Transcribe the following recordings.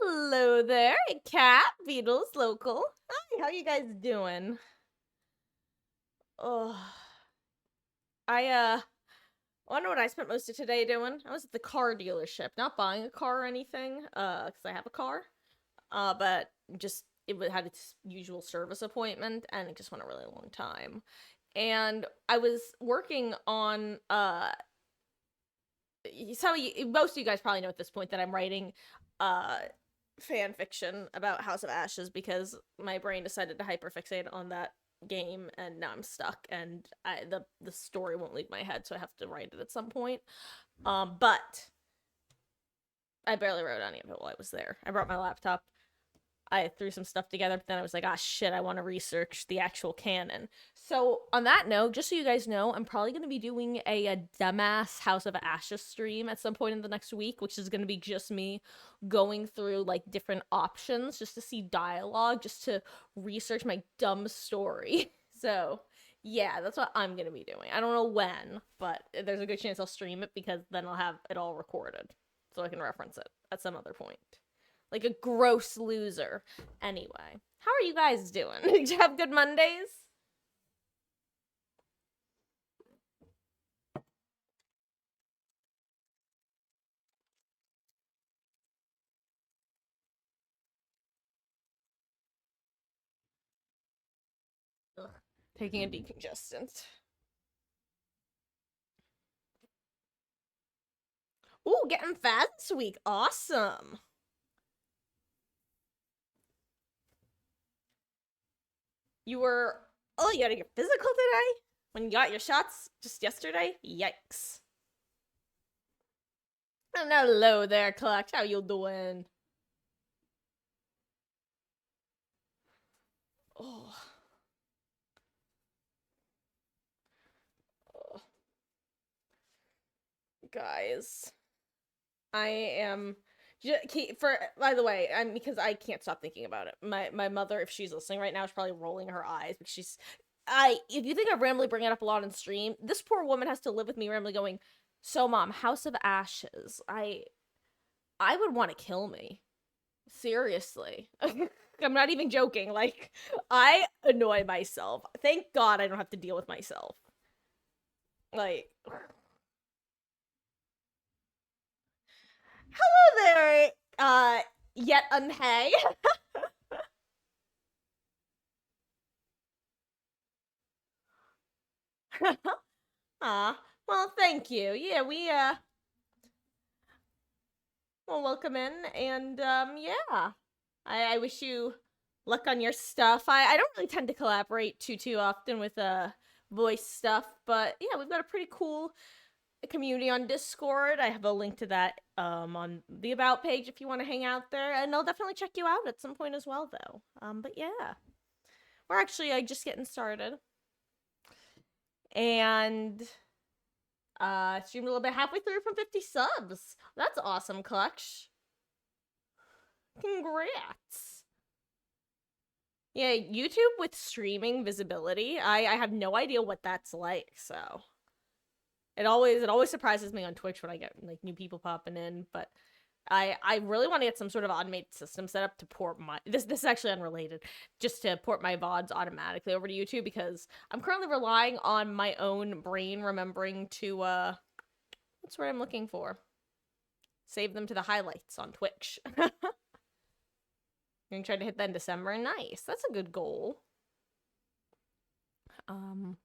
Hello there, Cat Beatles local. Hi, how you guys doing? Oh, I wonder what I spent most of today doing. I was at the car dealership, not buying a car or anything, because I have a car. But just had its usual service appointment, and it just went a really long time. And I was working on most of you guys probably know at this point that I'm writing uh fan fiction about House of Ashes because my brain decided to hyperfixate on that game and now I'm stuck and the story won't leave my head, so I have to write it at some point. But I barely wrote any of it while I was there. I brought my laptop. I threw some stuff together, but then I was like, ah, shit, I want to research the actual canon. So, on that note, just so you guys know, I'm probably going to be doing a dumbass House of Ashes stream at some point in the next week, which is going to be just me going through, like, different options just to see dialogue, just to research my dumb story. So, yeah, that's what I'm going to be doing. I don't know when, but there's a good chance I'll stream it because then I'll have it all recorded so I can reference it at some other point like a gross loser. Anyway, how are you guys doing? Did you have good Mondays? Ugh. Taking a decongestant. Ooh, getting fat this week. Awesome. You were. Oh, you had your physical today? When you got your shots just yesterday? Yikes. And hello there, Clutch. How you doing? Oh. Oh. Guys. I am for by the way, I'm because I can't stop thinking about it. My mother, if she's listening right now, is probably rolling her eyes because she's I if you think I randomly bring it up a lot on stream, this poor woman has to live with me randomly going, so mom, House of Ashes. I would want to kill me. Seriously. I'm not even joking. Like, I annoy myself. Thank God I don't have to deal with myself. Like, hello there, yet unhey. Ah, well, thank you. Yeah, well, welcome in, and yeah, I wish you luck on your stuff. I don't really tend to collaborate too often with voice stuff, but yeah, we've got a pretty cool community on Discord. I have a link to that on the about page if you want to hang out there, and I'll definitely check you out at some point as well, though. But yeah, we're actually just getting started, and streamed a little bit halfway through from 50 subs. That's awesome, Clutch. Congrats. Yeah, YouTube with streaming visibility, I have no idea what that's like, so it always surprises me on Twitch when I get like new people popping in, but I really want to get some sort of automated system set up to port my this is actually unrelated, just to port my VODs automatically over to YouTube because I'm currently relying on my own brain remembering to what's what I'm looking for. Save them to the highlights on Twitch. I'm gonna try to hit that in December. Nice. That's a good goal. Um,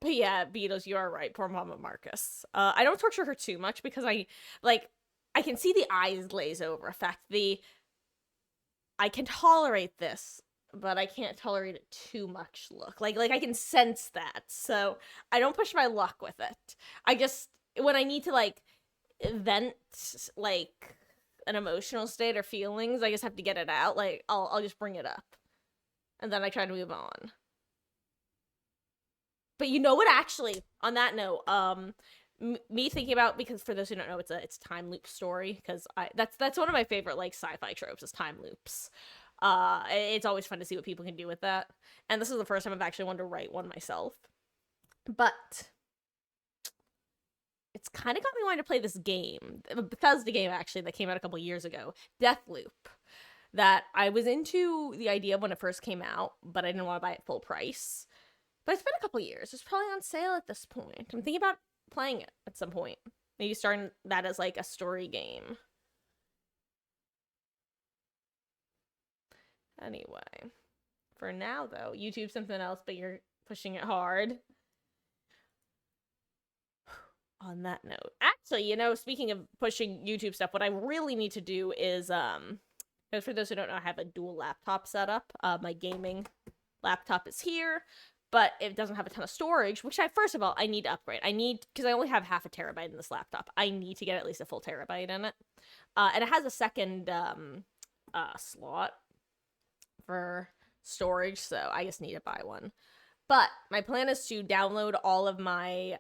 but yeah, Beatles, you are right. Poor Mama Marcus. I don't torture her too much because I can see the eyes glaze over effect. I can tolerate this, but I can't tolerate it too much look. Like I can sense that. So I don't push my luck with it. I just when I need to like vent like an emotional state or feelings, I just have to get it out. Like I'll just bring it up. And then I try to move on. But you know what? Actually, on that note, me thinking about because for those who don't know, it's a time loop story because I that's one of my favorite like sci-fi tropes is time loops. It's always fun to see what people can do with that, and this is the first time I've actually wanted to write one myself. But it's kind of got me wanting to play this game, a Bethesda game actually that came out a couple years ago, Deathloop. That I was into the idea of when it first came out, but I didn't want to buy it full price. But it's been a couple years. It's probably on sale at this point. I'm thinking about playing it at some point. Maybe starting that as like a story game. Anyway, for now though, YouTube's something else, but you're pushing it hard. On that note, actually, you know, speaking of pushing YouTube stuff, what I really need to do is because for those who don't know, I have a dual laptop setup. My gaming laptop is here, but it doesn't have a ton of storage, which first of all, I need to upgrade. Because I only have half a terabyte in this laptop. I need to get at least a full terabyte in it. And it has a second slot for storage, so I just need to buy one. But my plan is to download all of my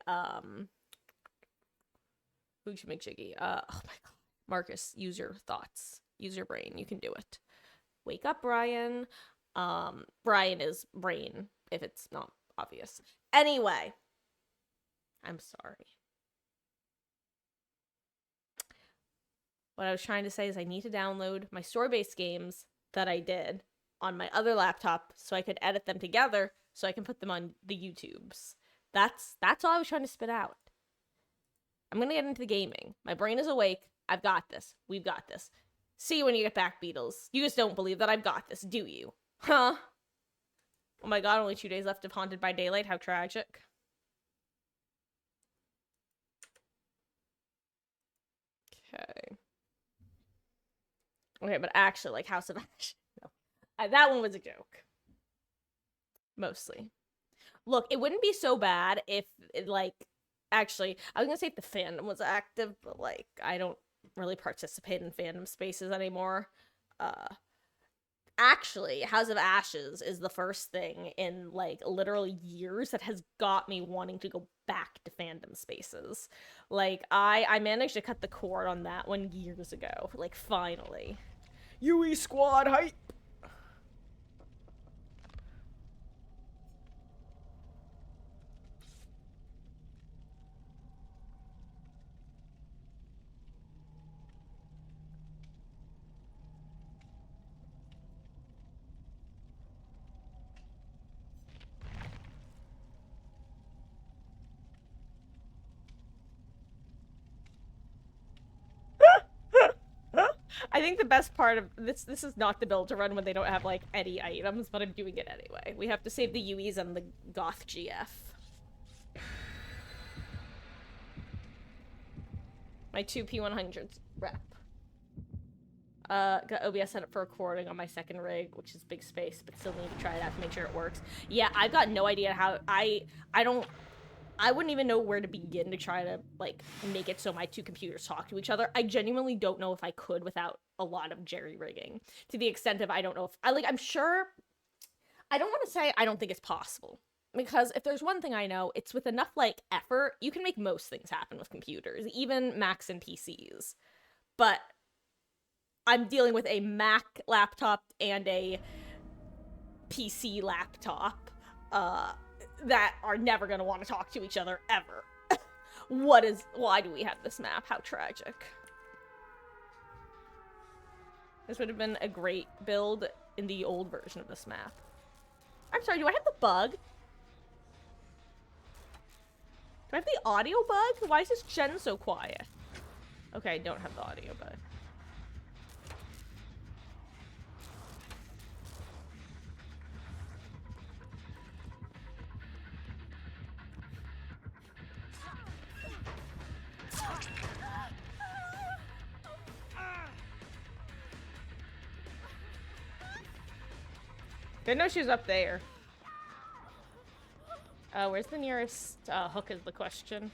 Hoochie McJiggy. Oh my god. Marcus, use your thoughts. Use your brain. You can do it. Wake up, Brian. Brian is brain, if it's not obvious. Anyway. I'm sorry. What I was trying to say is I need to download my story-based games that I did on my other laptop so I could edit them together so I can put them on the YouTubes. That's all I was trying to spit out. I'm gonna get into the gaming. My brain is awake. I've got this. We've got this. See you when you get back, Beatles. You just don't believe that I've got this, do you? Huh? Oh my god, only 2 days left of Haunted by Daylight. How tragic. Okay. Okay, but actually, like, House of Ash. No. That one was a joke. Mostly. Look, it wouldn't be so bad if, actually, I was gonna say if the fandom was active, but, like, I don't really participate in fandom spaces anymore. Actually, House of Ashes is the first thing in, like, literally years that has got me wanting to go back to fandom spaces. Like, I managed to cut the cord on that one years ago. Like, finally. UE Squad hype! I think the best part of this is not the build to run when they don't have, like, any items, but I'm doing it anyway. We have to save the UEs and the Goth GF. My 2 P100s rep. Got OBS set up for recording on my second rig, which is big space, but still need to try it out to make sure it works. Yeah, I've got no idea how, I wouldn't even know where to begin to try to, like, make it so my two computers talk to each other. I genuinely don't know if I could without a lot of jerry-rigging. To the extent of I don't know if... I'm sure... I don't want to say I don't think it's possible. Because if there's one thing I know, it's with enough, like, effort, you can make most things happen with computers. Even Macs and PCs. But I'm dealing with a Mac laptop and a PC laptop. That are never gonna want to talk to each other, ever. Why do we have this map? How tragic. This would have been a great build in the old version of this map. I'm sorry, do I have the bug? Do I have the audio bug? Why is this gen so quiet? Okay, I don't have the audio bug. Didn't know she was up there. Where's the nearest hook is the question.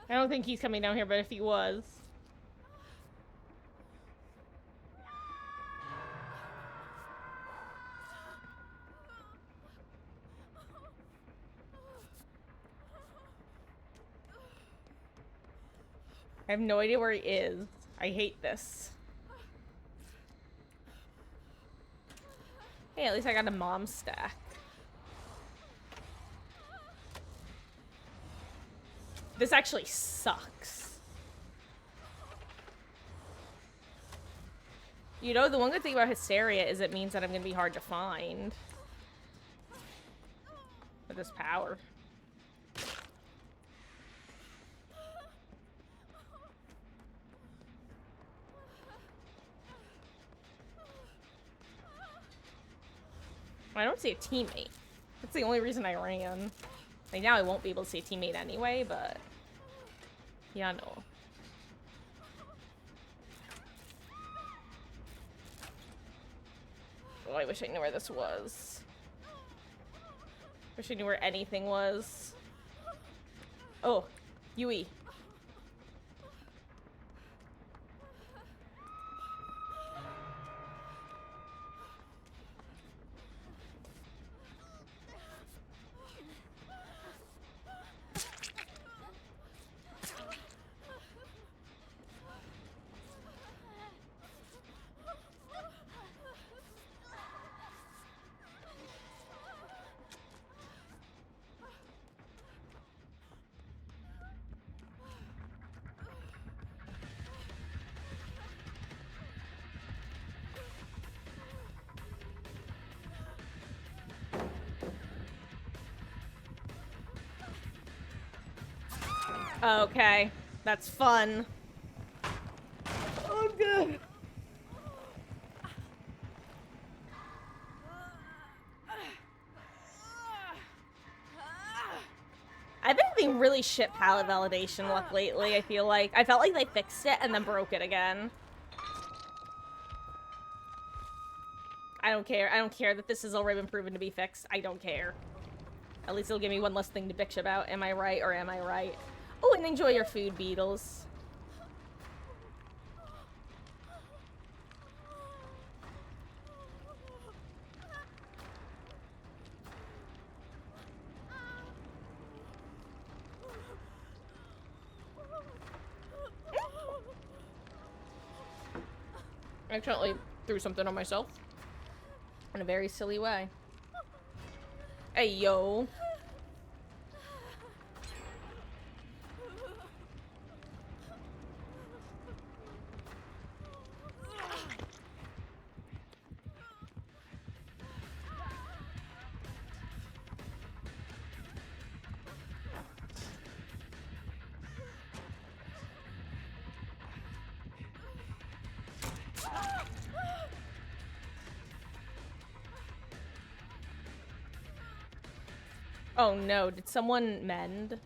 I don't think he's coming down here, but if he was... I have no idea where he is. I hate this. Hey, at least I got a mom stack. This actually sucks. You know, the one good thing about Hysteria is it means that I'm gonna be hard to find. With this power. I don't see a teammate. That's the only reason I ran. Like, now I won't be able to see a teammate anyway, but... yeah, no. Oh, I wish I knew where this was. Wish I knew where anything was. Oh, Yui. Okay, that's fun. Oh, good. I've been having really shit palette validation luck lately, I feel like. I felt like they fixed it and then broke it again. I don't care. I don't care that this has already been proven to be fixed. I don't care. At least it'll give me one less thing to bitch about. Am I right or am I right? Oh, and enjoy your food, Beetles. I accidentally threw something on myself. In a very silly way. Hey, yo. Oh no, did someone mend?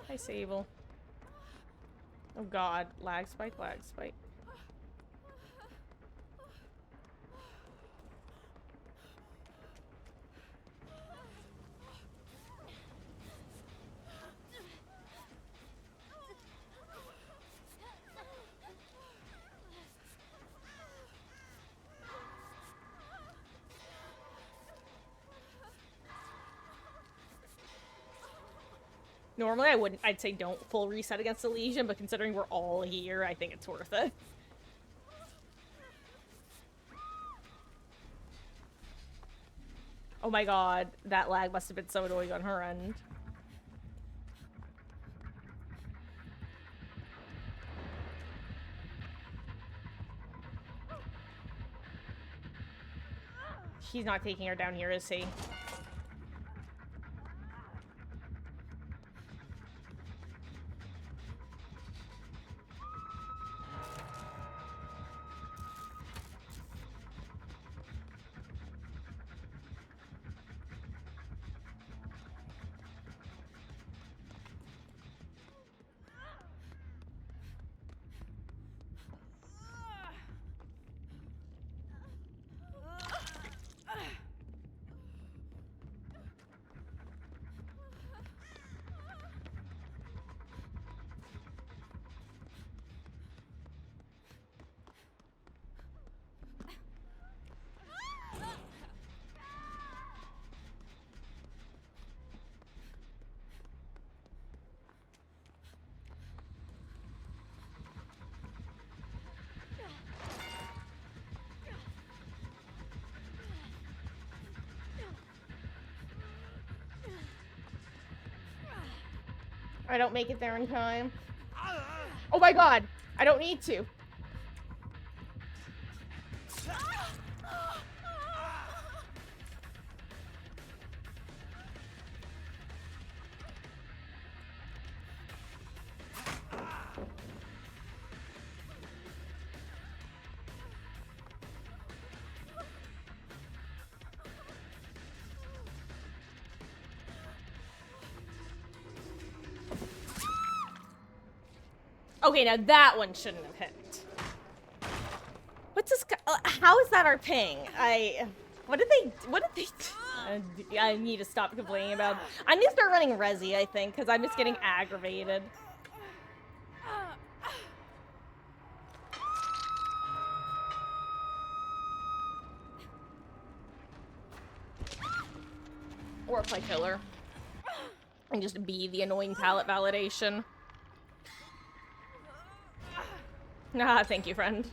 Hi, Sable. Oh god, lag spike, lag spike. Normally I wouldn't, I'd say don't full reset against the Legion, but considering we're all here, I think it's worth it. Oh my god, that lag must have been so annoying on her end. He's not taking her down here, is he? I don't make it there in time. Oh my god! I don't need to. Okay, now that one shouldn't have hit. What's this guy? How is that our ping? What did they I need to stop complaining about. I need to start running Resi, I think, because I'm just getting aggravated. Or play killer. And just be the annoying palette validation. Ah, thank you, friend.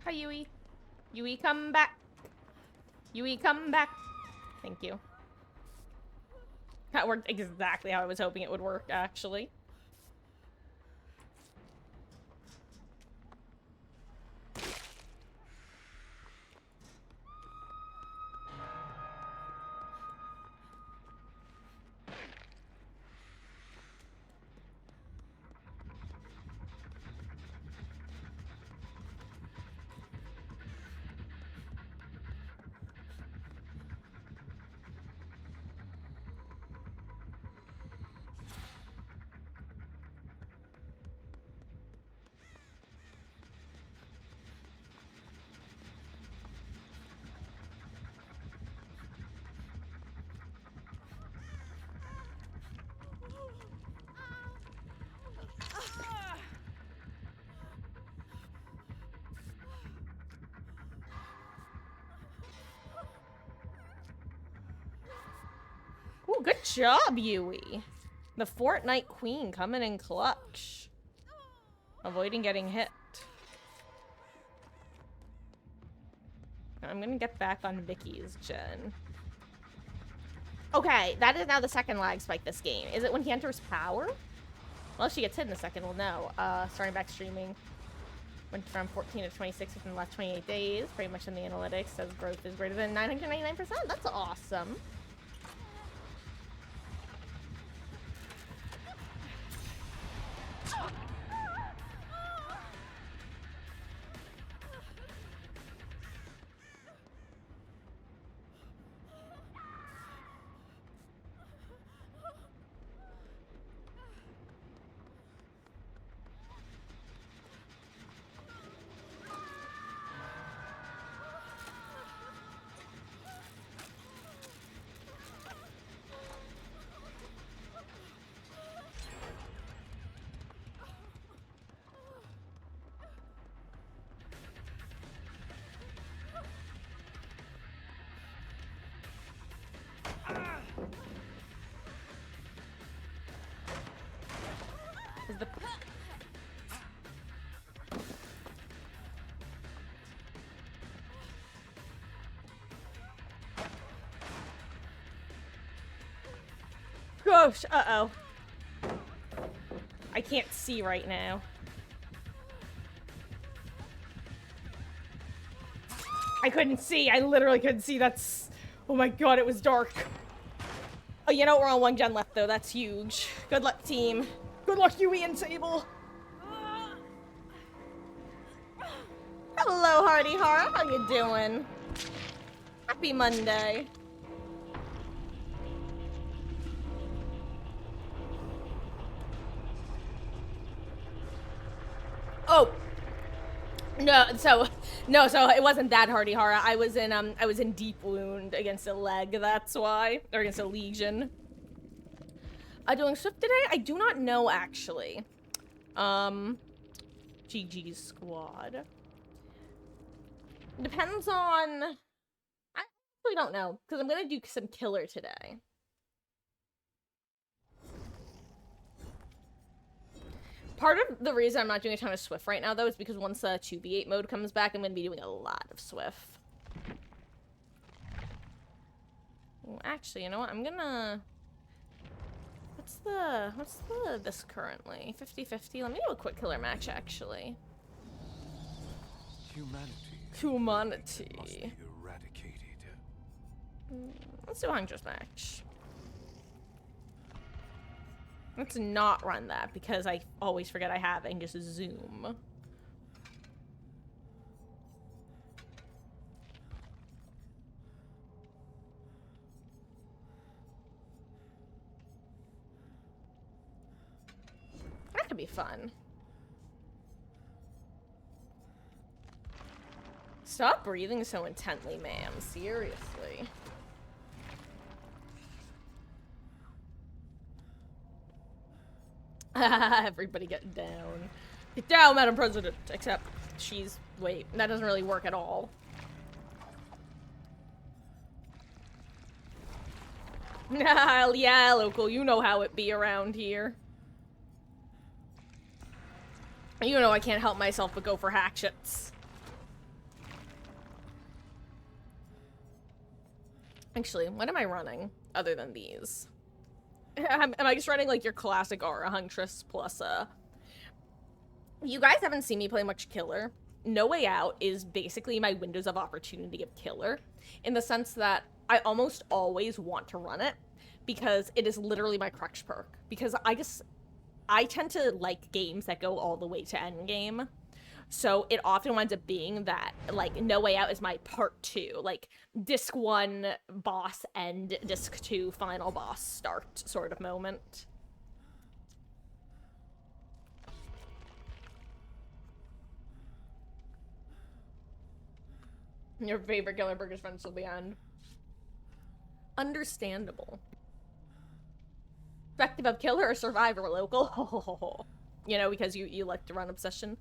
Hi, Yui. Yui, come back. Yui, come back. Thank you. That worked exactly how I was hoping it would work, actually. Ooh, good job, Yui. The Fortnite Queen coming in clutch. Avoiding getting hit. I'm gonna get back on Vicky's gen. Okay, that is now the second lag spike this game. Is it when he enters power? Well, if she gets hit in a second, we'll know. Starting back streaming. Went from 14 to 26 within the last 28 days. Pretty much in the analytics says growth is greater than 999%. That's awesome. Is the gosh, uh-oh. I can't see right now. I couldn't see. I literally couldn't see. That's... Oh my god, it was dark. Oh, you know, we're on one gen left, though. That's huge. Good luck, team. Good luck, Yui and Sable. Hello, Hardy Hara. How you doing? Happy Monday. So it wasn't that hardy horror. I was in Deep Wound against a leg, that's why. Or against a Legion. Doing Swift today? I do not know, actually. GG's squad. Depends on... I actually don't know, because I'm gonna do some killer today. Part of the reason I'm not doing a ton of Swift right now, though, is because once the 2v8 mode comes back, I'm going to be doing a lot of Swift. Well, actually, you know what? I'm gonna... What's this currently? 50-50? Let me do a quick killer match, actually. Humanity. Must be eradicated. Let's do a Huntress match. Let's not run that, because I always forget I have it and just zoom. That could be fun. Stop breathing so intently, ma'am. Seriously. Everybody get down. Get down, Madam President. Except she's... Wait, that doesn't really work at all. Yeah, local. You know how it be around here. You know I can't help myself but go for hatchets. Actually, what am I running other than these? Am I just running like your classic Aura Huntress plus You guys haven't seen me play much killer. No Way Out is basically my windows of opportunity of killer, in the sense that I almost always want to run it because it is literally my crutch perk. Because I tend to like games that go all the way to endgame. So it often winds up being that, like, No Way Out is my part 2. Like, disc 1 boss end, disc 2 final boss start sort of moment. Your favorite Killer Burgers friends will be on. Understandable. Perspective of killer or survivor, local? You know, because you like to run Obsession.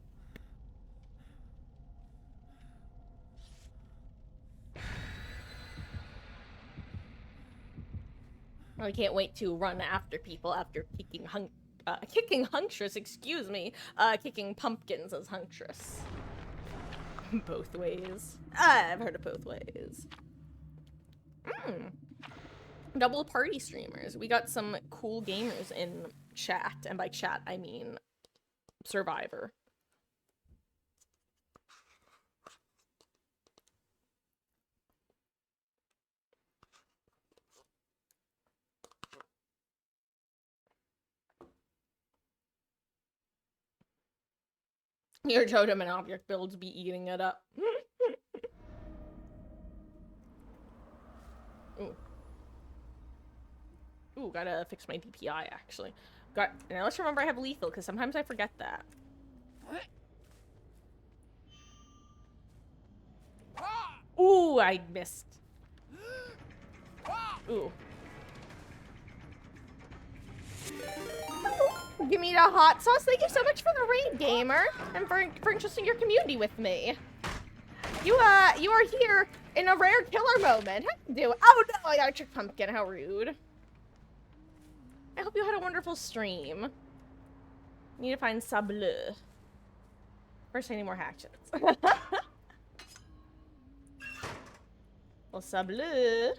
I can't wait to run after people after kicking Huntress, excuse me. Kicking pumpkins as Huntress. Both ways. I've heard of both ways. Double party streamers. We got some cool gamers in chat, and by chat I mean Survivor. Your totem and object builds be eating it up. Ooh, gotta fix my DPI, actually. Now let's remember I have lethal, because sometimes I forget that. Ooh, I missed. Ooh. Give me the hot sauce. Thank you so much for the raid, gamer, and for interesting your community with me. You are here in a rare killer moment. How you doing? Oh no, I got a trick pumpkin. How rude. I hope you had a wonderful stream. Need to find Sableux. First, I need more hatchets. Well, Sableux.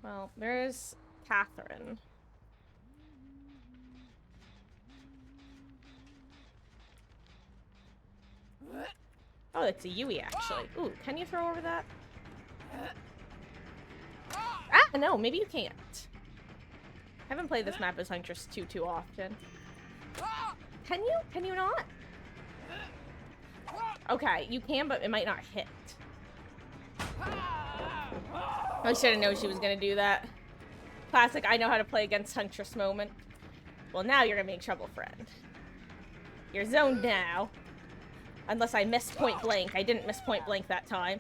Well, there's Catherine. Oh, that's a Yui, actually. Ooh, can you throw over that? Ah, no, maybe you can't. I haven't played this map as Huntress too often. Can you? Can you not? Okay, you can, but it might not hit. I should have known she was gonna do that. Classic, I know how to play against Huntress moment. Well, now you're gonna make trouble, friend. You're zoned now. Unless I missed point blank. I didn't miss point blank that time.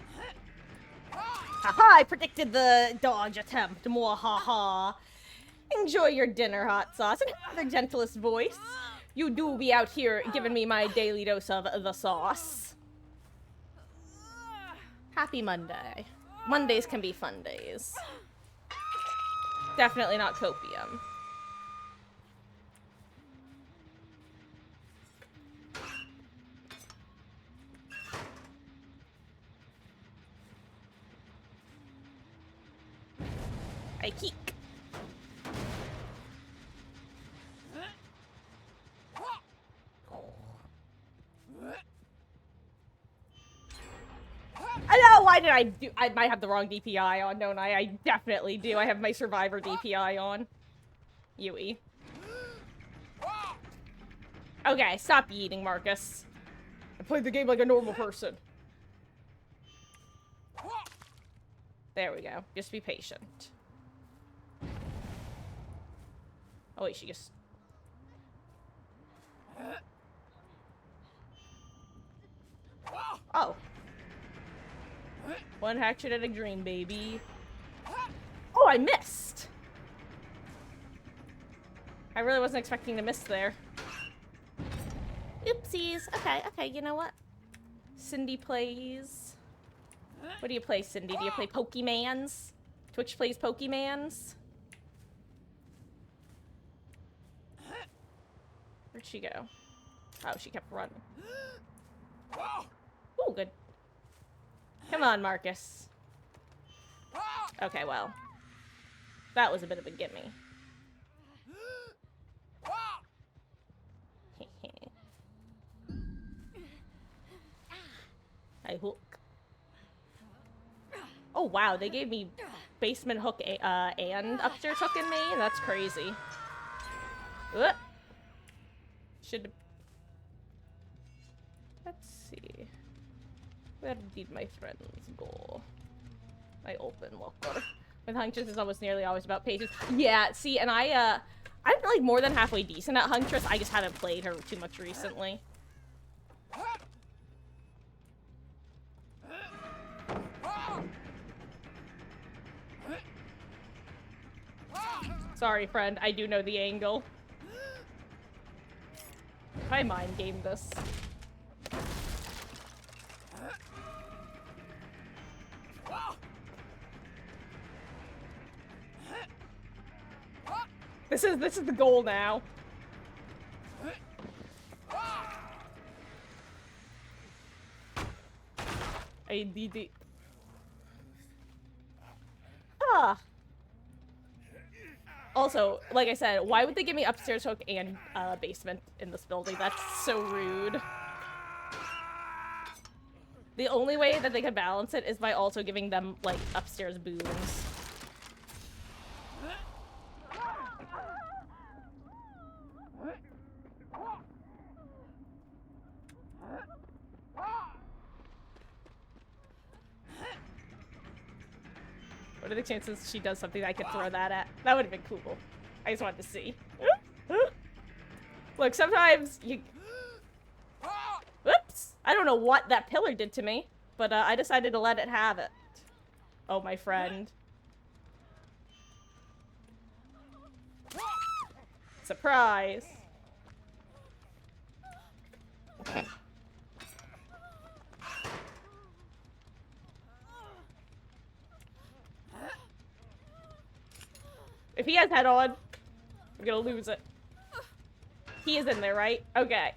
Haha, I predicted the dodge attempt. Mwahaha. Enjoy your dinner, hot sauce, and have the gentlest voice. You do be out here giving me my daily dose of the sauce. Happy Monday. Mondays can be fun days. Definitely not copium. I keek. I know, why did I do- I might have the wrong DPI on, don't I? I definitely do. I have my Survivor DPI on. Yui. Okay, stop eating, Marcus. I played the game like a normal person. There we go. Just be patient. Oh wait, she just... Oh. One hatchet at a dream, baby. Oh, I missed! I really wasn't expecting to miss there. Oopsies. Okay, okay, you know what? Cindy plays... What do you play, Cindy? Do you play Pokemans? Twitch plays Pokemans? Where'd she go? Oh, she kept running. Oh, good. Come on, Marcus. Okay, well. That was a bit of a gimme. I hook. Oh, wow, they gave me basement hook and upstairs hook in main? That's crazy. Should... Let's see. Where did my friends go? I open locker. With Huntress, it's almost nearly always about pages. Yeah, see, and I'm like more than halfway decent at Huntress. I just haven't played her too much recently. Sorry, friend. I do know the angle. If I mind game this. This is the goal now. I need it. Ah. Also, like I said, why would they give me upstairs hook and basement in this building? That's so rude. The only way that they could balance it is by also giving them, like, upstairs boons. What are the chances she does something I could throw that at? That would have been cool. I just wanted to see. Look, sometimes you... Whoops! I don't know what that pillar did to me, but I decided to let it have it. Oh, my friend. Surprise! If he has head on, I'm gonna lose it. He is in there, right? Okay.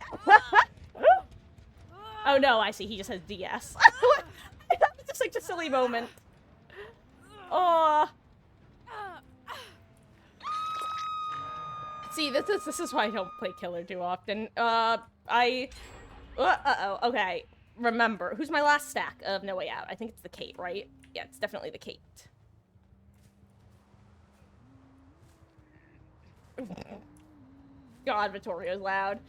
Oh no, I see. He just has DS. That was just like a silly moment. Oh. See, this is why I don't play killer too often. Uh-oh. Okay. Remember, who's my last stack of No Way Out? I think it's the Kate, right? Yeah, it's definitely the Kate. God, Vittorio's loud.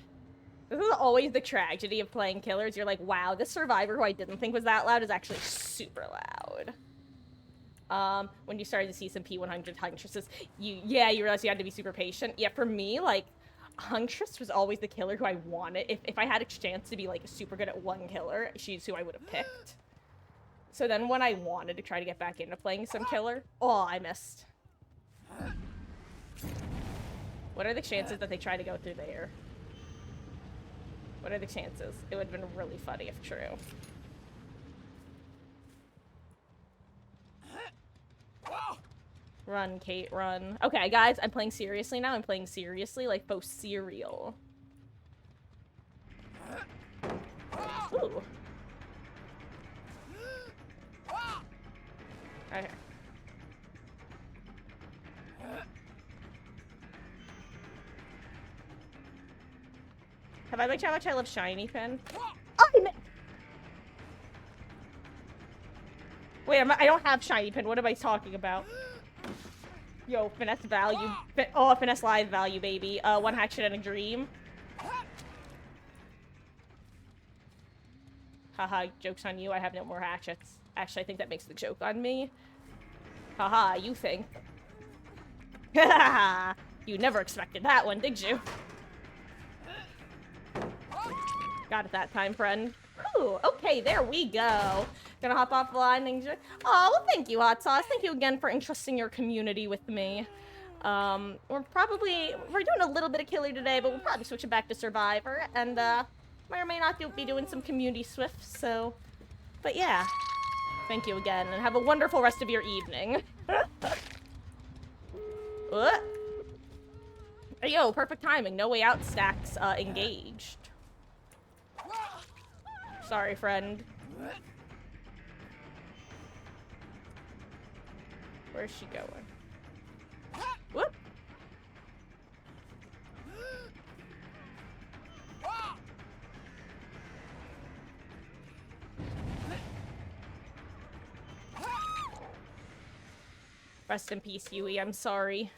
This is always the tragedy of playing killers. You're like, wow, this survivor who I didn't think was that loud is actually super loud. When you started to see some P100 Huntresses, you realize you had to be super patient. Yeah, for me, like, Huntress was always the killer who I wanted. If I had a chance to be, like, super good at one killer, she's who I would have picked. So then when I wanted to try to get back into playing some killer, oh, I missed. What are the chances that they try to go through there? What are the chances? It would have been really funny if true. Run, Kate, run. Okay, guys, I'm playing seriously now. I'm playing seriously, like post serial. Ooh. Okay. Have I mentioned how much I love Shiny Pin? Oh, wait, I don't have Shiny Pin. What am I talking about? Yo, finesse value. Oh, finesse live value, baby. One hatchet and a dream. Haha, joke's on you. I have no more hatchets. Actually, I think that makes the joke on me. Haha, you think. You never expected that one, did you? Got it that time, friend. Whew, okay, there we go. Gonna hop off the line and... Oh, well, thank you, Hot Sauce. Thank you again for entrusting your community with me. We're doing a little bit of Killer today, but we'll probably switch it back to Survivor. And, may or may not be doing some community swifts, so... But yeah. Thank you again, and have a wonderful rest of your evening. Hey, yo, perfect timing. No Way Out stacks, engaged. Sorry, friend. Where's she going? Whoop! Rest in peace, Yui. I'm sorry.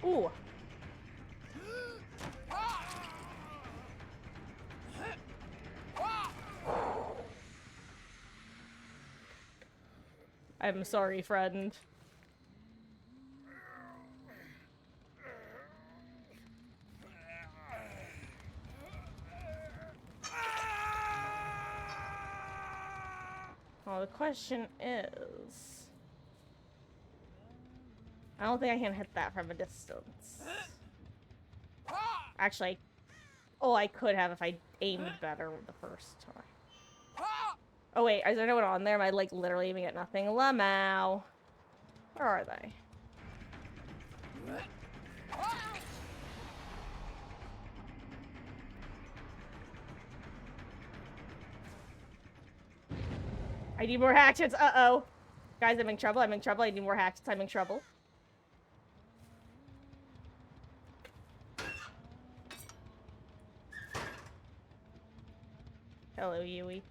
Ooh. I'm sorry, friend. Well, the question is... I don't think I can hit that from a distance. Actually, oh, I could have if I aimed better the first time. Oh wait, is there no one on there? Am I like literally aiming at nothing? Lamau. Where are they? I need more hatchets. Uh-oh. Guys, I'm in trouble. I'm in trouble. I need more hatchets. I'm in trouble. Hello, Yui.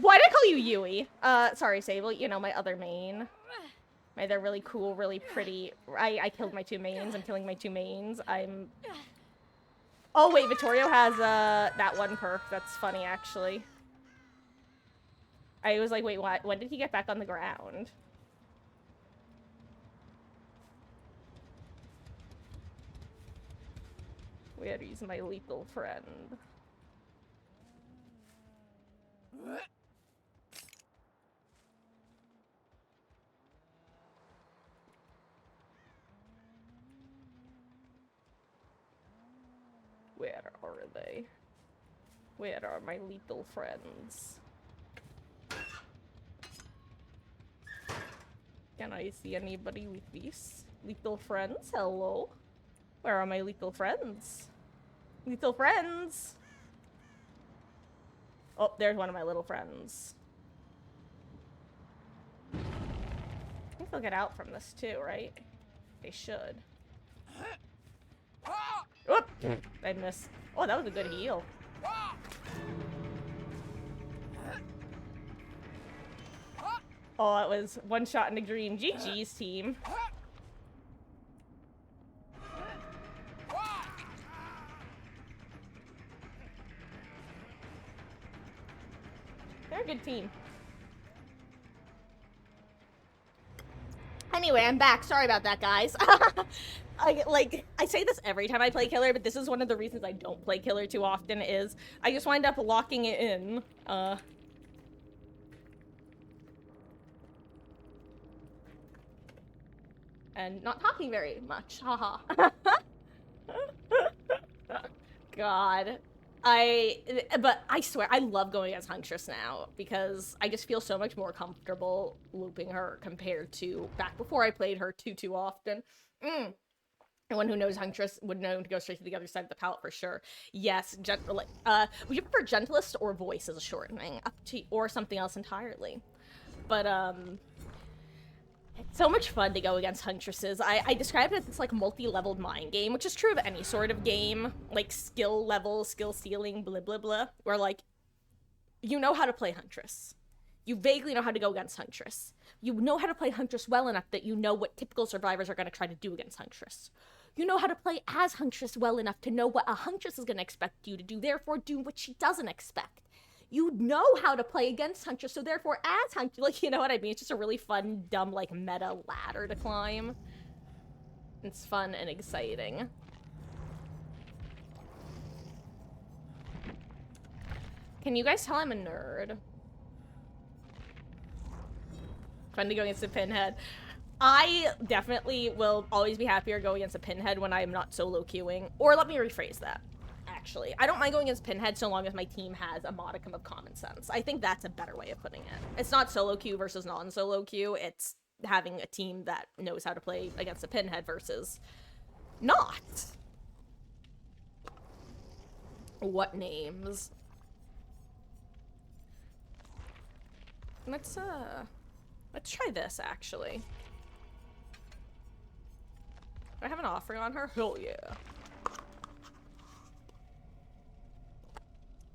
Why did I call you Yui? Sorry, Sable. You know, my other main. My other really cool, really pretty... I killed my two mains. I'm killing my two mains. I'm... Oh, wait. Vittorio has, that one perk. That's funny, actually. I was like, wait, what? When did he get back on the ground? Where is my lethal friend? Where are they? Where are my lethal friends? Can I see anybody with these lethal friends? Hello? Where are my lethal friends? Lethal friends! Oh, there's one of my little friends. I think they'll get out from this too, right? They should. Whoop! I missed. Oh, that was a good heal. Oh, it was one shot in the dream. GG's, team. They're a good team. Anyway, I'm back. Sorry about that, guys. I say this every time I play Killer, but this is one of the reasons I don't play Killer too often is I just wind up locking it in. And not talking very much. Haha. God. But I swear, I love going as Huntress now because I just feel so much more comfortable looping her compared to back before I played her too often. Anyone who knows Huntress would know to go straight to the other side of the palette for sure. Yes, would you prefer Gentlest or Voice as a shortening? Up to, or something else entirely. But, it's so much fun to go against Huntresses. I describe it as this, like, multi-leveled mind game, which is true of any sort of game. Like, skill level, skill ceiling, blah, blah, blah. Where, like, you know how to play Huntress. You vaguely know how to go against Huntress. You know how to play Huntress well enough that you know what typical survivors are going to try to do against Huntress. You know how to play as Huntress well enough to know what a Huntress is going to expect you to do, therefore do what she doesn't expect. You know how to play against Huntress, so therefore as Huntress, like, you know what I mean? It's just a really fun, dumb, like, meta ladder to climb. It's fun and exciting. Can you guys tell I'm a nerd? Fun to go against a Pinhead. I definitely will always be happier going against a Pinhead when I am not solo queuing. Or let me rephrase that. Actually, I don't mind going against Pinhead so long as my team has a modicum of common sense. I think that's a better way of putting it. It's not solo queue versus non-solo queue. It's having a team that knows how to play against a Pinhead versus not. What names? Let's try this, actually. Do I have an offering on her? Hell yeah.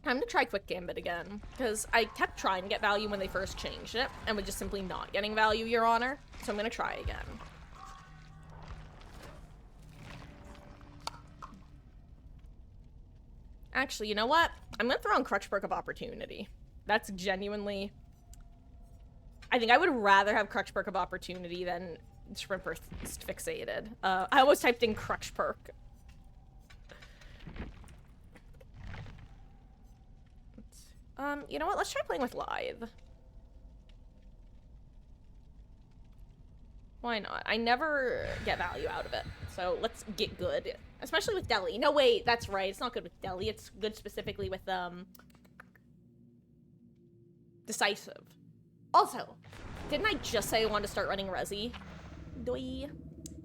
Time to try Quick Gambit again, because I kept trying to get value when they first changed it, and was just simply not getting value, Your Honor. So I'm gonna try again. Actually, you know what? I'm gonna throw on Crutch Perk of Opportunity. That's genuinely... I think I would rather have Crutch Perk of Opportunity than Sprint Burst Fixated. I almost typed in Crutch Perk. You know what? Let's try playing with Lithe. Why not? I never get value out of it. So let's get good. Especially with Deli. No, wait, that's right. It's not good with Deli. It's good specifically with, Decisive. Also, didn't I just say I wanted to start running Resi? Doi.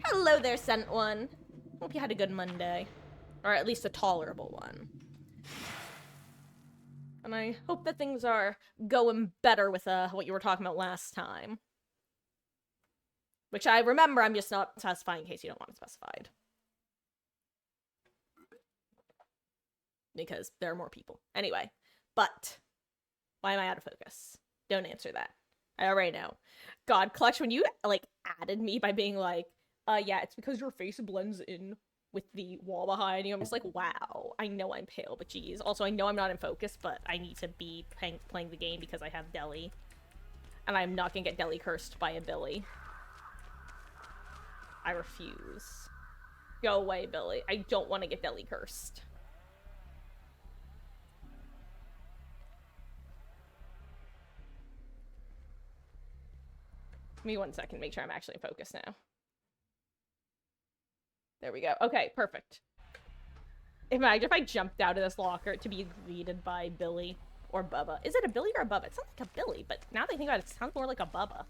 Hello there, Sent One. Hope you had a good Monday. Or at least a tolerable one. And I hope that things are going better with what you were talking about last time. Which I remember, I'm just not specifying in case you don't want it specified. Because there are more people. Anyway, but why am I out of focus? Don't answer that. I already know. God, Clutch, when you, like, added me by being like, yeah, it's because your face blends in with the wall behind you. I'm just like, wow, I know I'm pale, but geez. Also, I know I'm not in focus, but I need to be playing the game because I have Deli. And I'm not gonna get Deli cursed by a Billy. I refuse. Go away, Billy. I don't want to get Deli cursed. Give me 1 second, make sure I'm actually in focus now. There we go. Okay, perfect. Imagine if I jumped out of this locker to be greeted by Billy or Bubba. Is it a Billy or a Bubba? It sounds like a Billy, but now that I think about it, it sounds more like a Bubba.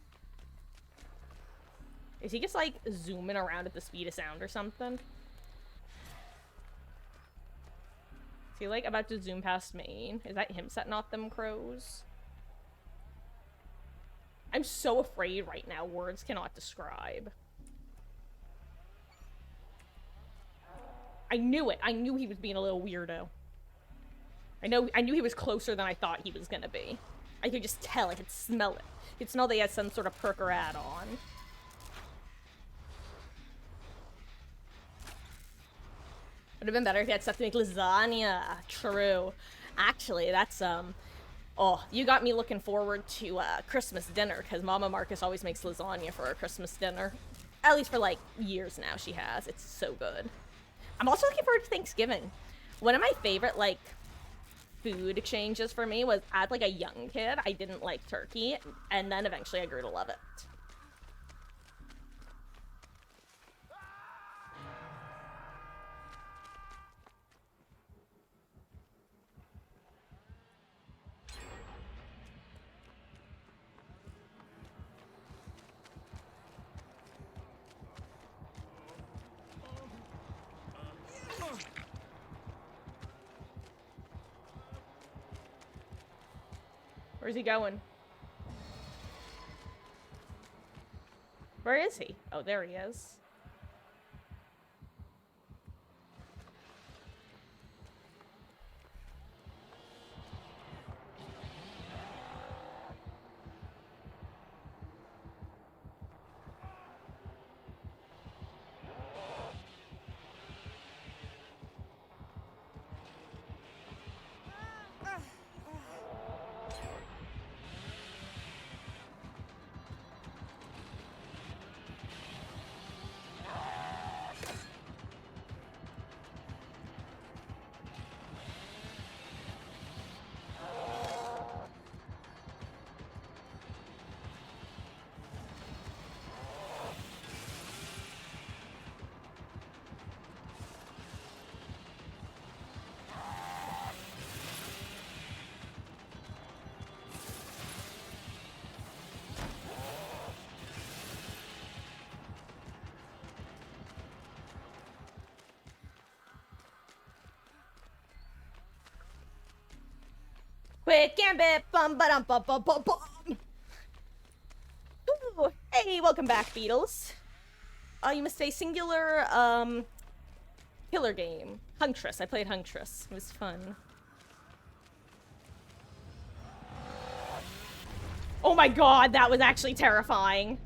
Is he just, like, zooming around at the speed of sound or something? he like about to zoom past Maine? Is that him setting off them crows? I'm so afraid right now, words cannot describe. I knew it. I knew he was being a little weirdo. I knew he was closer than I thought he was gonna be. I could just tell, I could smell it. I could smell that he had some sort of perker add-on. Would have been better if he had stuff to make lasagna. True. Actually, that's, oh, you got me looking forward to, Christmas dinner, because Mama Marcus always makes lasagna for our Christmas dinner. At least for, like, years now she has. It's so good. I'm also looking forward to Thanksgiving. One of my favorite, like, food exchanges for me was, as, like, a young kid, I didn't like turkey, and then eventually I grew to love it. Where's he going? Where is he? Oh, there he is. Quick gambit! Bum ba dum bum bum bum bum! Ooh, hey, welcome back, Beatles. You must say singular, killer game. Huntress. I played Huntress. It was fun. Oh my god, that was actually terrifying.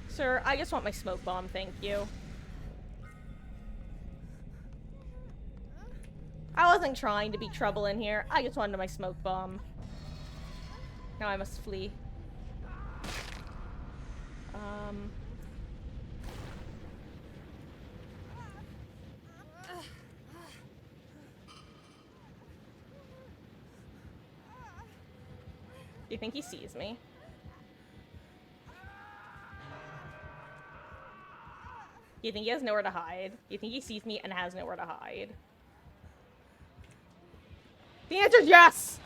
Sir, I just want my smoke bomb, thank you. I wasn't trying to be trouble in here. I just wanted my smoke bomb. Now I must flee. Do you think he sees me? Do you think he has nowhere to hide? Do you think he sees me and has nowhere to hide? The answer is yes!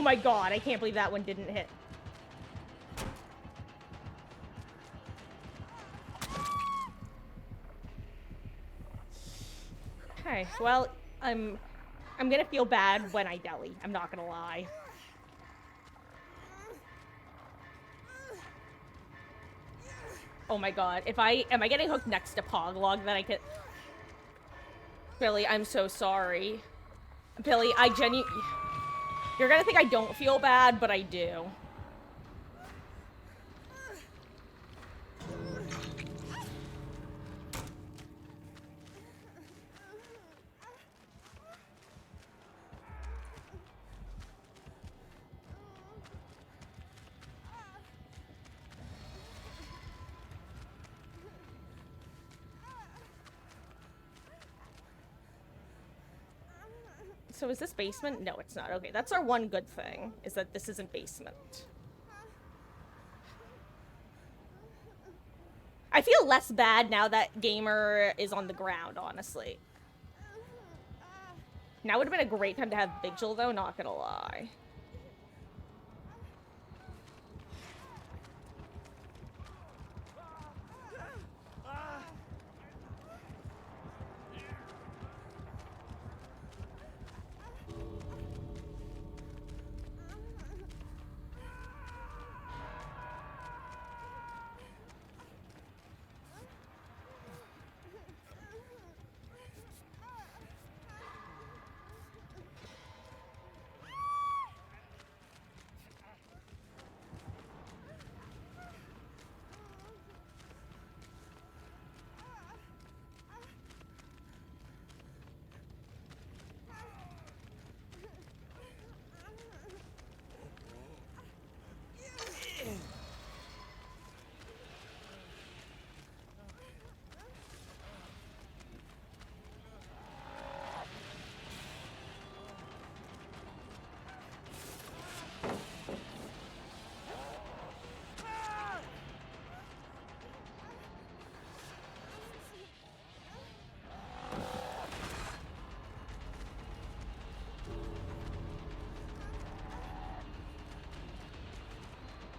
Oh my god, I can't believe that one didn't hit. Okay, well, I'm gonna feel bad when I deli. I'm not gonna lie. Oh my god, am I getting hooked next to Poglog that I could... Billy, I'm so sorry. Billy, you're gonna think I don't feel bad, but I do. So is this basement? No, it's not. Okay, that's our one good thing, is that this isn't basement. I feel less bad now that Gamer is on the ground, honestly. Now would have been a great time to have Vigil, though, not gonna lie.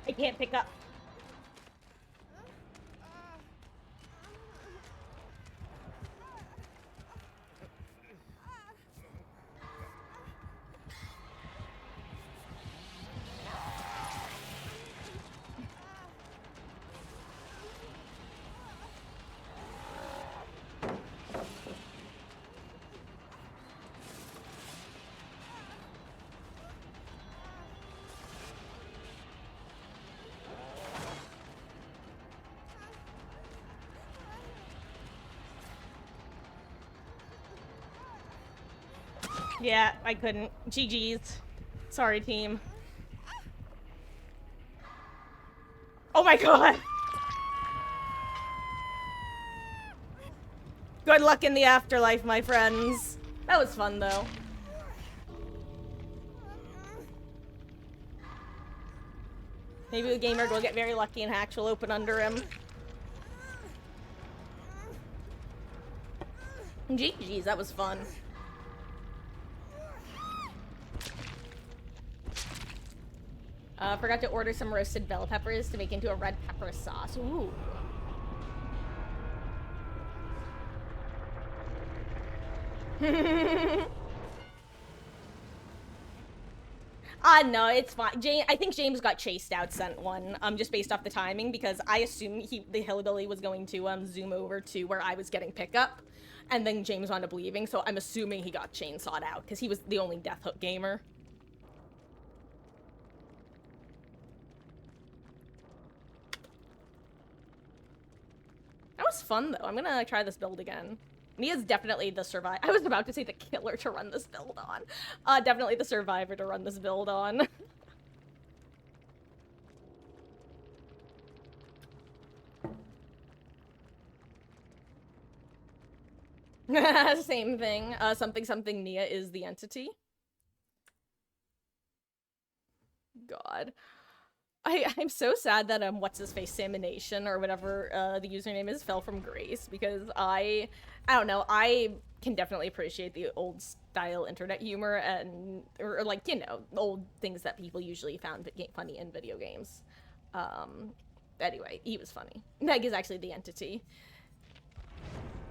I can't pick up. Yeah, I couldn't. GG's. Sorry, team. Oh my god! Good luck in the afterlife, my friends. That was fun, though. Maybe the Gamer will get very lucky and Hatch will open under him. GG's, that was fun. Forgot to order some roasted bell peppers to make into a red pepper sauce. Ooh. No, it's fine. I think James got chased out, sent one, just based off the timing, because I assumed the hillbilly was going to, zoom over to where I was getting pickup, and then James wound up leaving, so I'm assuming he got chainsawed out, because he was the only Death Hook gamer. That was fun, though. I'm gonna try this build again. Nia's definitely the survivor. I was about to say the killer to run this build on. Definitely the survivor to run this build on. Same thing. Something Nia is the entity. God. I'm so sad that what's his face Salmonation or whatever the username is fell from grace, because I don't know, I can definitely appreciate the old style internet humor and or like, you know, old things that people usually found funny in video games. Anyway, he was funny. Meg is actually the entity.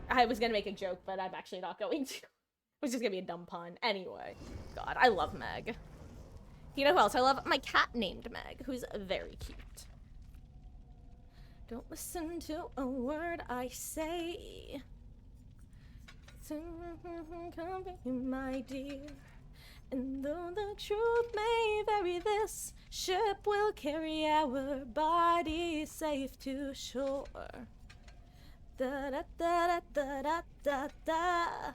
I was gonna make a joke, but I'm actually not going to. It was just gonna be a dumb pun. Anyway, God, I love Meg. You know who else I love? My cat named Meg, who's very cute. Don't listen to a word I say. Come back, my dear. And though the truth may vary, this ship will carry our bodies safe to shore. Da da da da da da da.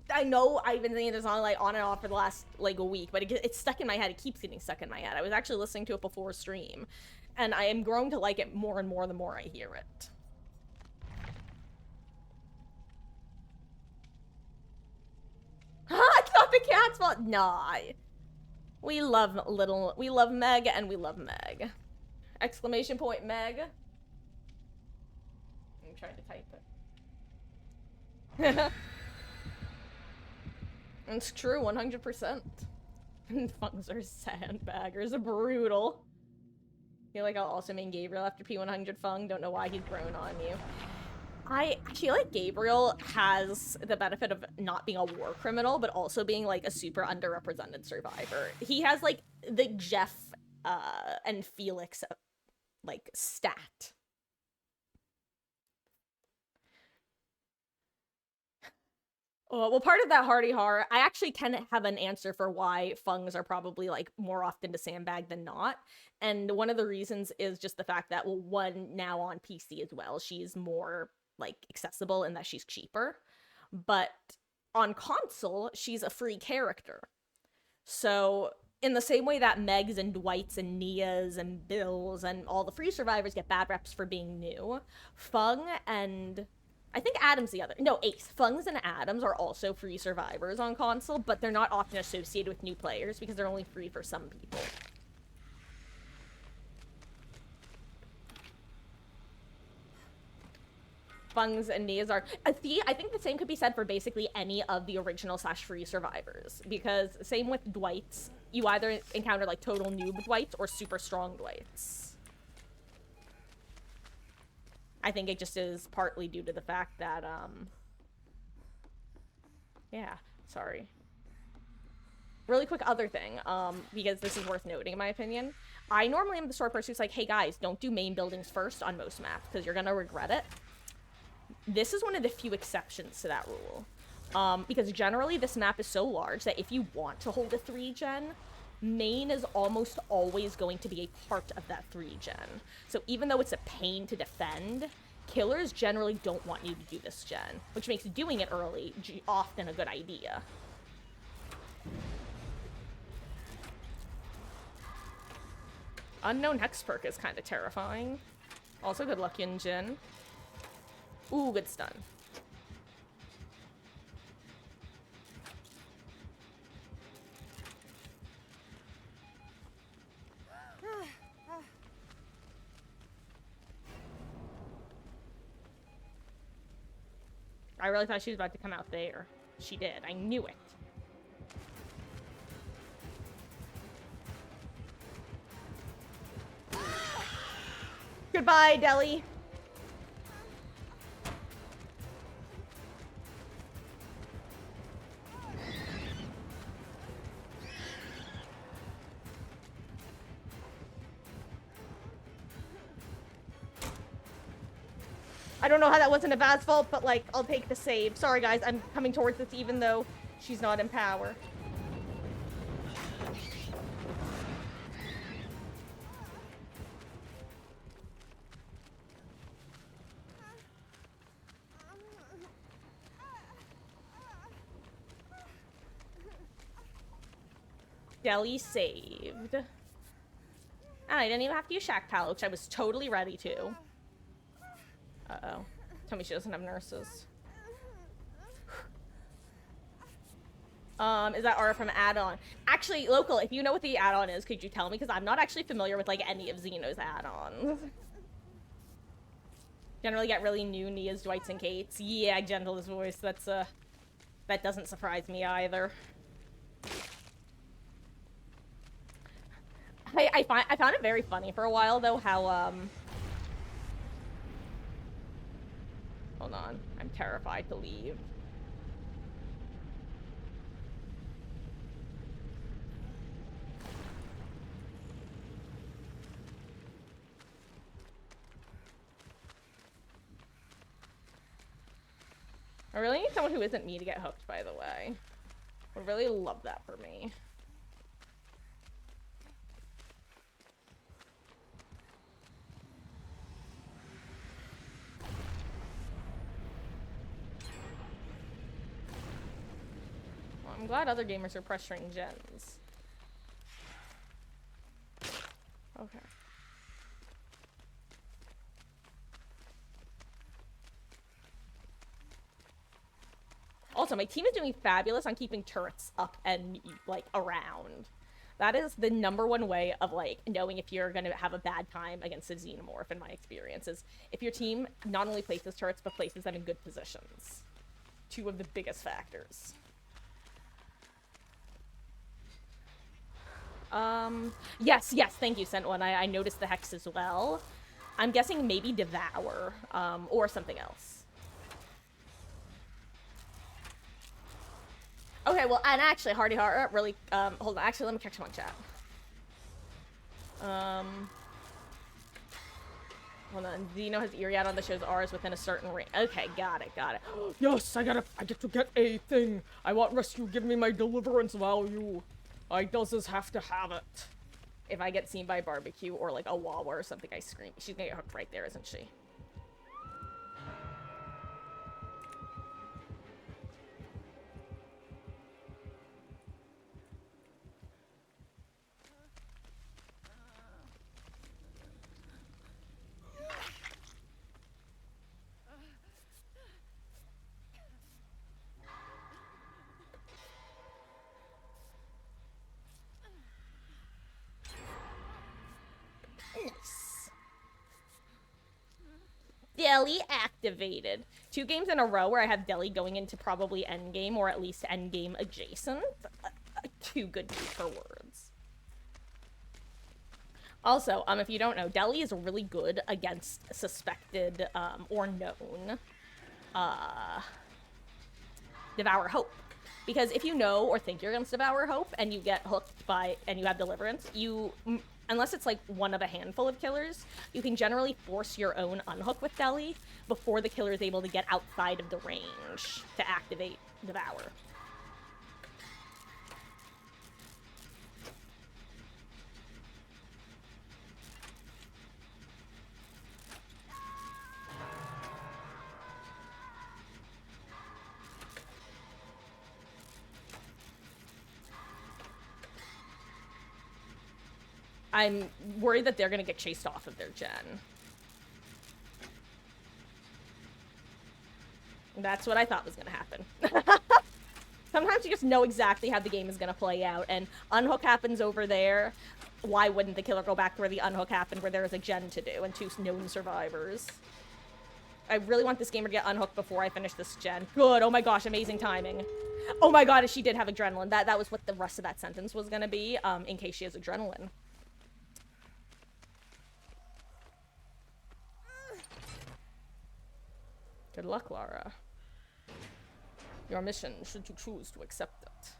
I know I've been singing this song like on and off for the last like a week, but it's stuck in my head. It keeps getting stuck in my head. I was actually listening to it before stream, and I am growing to like it more and more the more I hear it. It's not the cat's fault. Nah. We love Meg and we love Meg. Exclamation point Meg. I'm trying to type it. It's true, 100%. Fungs are sandbaggers, brutal. I feel like I'll also main Gabriel after P100 Fung. Don't know why he's grown on you. I feel like Gabriel has the benefit of not being a war criminal, but also being like a super underrepresented survivor. He has like the Jeff and Felix like stat. Well, part of that hardy har, I actually can have an answer for why Fungs are probably like more often to sandbag than not. And one of the reasons is just the fact that, well, one, now on PC as well, she's more like accessible in that she's cheaper. But on console, she's a free character. So in the same way that Megs and Dwights and Nias and Bills and all the free survivors get bad reps for being new, Fung and I think Adam's the other. No, Ace. Fungs and Adams are also free survivors on console, but they're not often associated with new players because they're only free for some people. Fungs and Nias are... I think the same could be said for basically any of the original / free survivors, because same with Dwights. You either encounter like total noob Dwights or super strong Dwights. I think it just is partly due to the fact that, yeah, sorry. Really quick other thing, because this is worth noting in my opinion. I normally am the sort of person who's like, hey guys, don't do main buildings first on most maps, because you're gonna regret it. This is one of the few exceptions to that rule. Because generally this map is so large that if you want to hold a 3-gen, main is almost always going to be a part of that 3-gen. So even though it's a pain to defend, killers generally don't want you to do this gen, which makes doing it early often a good idea. Unknown Hex perk is kind of terrifying. Also good luck in Jin. Ooh, good stun. I really thought she was about to come out there. She did. I knew it. Goodbye, Deli. I don't know how that wasn't a Vaz's fault, but like, I'll take the save. Sorry guys, I'm coming towards this even though she's not in power. Deli saved. And I didn't even have to use Shack Pal, which I was totally ready to. Uh-oh. Tell me she doesn't have nurses. Is that Aura from add-on? Actually, Local, if you know what the add-on is, could you tell me? Because I'm not actually familiar with, like, any of Xeno's add-ons. Generally get really new Nia's, Dwights, and Kates. Yeah, Gentlest voice. That's, that doesn't surprise me either. I found it very funny for a while, though, how, hold on. I'm terrified to leave. I really need someone who isn't me to get hooked, by the way. I would really love that for me. Well, I'm glad other gamers are pressuring gens. Okay. Also, my team is doing fabulous on keeping turrets up and, like, around. That is the #1 way of, like, knowing if you're gonna have a bad time against a Xenomorph, in my experience, is if your team not only places turrets, but places them in good positions. 2 of the biggest factors. Yes, thank you, Sent One. I noticed the Hex as well. I'm guessing maybe Devour, or something else. Okay, well, and actually, Hardy Heart really, hold on, actually, let me check some on chat. Hold on, Xeno has Iriad on the show's R's within a certain range. Okay, got it. Yes, I get to get a thing. I want Rescue give me my deliverance value. I does have to have it. If I get seen by Barbecue or, like, a Wawa or something, I scream. She's gonna get hooked right there, isn't she? Nice. Deli activated. 2 games in a row where I have Deli going into probably endgame or at least endgame adjacent. Too good for words. Also, if you don't know, Deli is really good against suspected, or known, Devour Hope. Because if you know or think you're against Devour Hope and you get hooked by, and you have Deliverance, you, unless it's like one of a handful of killers, you can generally force your own unhook with Deli before the killer is able to get outside of the range to activate Devour. I'm worried that they're gonna get chased off of their gen. That's what I thought was gonna happen. Sometimes you just know exactly how the game is gonna play out, and unhook happens over there. Why wouldn't the killer go back to where the unhook happened, where there is a gen to do, and 2 known survivors? I really want this gamer to get unhooked before I finish this gen. Good, oh my gosh, amazing timing. Oh my god, she did have adrenaline. That was what the rest of that sentence was gonna be, in case she has adrenaline. Good luck, Lara. Your mission, should you choose to accept it.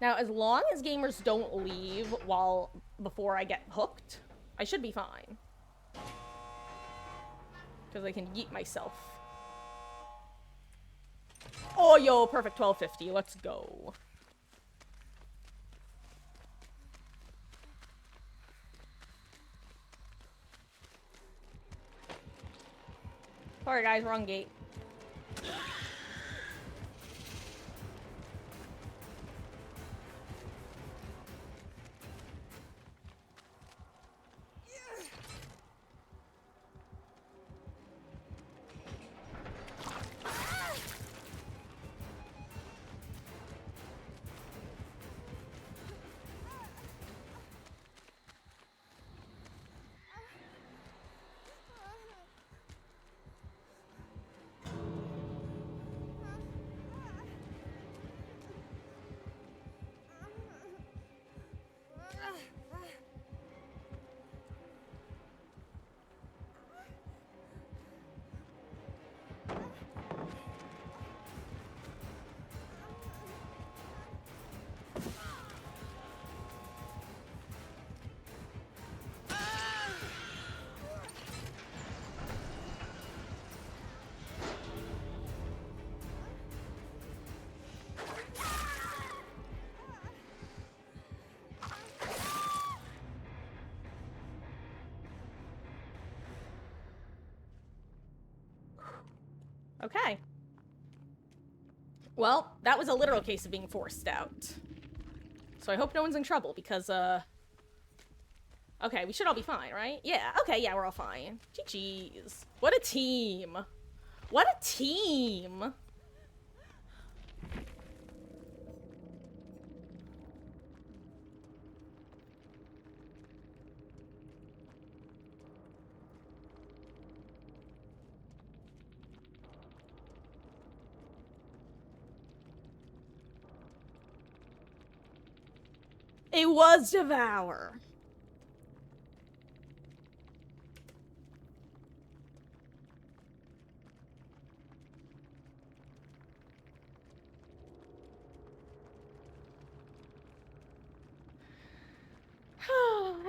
Now, as long as gamers don't leave before I get hooked, I should be fine. Because I can yeet myself. Oh, yo, perfect 1250. Let's go. Sorry, guys, wrong gate. Okay. Well, that was a literal case of being forced out. So I hope no one's in trouble, because, okay, we should all be fine, right? Yeah, okay, yeah, we're all fine. GG's. What a team. What a team! It was Devour.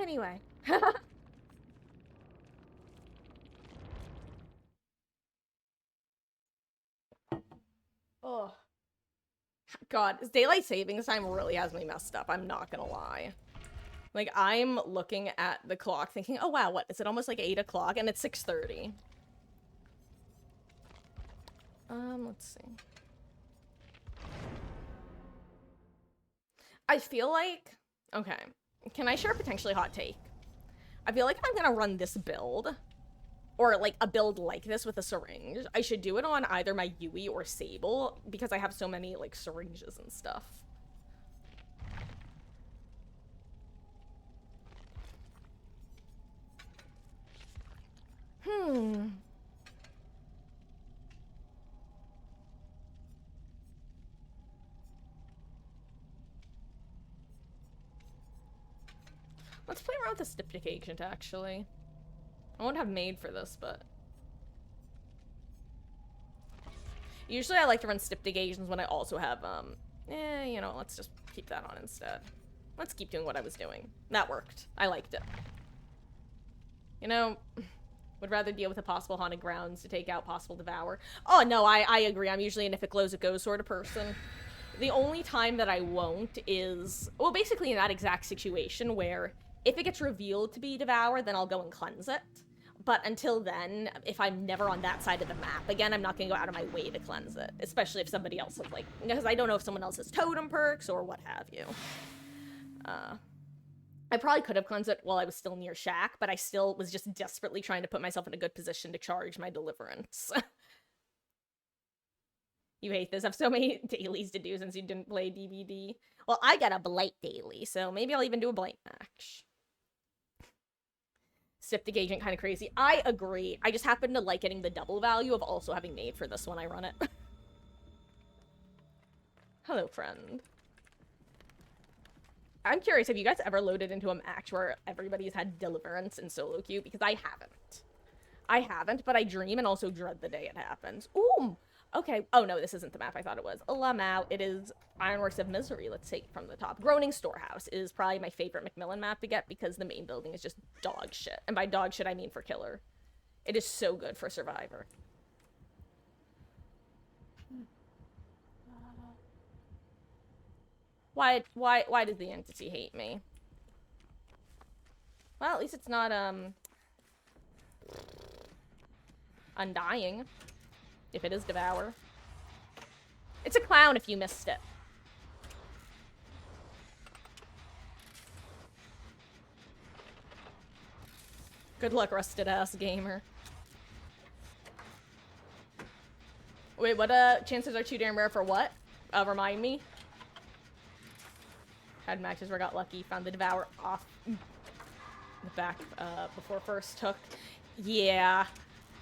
Anyway. Oh. God, daylight savings time really has me messed up, I'm not gonna lie. Like, I'm looking at the clock thinking, oh wow, what, is it almost like 8 o'clock? And it's 6:30. Let's see. I feel like, okay, can I share a potentially hot take? I feel like if I'm gonna run this build, or like a build like this with a syringe, I should do it on either my Yui or Sable, because I have so many like syringes and stuff. Let's play around with the Styptic Agent, actually. I won't have made for this, but... Usually I like to run Styptic Agents when I also have, you know, let's just keep that on instead. Let's keep doing what I was doing. That worked. I liked it. You know, would rather deal with a possible Haunted Grounds to take out possible Devour. Oh, no, I agree. I'm usually an if it glows, it goes sort of person. The only time that I won't is... Well, basically in that exact situation where if it gets revealed to be Devour, then I'll go and cleanse it. But until then, if I'm never on that side of the map, again, I'm not going to go out of my way to cleanse it. Especially if somebody else has, like... Because I don't know if someone else has totem perks or what have you. I probably could have cleansed it while I was still near Shack, but I still was just desperately trying to put myself in a good position to charge my Deliverance. You hate this. I have so many dailies to do since you didn't play DVD. Well, I got a Blight daily, so maybe I'll even do a Blight match. Styptic Agent kind of crazy. I agree. I just happen to like getting the double value of also having made for this when I run it. Hello, friend. I'm curious, have you guys ever loaded into a match where everybody's had Deliverance in solo queue? Because I haven't. I haven't, but I dream and also dread the day it happens. Ooh! Okay. Oh, no, this isn't the map I thought it was. Lamau. It is Ironworks of Misery. Let's take it from the top. Groaning Storehouse is probably my favorite Macmillan map to get because the main building is just dog shit. And by dog shit, I mean for killer. It is so good for Survivor. Why does the entity hate me? Well, at least it's not, Undying. If it is Devour. It's a clown if you missed it. Good luck, rusted ass gamer. Wait, what chances are too damn rare for what? Remind me. Had matches where I got lucky, found the Devour off the back before first took. Yeah.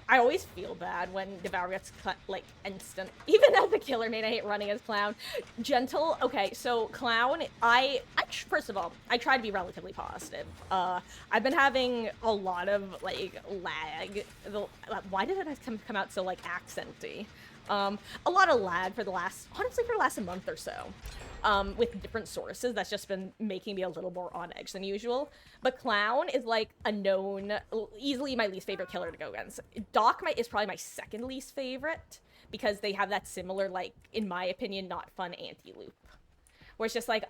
I always feel bad when Devour gets like instant. Even as a killer main, I hate running as Clown. Gentle, okay, so Clown, I first of all, I try to be relatively positive. I've been having a lot of like lag. Why did it come out so like accenty? A lot of lag for the last, honestly, for the last month or so. with different sources. That's just been making me a little more on edge than usual. But Clown is like a known, easily my least favorite killer to go against. Doc is probably my second least favorite because they have that similar, like, in my opinion, not fun anti-loop. Where it's just like,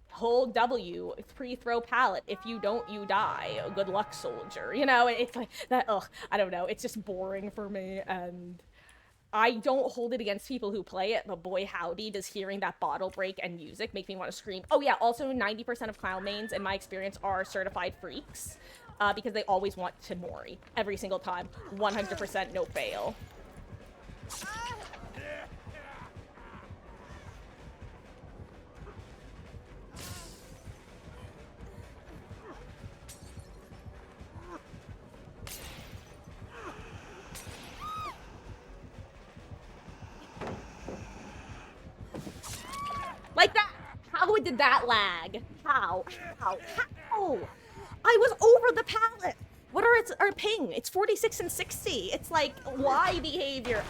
hold W, pre-throw pallet. If you don't, you die. Good luck, soldier. You know, it's like that. Ugh, I don't know. It's just boring for me, and I don't hold it against people who play it. But boy, howdy, does hearing that bottle break and music make me want to scream. Oh yeah. Also, 90% of Clown mains, in my experience, are certified freaks, because they always want to Mori every single time. 100% no fail. Like that! How did that lag? How? How? How? I was over the pallet! What are its our ping? It's 46 and 60. It's like, why behavior?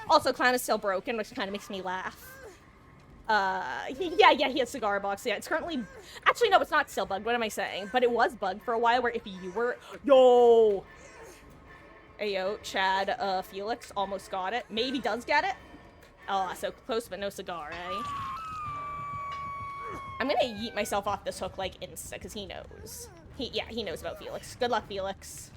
Also, Clown is still broken, which kind of makes me laugh. Yeah, he has cigar box. Yeah, it's currently... Actually, no, it's not still bugged. What am I saying? But it was bugged for a while where if you were... Yo! Ayo, Chad, Felix almost got it. Maybe does get it. Oh, so close but no cigar, eh? I'm gonna yeet myself off this hook, like, insta, because he knows. He knows about Felix. Good luck, Felix.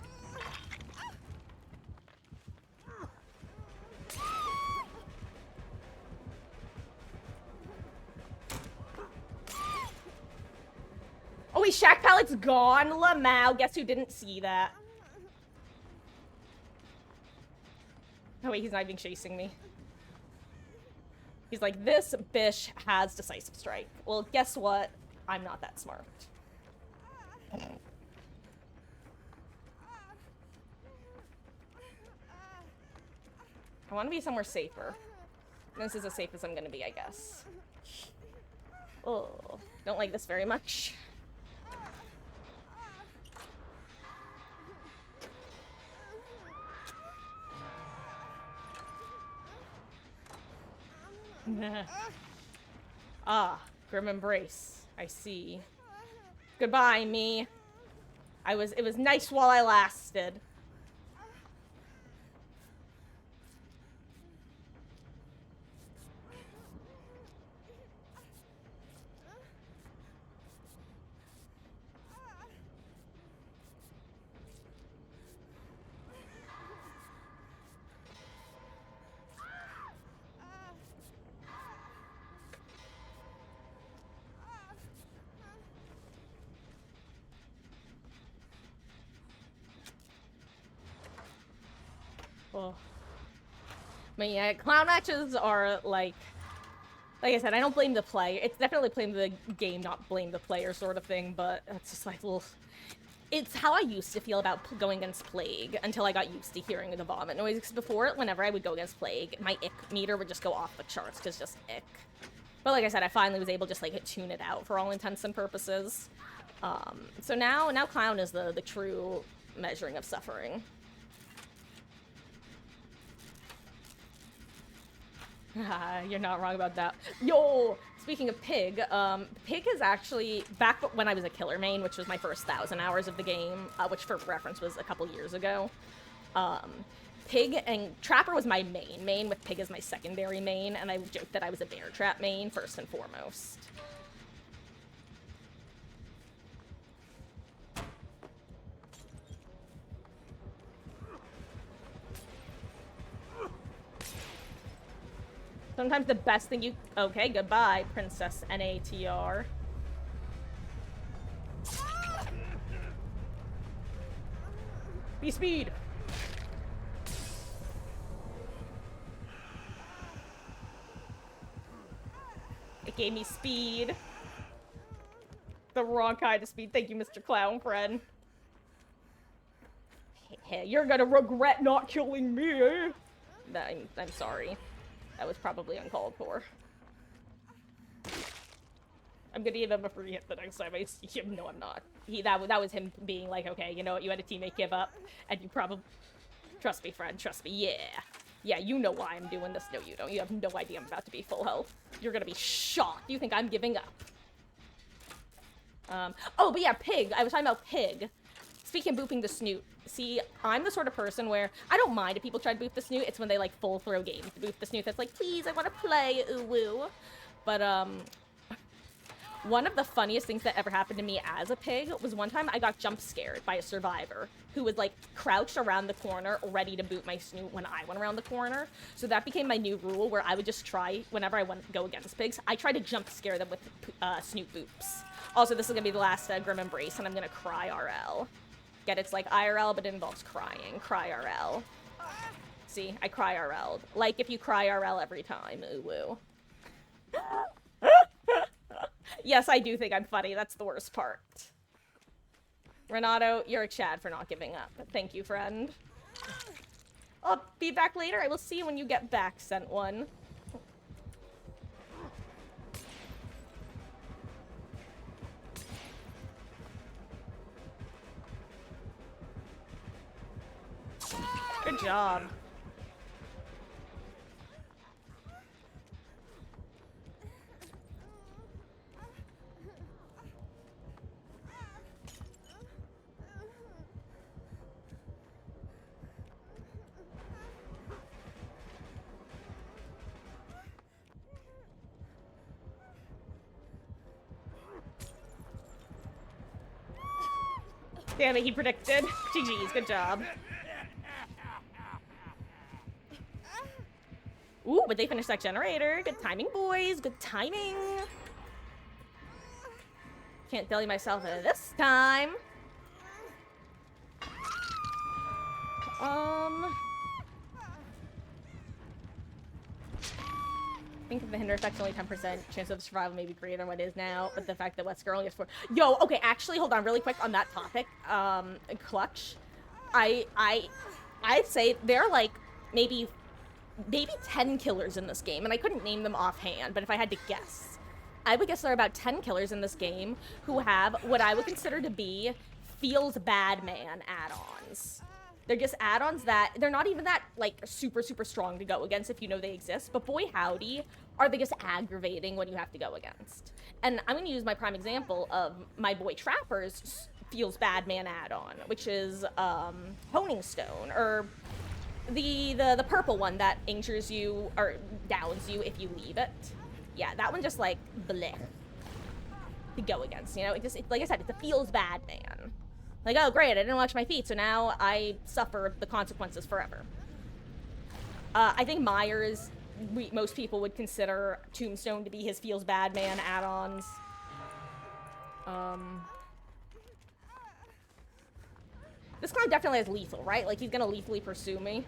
Oh, wait, Shack Pallet's gone? Lamau, guess who didn't see that? Oh, wait, he's not even chasing me. He's like, this bish has decisive strike. Well, guess what? I'm not that smart. I want to be somewhere safer. This is as safe as I'm gonna be, I guess. Oh, don't like this very much. Grim Embrace. I see. Goodbye, me. It was nice while I lasted. Oh. But yeah, clown matches are like I said, I don't blame the player. It's definitely blame the game, not blame the player sort of thing, but it's just like, well, it's how I used to feel about going against Plague until I got used to hearing the vomit noise. Because before, whenever I would go against Plague, my ick meter would just go off the charts because just ick. But like I said, I finally was able to just like tune it out for all intents and purposes. So now Clown is the true measuring of suffering. You're not wrong about that. Yo, speaking of Pig, Pig is actually, back when I was a killer main, which was my first 1,000 hours of the game, which for reference was a couple years ago, Pig and Trapper was my main, with Pig as my secondary main, and I joked that I was a Bear Trap main, first and foremost. Sometimes the best thing you... Okay, goodbye, Princess NATR. Be speed! It gave me speed. The wrong kind of speed. Thank you, Mr. Clown friend. Hey, you're gonna regret not killing me, eh? I'm sorry. That was probably uncalled for. I'm gonna give him a free hit the next time I see him. No, I'm not. That was him being like, okay, you know what, you had a teammate give up, and you probably... Trust me, friend, trust me, yeah. Yeah, you know why I'm doing this. No, you don't. You have no idea I'm about to be full health. You're gonna be shocked. You think I'm giving up. Oh, but yeah, Pig. I was talking about Pig. Speaking of booping the snoot, see, I'm the sort of person where I don't mind if people try to boop the snoot. It's when they, like, full throw games to boop the snoot that's like, please, I want to play, ooh woo. But, one of the funniest things that ever happened to me as a pig was one time I got jump scared by a survivor who was, like, crouched around the corner ready to boot my snoot when I went around the corner. So that became my new rule, where I would just try, whenever I went to go against pigs, I try to jump scare them with snoot boops. Also, this is gonna be the last Grim Embrace, and I'm gonna cry RL. Get it's like IRL, but it involves crying. Cry RL. See, I cry RL. Like if you cry RL every time. Ooh woo. Yes, I do think I'm funny. That's the worst part. Renato, you're a Chad for not giving up. Thank you, friend. I'll be back later. I will see you when you get back, sent one. Good job. Damn it, he predicted. GG's, good job. Ooh, but they finished that generator. Good timing, boys. Good timing. Can't tell you myself this time. I think if the hinder effect's only 10%, chance of survival may be greater than what it is now, but the fact that Wesker only has 4... Yo, okay, actually, hold on, really quick on that topic. Clutch. I'd say there are, like, maybe 10 killers in this game, and I couldn't name them offhand, but if I had to guess, I would guess there are about 10 killers in this game who have what I would consider to be feels bad man add-ons. They're just add-ons that, they're not even that, like, super, super strong to go against if you know they exist, but boy howdy, are they just aggravating when you have to go against. And I'm gonna use my prime example of my boy Trapper's feels bad man add-on, which is, Honing Stone, or the purple one that injures you, or downs you if you leave it. Yeah, that one just, like, bleh to go against, you know? It just, like I said, it's a feels bad man. Like, oh, great, I didn't watch my feet, so now I suffer the consequences forever. I think Myers, most people would consider Tombstone to be his feels bad man add-ons. This guy definitely has lethal, right? Like, he's gonna lethally pursue me.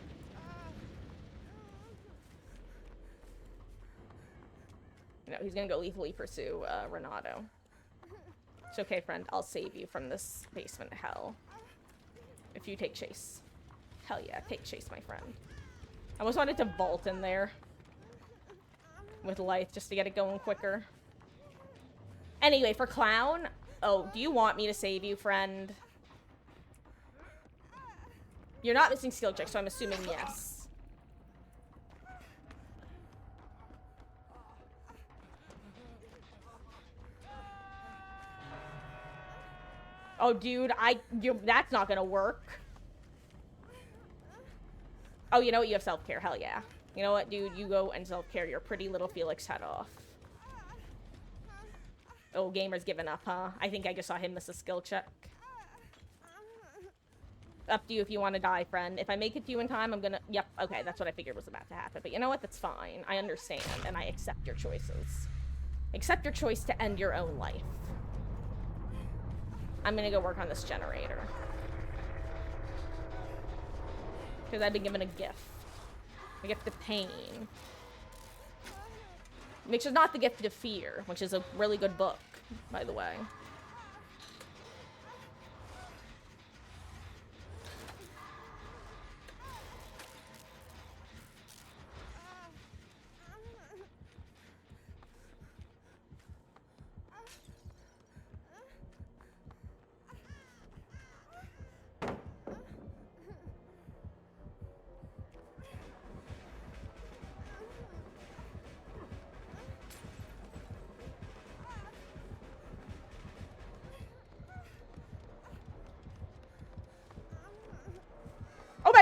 No, he's gonna go lethally pursue, Renato. It's okay, friend. I'll save you from this basement hell. If you take chase. Hell yeah, take chase, my friend. I almost wanted to vault in there with Lythe just to get it going quicker. Anyway, for Clown... Oh, do you want me to save you, friend? You're not missing skill check, so I'm assuming yes. Oh, dude, that's not gonna work. Oh, you know what? You have self-care. Hell yeah. You know what, dude? You go and self-care your pretty little Felix head off. Oh, gamer's given up, huh? I think I just saw him miss a skill check. Up to you if you want to die, friend. If I make it to you in time, I'm gonna... Yep, okay, that's what I figured was about to happen. But you know what? That's fine. I understand, and I accept your choices. Accept your choice to end your own life. I'm gonna go work on this generator. Because I've been given a gift. A gift of pain. Which is not the gift of fear, which is a really good book, by the way.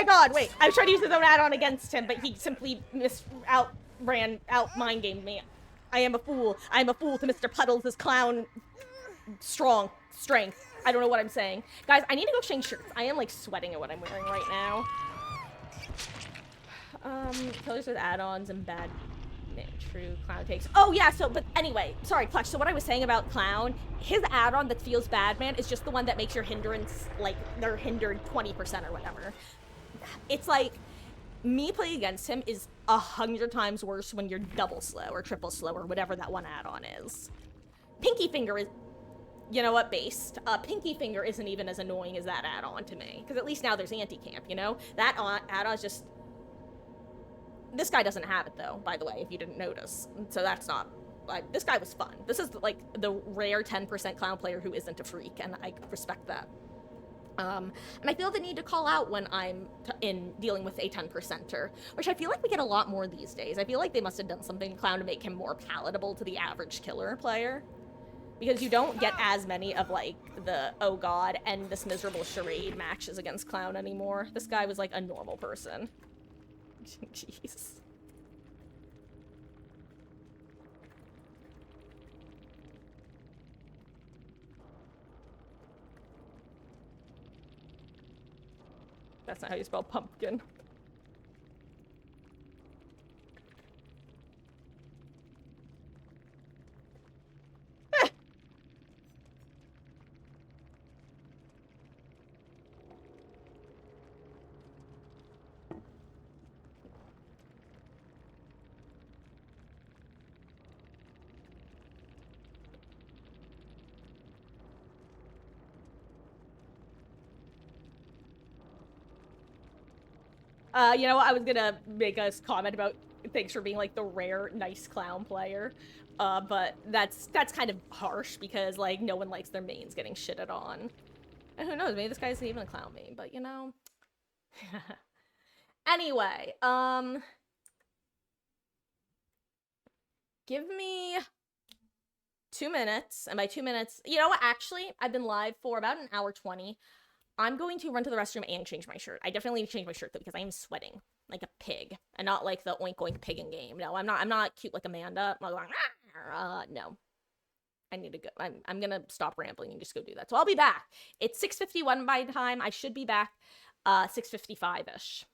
my god, wait. I was trying to use his own add-on against him, but he simply mind gamed me. I am a fool. I am a fool to Mr. Puddles' clown strength. I don't know what I'm saying. Guys, I need to go change shirts. I am, like, sweating at what I'm wearing right now. Killers with add-ons and bad true clown takes. Oh, yeah, so, but anyway, sorry, Clutch. So what I was saying about clown, his add-on that feels bad, man, is just the one that makes your hindrance, like, they're hindered 20% or whatever. It's like, me playing against him is 100 times worse when you're double slow or triple slow or whatever that one add-on is. Pinky Finger is, you know what, based. Pinky Finger isn't even as annoying as that add-on to me. Because at least now there's anti-camp, you know? That add-on is just... This guy doesn't have it, though, by the way, if you didn't notice. So that's not... Like, this guy was fun. This is, like, the rare 10% clown player who isn't a freak, and I respect that. And I feel the need to call out when I'm in dealing with a 10%er, which I feel like we get a lot more these days. I feel like they must have done something to Clown to make him more palatable to the average killer player. Because you don't get as many of, like, the, oh god, and this miserable charade matches against Clown anymore. This guy was, like, a normal person. Jeez. That's not how you spell pumpkin. You know, I was gonna make a comment about thanks for being, like, the rare nice clown player. But that's kind of harsh because, like, no one likes their mains getting shitted on. And who knows, maybe this guy isn't even a clown main, but, you know. Anyway, give me 2 minutes, and by 2 minutes, you know what, actually, I've been live for about an hour 20. I'm going to run to the restroom and change my shirt. I definitely need to change my shirt, though, because I am sweating like a pig, and not like the oink oink pig in game. No, I'm not cute like Amanda. I'm going, no. I need to go. I'm gonna stop rambling and just go do that. So I'll be back. It's 6:51 by time. I should be back 6:55-ish.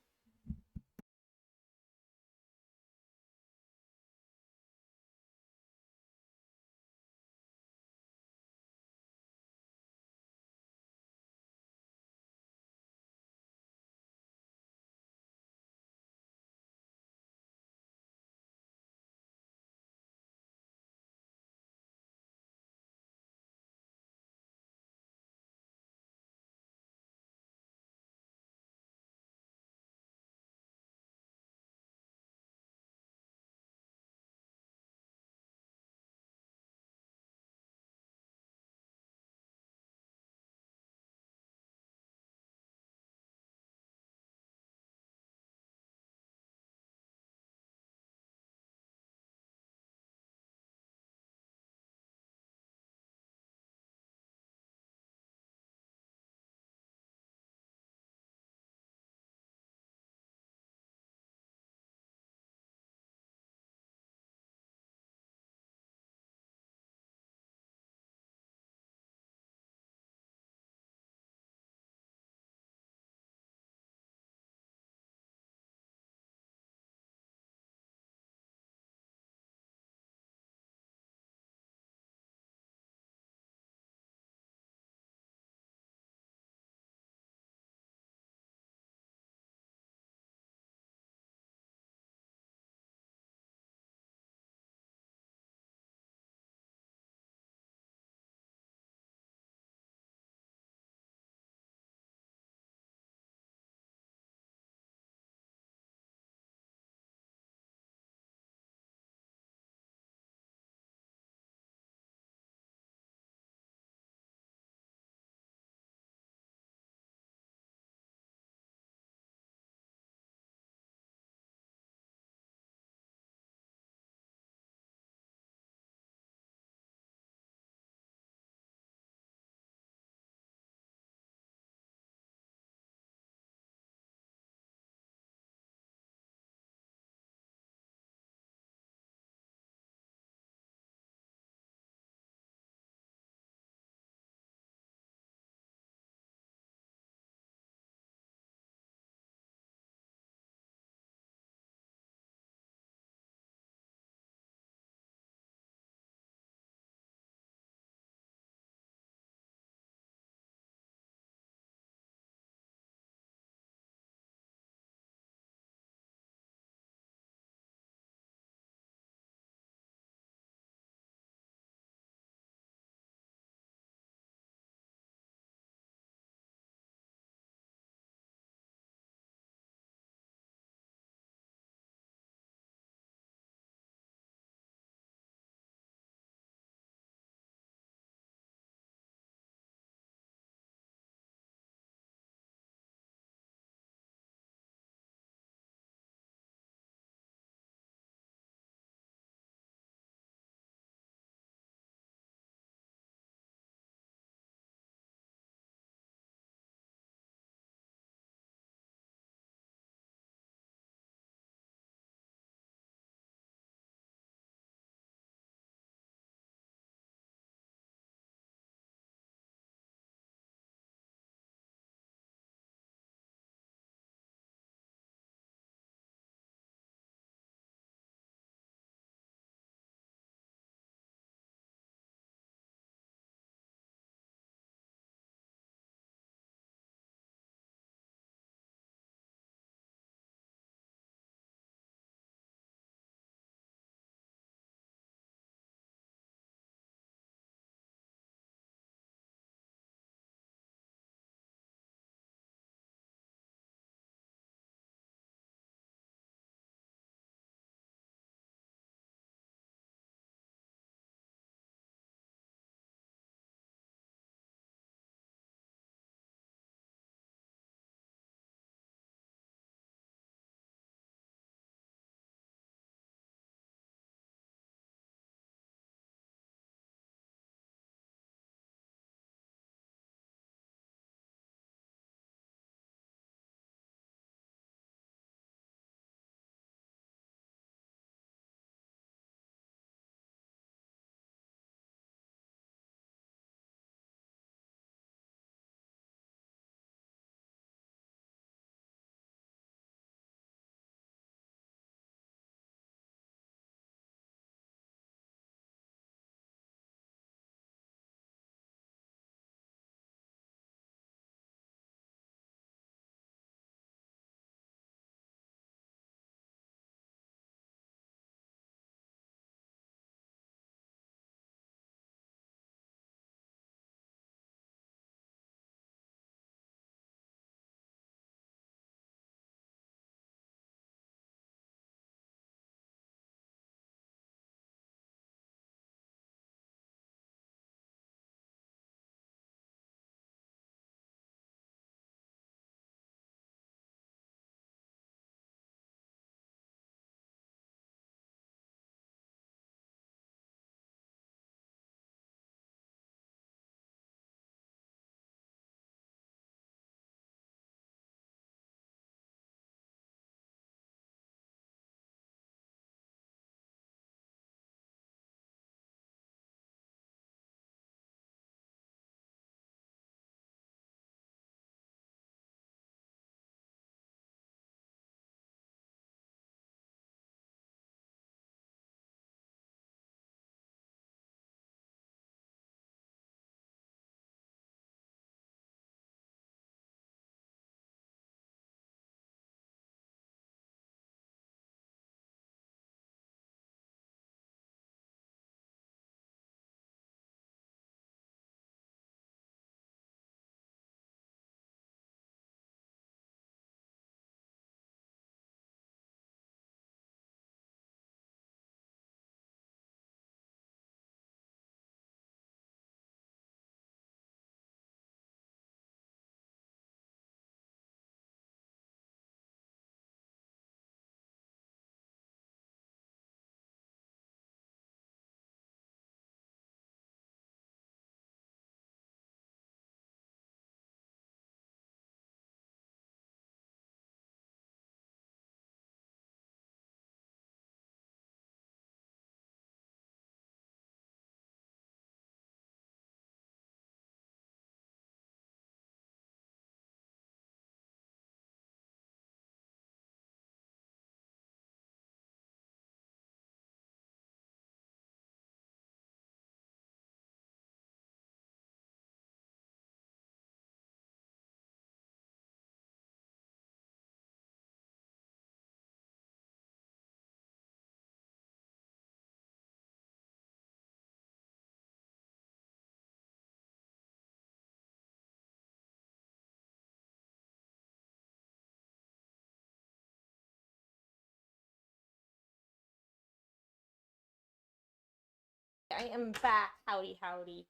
I am back. Howdy, howdy.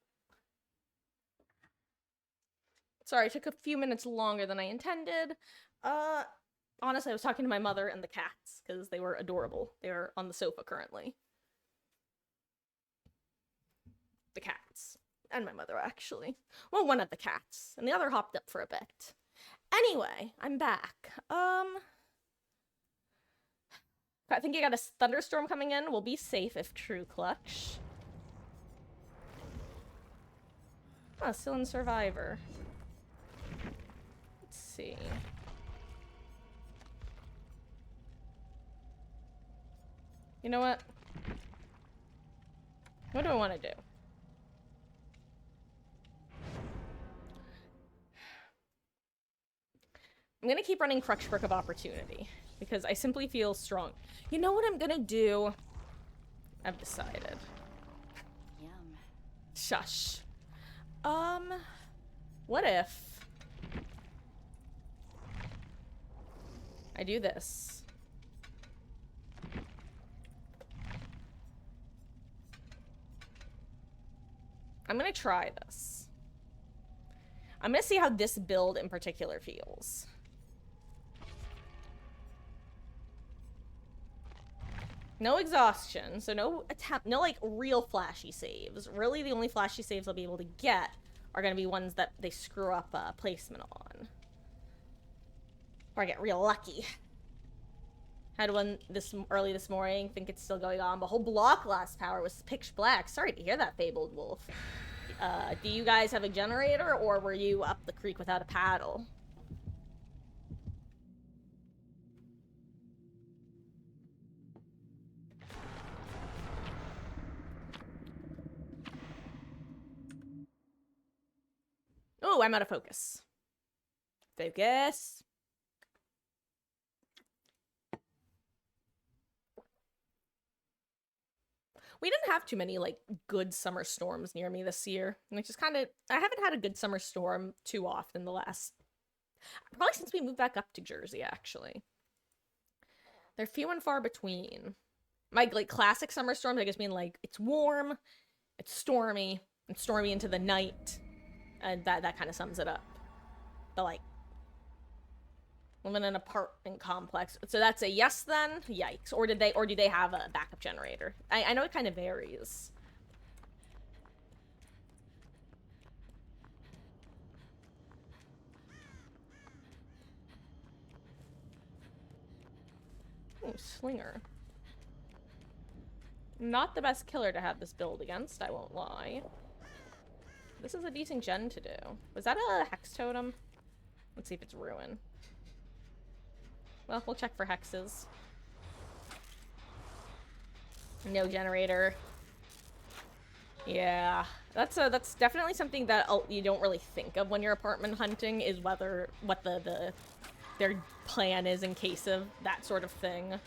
Sorry, it took a few minutes longer than I intended. Honestly, I was talking to my mother and the cats, because they were adorable. They are on the sofa currently. The cats. And my mother, actually. Well, one of the cats. And the other hopped up for a bit. Anyway, I'm back. I think you got a thunderstorm coming in. We'll be safe if true clutch. Oh, still in Survivor. Let's see. You know what? What do I want to do? I'm gonna keep running Crux Brick of Opportunity, because I simply feel strong. You know what I'm gonna do? I've decided. Yum. Shush. What if I do this? I'm gonna try this. I'm gonna see how this build in particular feels. No exhaustion, so no attempt, no like real flashy saves. Really, the only flashy saves I'll be able to get are gonna be ones that they screw up placement on. Or I get real lucky. Had one early this morning, think it's still going on. The whole block last power was pitch black. Sorry to hear that, Fabled Wolf. Do you guys have a generator, or were you up the creek without a paddle? Oh, I'm out of focus. Focus. We didn't have too many, like, good summer storms near me this year. Which is kind of... I haven't had a good summer storm too often the last... Probably since we moved back up to Jersey, actually. They're few and far between. My, like, classic summer storms, I just mean, like, it's warm, it's stormy into the night, and that kind of sums it up. But, like, living in an apartment complex. So that's a yes then? Yikes. Or do they have a backup generator? I know it kind of varies. Ooh, Slinger. Not the best killer to have this build against, I won't lie. This is a decent gen to do. Was that a Hex Totem? Let's see if it's Ruin. Well, we'll check for hexes. No generator. Yeah, that's definitely something that you don't really think of when you're apartment hunting, is what their plan is in case of that sort of thing.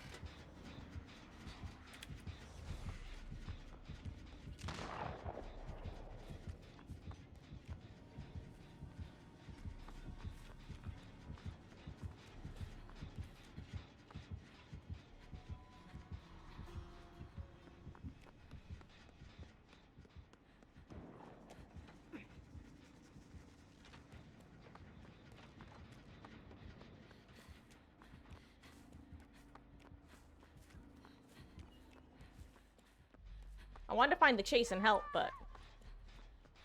I wanted to find the chase and help, but...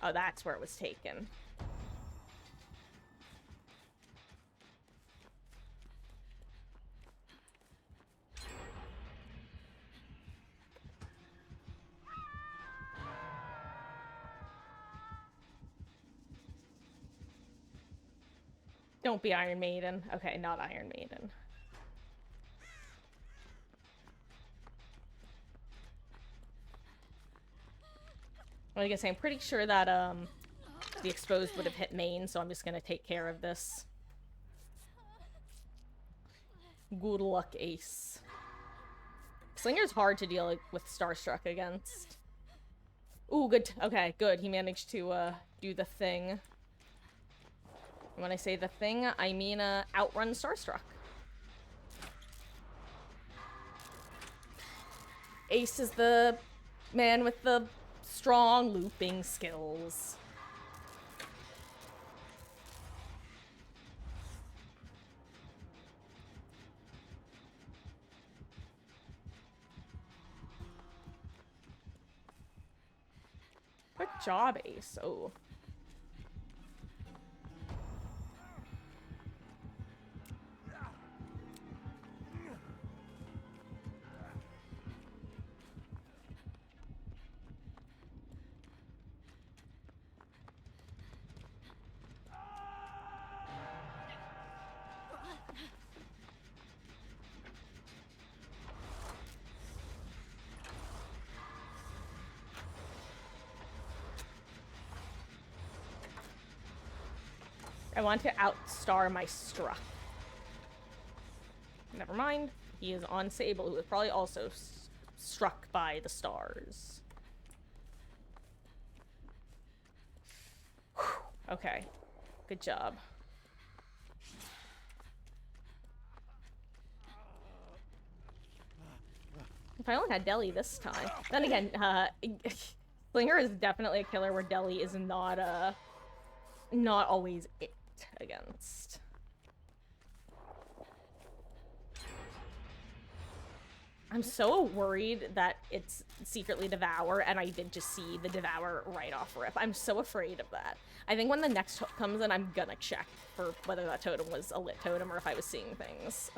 Oh, that's where it was taken. Don't be Iron Maiden. Okay, not Iron Maiden. I guess I'm pretty sure that the exposed would have hit main, so I'm just gonna take care of this. Good luck, Ace. Slinger's hard to deal with Starstruck against. Ooh, good. Okay, good. He managed to do the thing. When I say the thing, I mean outrun Starstruck. Ace is the man with the strong looping skills. Good job, Ace. Oh. I want to outstar my Struck. Never mind. He is on Sable, who is probably also struck by the stars. Whew. Okay. Good job. If I only had Deli this time. Then again, Slinger is definitely a killer where Deli is not always it against. I'm so worried that it's secretly Devour, and I did just see the Devour right off rip. I'm so afraid of that. I think when the next hook comes in, I'm gonna check for whether that totem was a lit totem or if I was seeing things.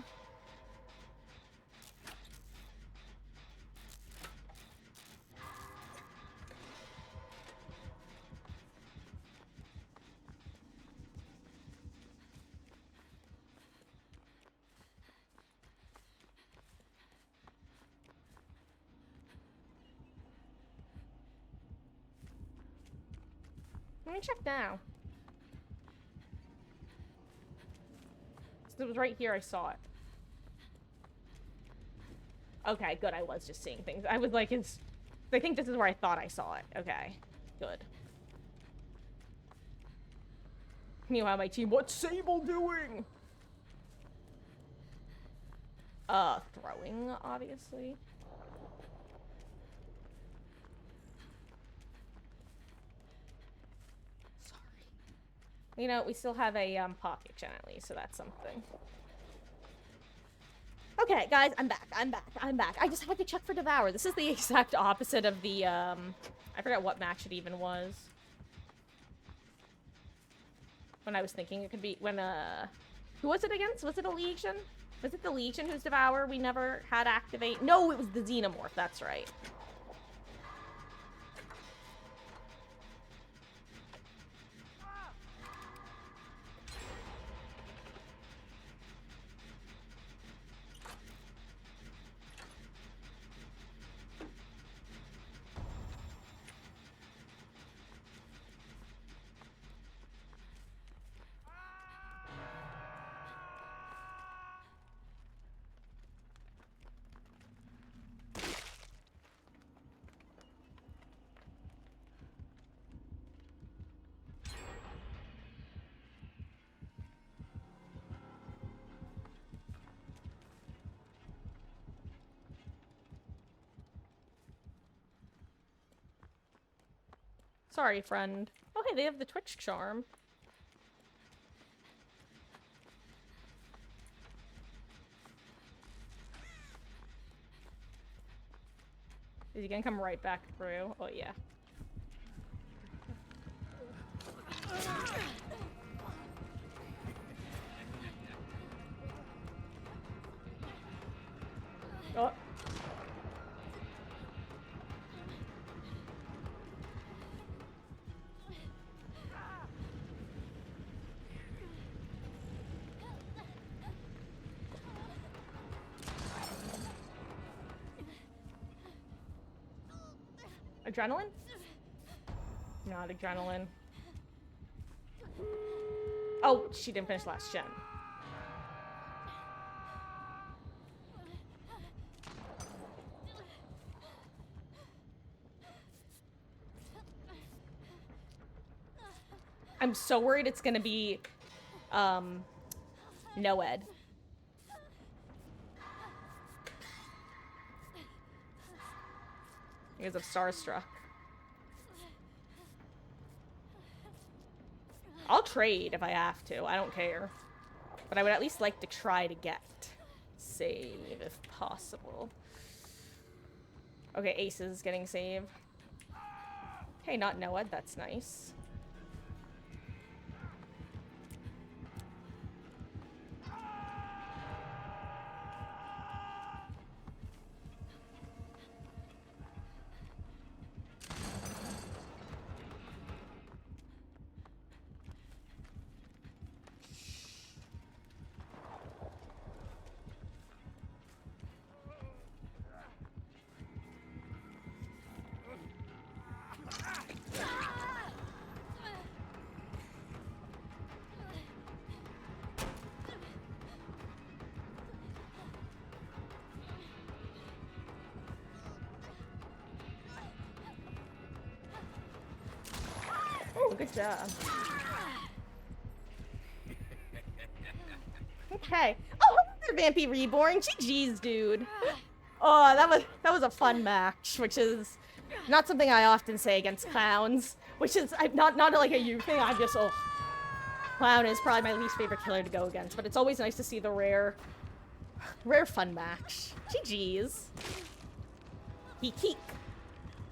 Let me check now. So it was right here, I saw it. Okay, good, I was just seeing things. I was like, I think this is where I thought I saw it. Okay, good. Meanwhile, my team, what's Sable doing? Throwing, obviously. You know, we still have a pocket gen at least, so that's something. Okay, guys, I'm back. I just had to check for Devour. This is the exact opposite of the, I forgot what match it even was. When I was thinking it could be, when, who was it against? Was it a Legion? Was it the Legion whose Devour we never had activate? No, it was the Xenomorph, that's right. Sorry, friend. Oh, hey, they have the Twitch charm. Is he gonna come right back through? Oh, yeah. Oh. Adrenaline? Not adrenaline. Oh, she didn't finish last gen. I'm so worried it's gonna be, Noed. Because of Starstruck. I'll trade if I have to. I don't care. But I would at least like to try to get save if possible. Okay, Ace is getting save. Hey, not Noah. That's nice. Oh, good job. Okay. Oh, hello there, Vampy Reborn. GG's, dude. Oh, that was a fun match, which is not something I often say against clowns. Which is not like a you thing. I'm just clown is probably my least favorite killer to go against, but it's always nice to see the rare fun match. GG's. Keek.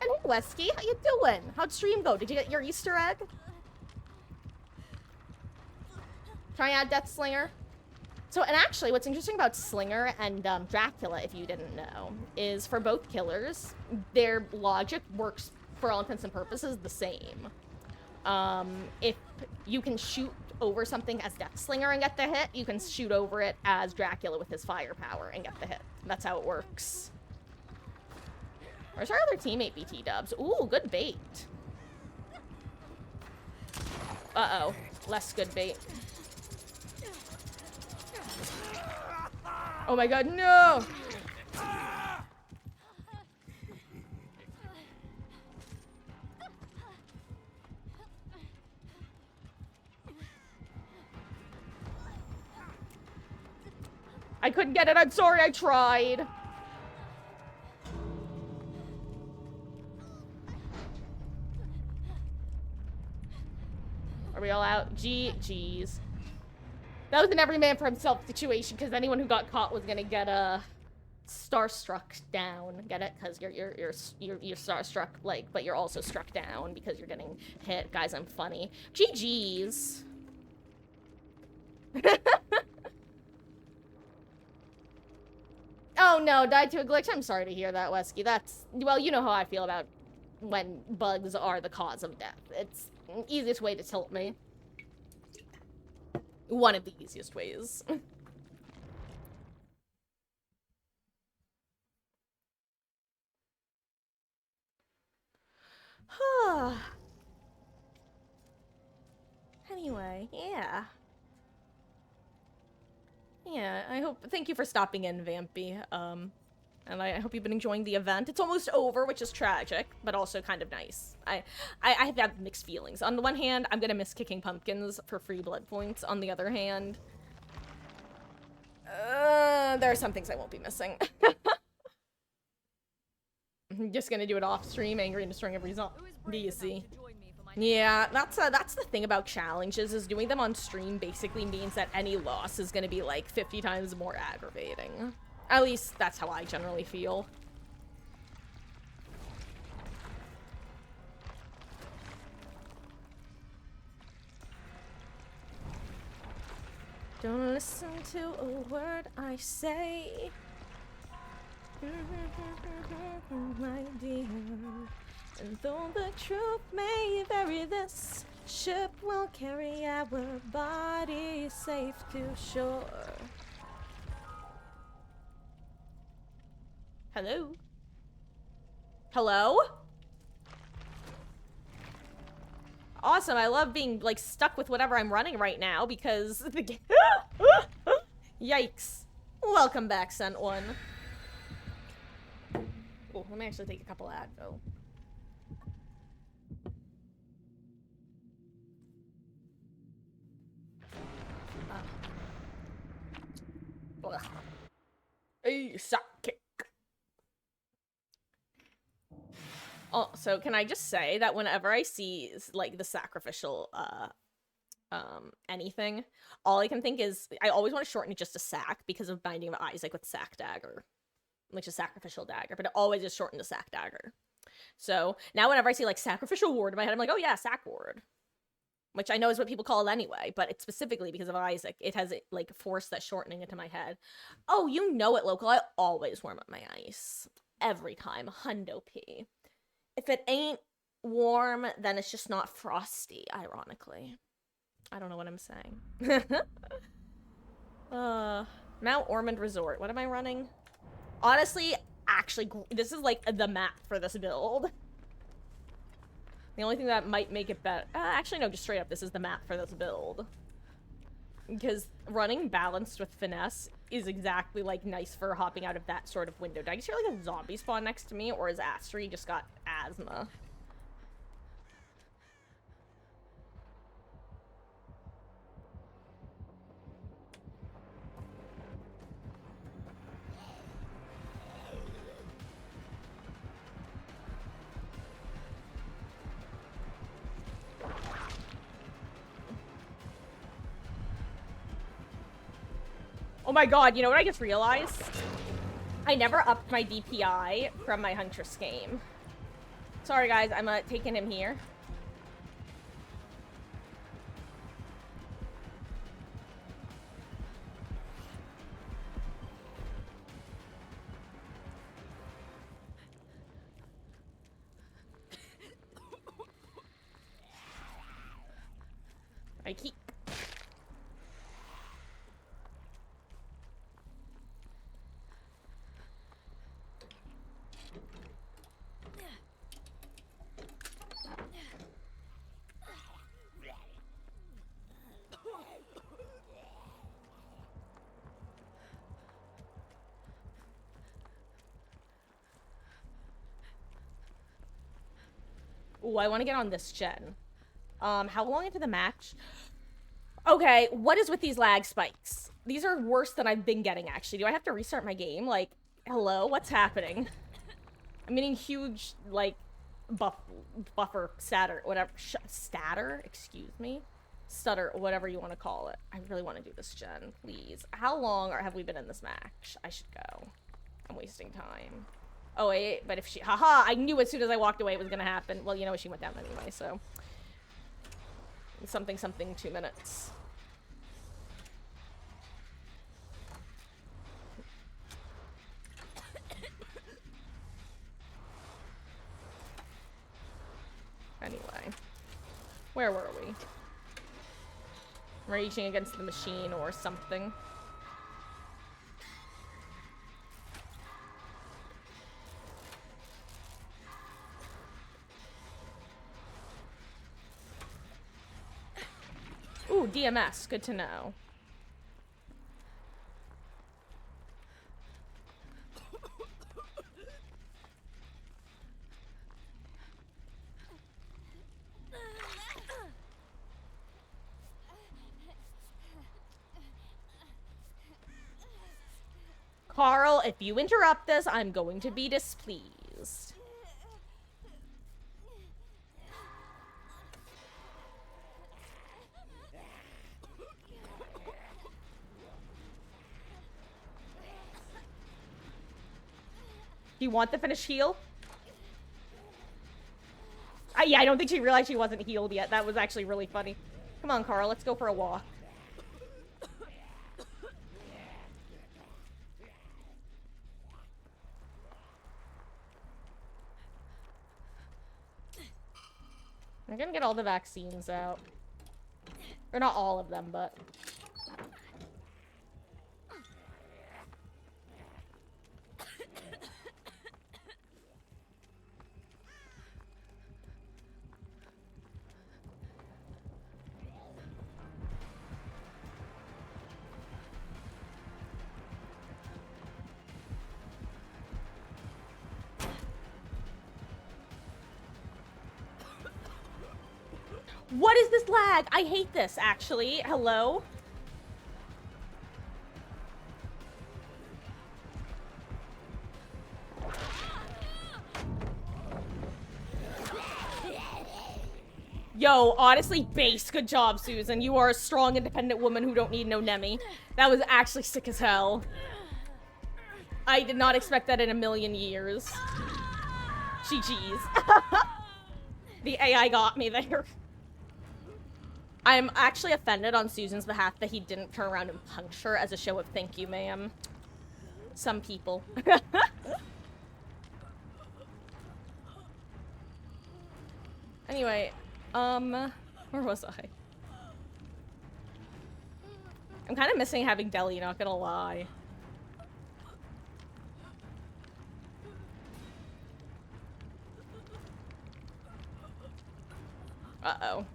And hey, Wesky, how you doing? How'd stream go? Did you get your Easter egg? Try out Death Slinger. So, and actually, what's interesting about Slinger and Dracula, if you didn't know, is for both killers, their logic works, for all intents and purposes, the same. If you can shoot over something as Death Slinger and get the hit, you can shoot over it as Dracula with his firepower and get the hit. That's how it works. Where's our other teammate, BT Dubs? Ooh, good bait. Uh-oh. Less good bait. Oh my god, no! I couldn't get it, I'm sorry, I tried. Are we all out? GG's. That was an every man for himself situation, because anyone who got caught was gonna get a starstruck down. Get it? Because you're starstruck, like, but you're also struck down because you're getting hit. Guys, I'm funny. GG's. Oh no, died to a glitch. I'm sorry to hear that, Wesky. That's, well, you know how I feel about when bugs are the cause of death. It's the easiest way to tilt me. One of the easiest ways. Anyway, yeah. Yeah, thank you for stopping in, Vampy. And I hope you've been enjoying the event. It's almost over, which is tragic, but also kind of nice. I have had mixed feelings. On the one hand, I'm gonna miss kicking pumpkins for free blood points. On the other hand, there are some things I won't be missing. I'm just gonna do it off stream, angry and destroying every zombie, you see. Yeah, that's the thing about challenges, is doing them on stream basically means that any loss is gonna be like 50 times more aggravating. At least that's how I generally feel. Don't listen to a word I say, my dear. And though the truth may vary, this ship will carry our bodies safe to shore. Hello? Hello? Awesome, I love being, like, stuck with whatever I'm running right now, because the game... Yikes. Welcome back, Sent One. Oh, let me actually take a couple Advil. A sidekick. Oh, so can I just say that whenever I see, like, the sacrificial, anything. All I can think is I always want to shorten it just to Sack because of Binding of Isaac with Sack Dagger, like a sacrificial dagger, but it always is shortened to Sack Dagger. So now whenever I see like sacrificial ward in my head, I'm like, oh yeah, Sack Ward, which I know is what people call it anyway, but it's specifically because of Isaac. It has like forced that shortening into my head. Oh, you know it, local. I always warm up my ice every time. Hundo P. If it ain't warm, then it's just not frosty, ironically. I don't know what I'm saying. Mount Ormond Resort. What am I running? Honestly, actually, this is like the map for this build. The only thing that might make it better... actually, no, just straight up, this is the map for this build. Because running balanced with finesse is exactly, like, nice for hopping out of that sort of window. Did I just hear, like, a zombie spawn next to me? Or is Astri just got asthma? Oh my god, you know what I just realized? I never upped my DPI from my Huntress game. Sorry guys, I'm taking him here. I keep... Ooh, I want to get on this gen. How long into the match? Okay, what is with these lag spikes? These are worse than I've been getting, actually. Do I have to restart my game? Like, hello? What's happening? I'm getting huge, like, buffer, statter, whatever. Statter? Excuse me? Stutter, whatever you want to call it. I really want to do this gen, please. How long have we been in this match? I should go. I'm wasting time. Oh, wait, but if she... Haha, I knew as soon as I walked away it was gonna happen. Well, you know what? She went down anyway, so... Something, 2 minutes. Anyway. Where were we? Raging against the machine or something. Ooh, DMS. Good to know. Carl, if you interrupt this, I'm going to be displeased. Do you want the finish heal? Yeah, I don't think she realized she wasn't healed yet. That was actually really funny. Come on, Carl, let's go for a walk. I'm gonna get all the vaccines out. Or not all of them, but... What is this lag? I hate this, actually. Hello? Yo, honestly, base. Good job, Susan. You are a strong, independent woman who don't need no Nemi. That was actually sick as hell. I did not expect that in a million years. GG's. The AI got me there. I'm actually offended on Susan's behalf that he didn't turn around and punch her as a show of thank you, ma'am. Some people. Anyway, where was I? I'm kind of missing having Deli, not gonna lie. Uh-oh.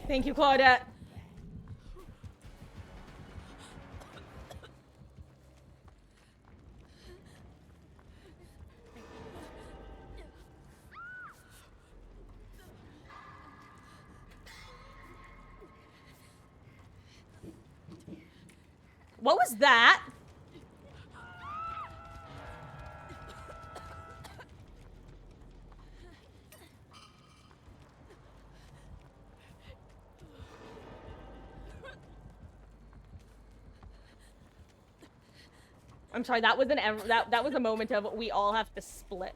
Thank you, Claudette. What was that? I'm sorry, that was that was a moment of we all have to split.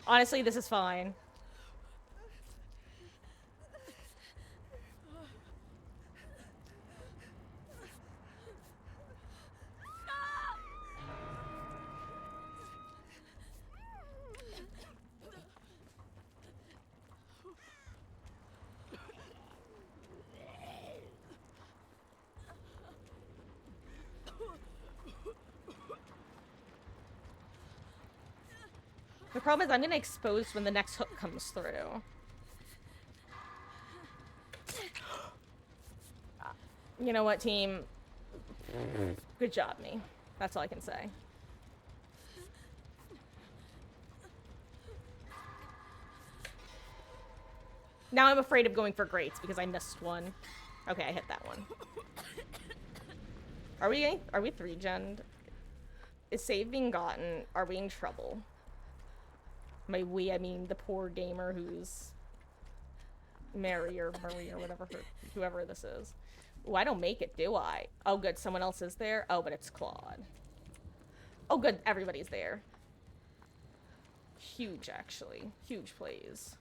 Honestly, this is fine. The problem is I'm gonna expose when the next hook comes through. You know what, team? Good job, me. That's all I can say. Now I'm afraid of going for greats because I missed one. Okay, I hit that one. Are we 3-gened? Is save being gotten? Are we in trouble? By we, I mean the poor gamer who's Mary or Marie or whatever, whoever this is. Oh, I don't make it, do I? Oh, good. Someone else is there. Oh, but it's Claude. Oh, good. Everybody's there. Huge, actually. Huge plays.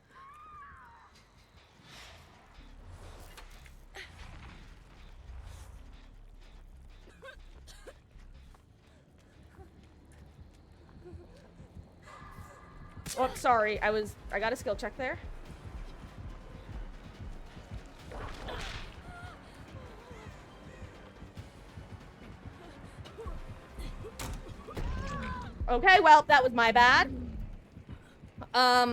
Oh, sorry. I got a skill check there. Okay, well, that was my bad. I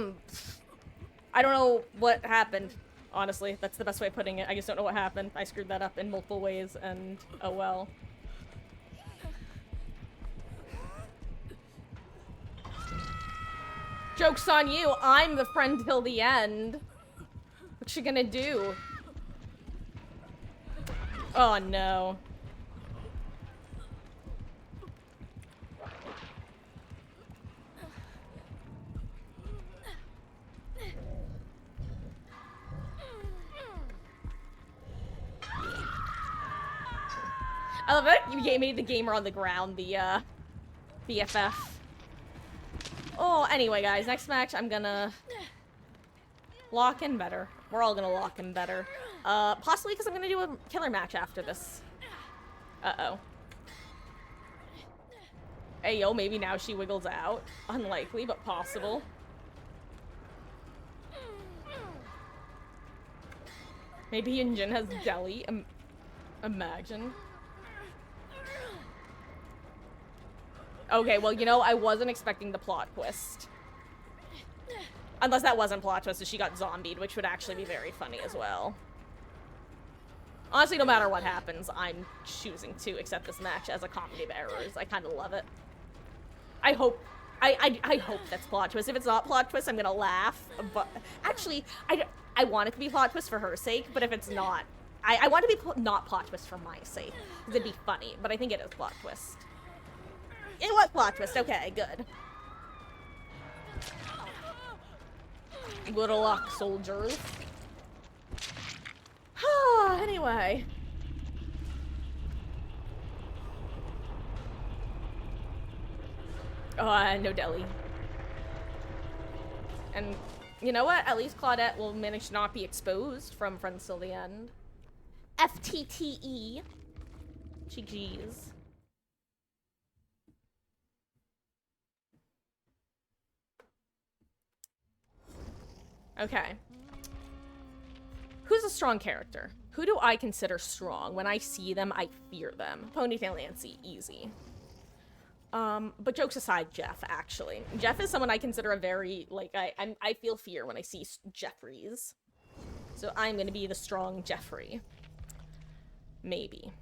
don't know what happened, honestly. That's the best way of putting it. I just don't know what happened. I screwed that up in multiple ways, and oh well. Joke's on you. I'm the friend till the end. What you gonna do? Oh, no. I love it. You made the gamer on the ground, the, BFF. Oh, anyway, guys, next match, I'm gonna lock in better. We're all gonna lock in better. Possibly because I'm gonna do a killer match after this. Uh-oh. Hey, yo, maybe now she wiggles out. Unlikely, but possible. Maybe Yunjin has deli. Imagine. Okay, well, you know, I wasn't expecting the plot twist. Unless that wasn't plot twist, and she got zombied, which would actually be very funny as well. Honestly, no matter what happens, I'm choosing to accept this match as a comedy of errors. I kind of love it. I hope that's plot twist. If it's not plot twist, I'm gonna laugh. But actually, I want it to be plot twist for her sake. But if it's not, I want it to be not plot twist for my sake. Because it'd be funny. But I think it is plot twist. It was plot twist. Okay, good. Good luck, soldiers. Anyway. No deli. And you know what? At least Claudette will manage to not be exposed from Friends Till the End. FTTE. GG's. Okay. Who's a strong character? Who do I consider strong? When I see them, I fear them. Ponytail Nancy, easy. But jokes aside, Jeff, actually. Jeff is someone I consider a very, like, I feel fear when I see Jeffries. So I'm gonna be the strong Jeffrey. Maybe.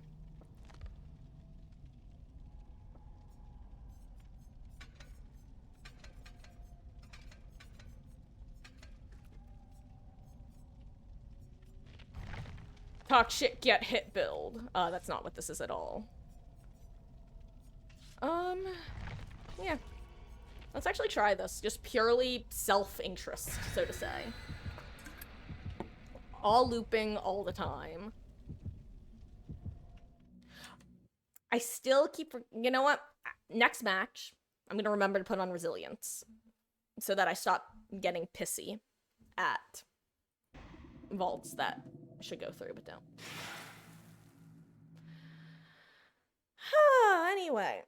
Talk shit, get hit build. That's not what this is at all. Yeah. Let's actually try this. Just purely self-interest, so to say. All looping all the time. I still keep... You know what? Next match, I'm gonna remember to put on resilience. So that I stop getting pissy at vaults that should go through, but don't. Anyway.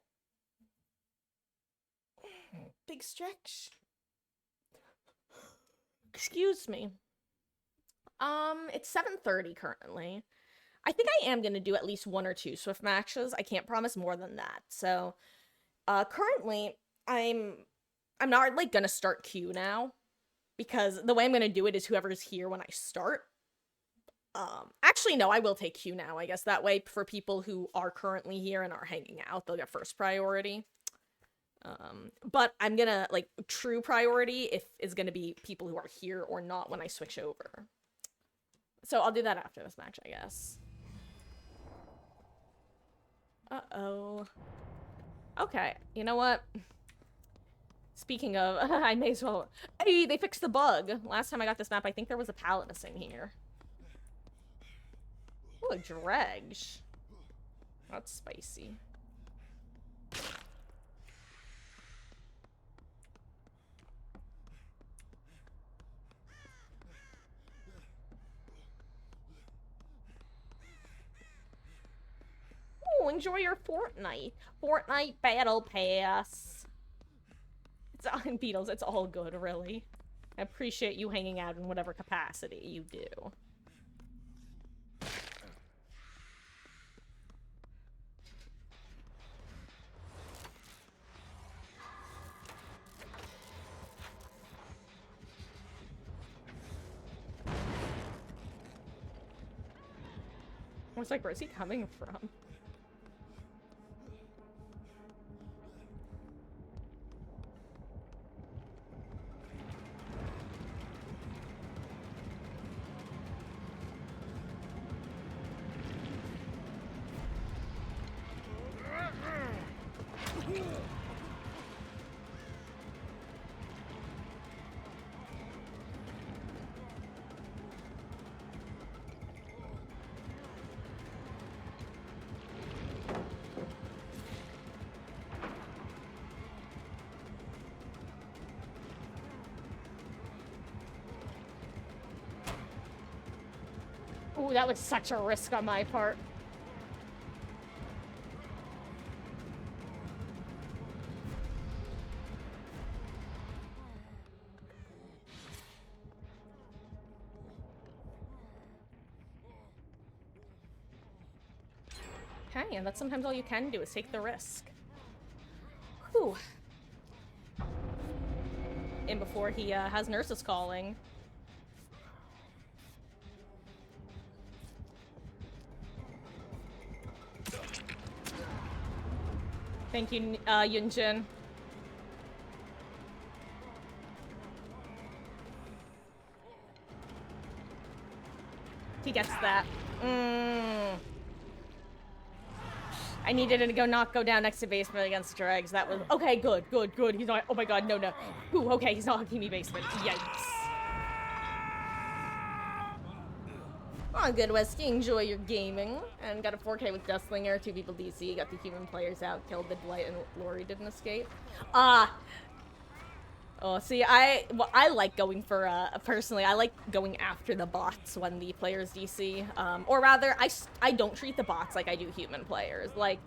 Big stretch. Excuse me. It's 7:30 currently. I think I am gonna do at least 1 or 2 Swift matches. I can't promise more than that. So, currently, I'm not, like, gonna start queue now. Because the way I'm gonna do it is whoever's here when I start. Actually, no, I will take queue now, I guess. That way, for people who are currently here and are hanging out, they'll get first priority. But I'm gonna, like, true priority is gonna be people who are here or not when I switch over. So I'll do that after this match, I guess. Uh-oh. Okay, you know what? Speaking of, I may as well... Hey, they fixed the bug! Last time I got this map, I think there was a pallet missing here. Ooh, a dredge. That's spicy. Ooh, enjoy your Fortnite. Fortnite Battle Pass. It's on Beatles, it's all good, really. I appreciate you hanging out in whatever capacity you do. I was like, where's he coming from? Ooh, that was such a risk on my part. Okay, and that's sometimes all you can do is take the risk. Whew. And before he has nurses calling. Thank you, Yunjin. He gets that. I needed him to not go down next to basement against Dregs. That was okay. Good. He's not. Oh my god, no. Ooh, okay, he's not hugging me basement. Yikes. Oh, good, Westy. Enjoy your gaming. And got a 4K with Dustlinger, 2 people DC, got the human players out, killed the Blight, and Lori didn't escape. Oh, see, I like going for, personally, I like going after the bots when the players DC. Or rather, I don't treat the bots like I do human players. Like,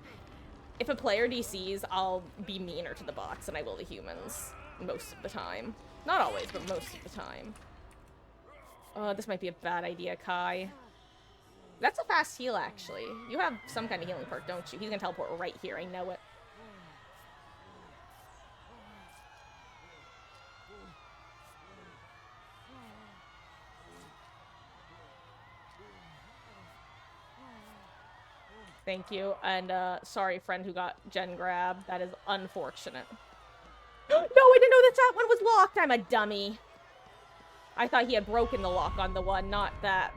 if a player DCs, I'll be meaner to the bots than I will the humans. Most of the time. Not always, but most of the time. Oh, this might be a bad idea, Kai. That's a fast heal, actually. You have some kind of healing perk, don't you? He's gonna teleport right here, I know it. Thank you, and sorry friend who got gen grabbed. That is unfortunate. No, I didn't know that one was locked! I'm a dummy. I thought he had broken the lock on the one, not that.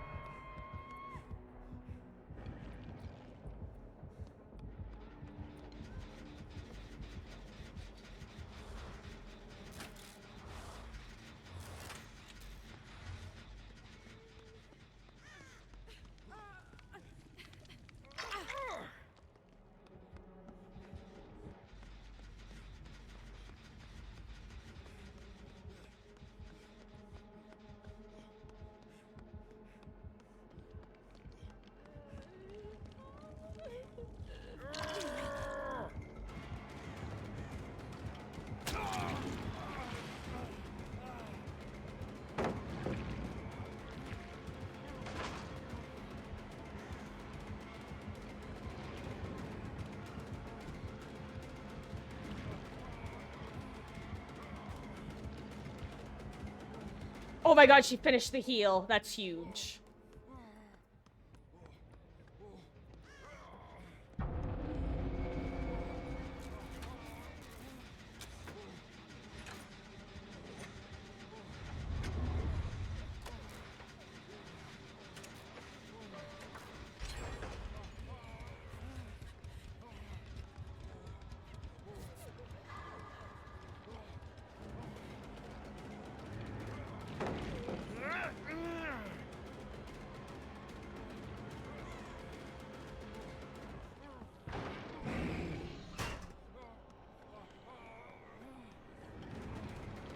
Oh my god, she finished the heal. That's huge.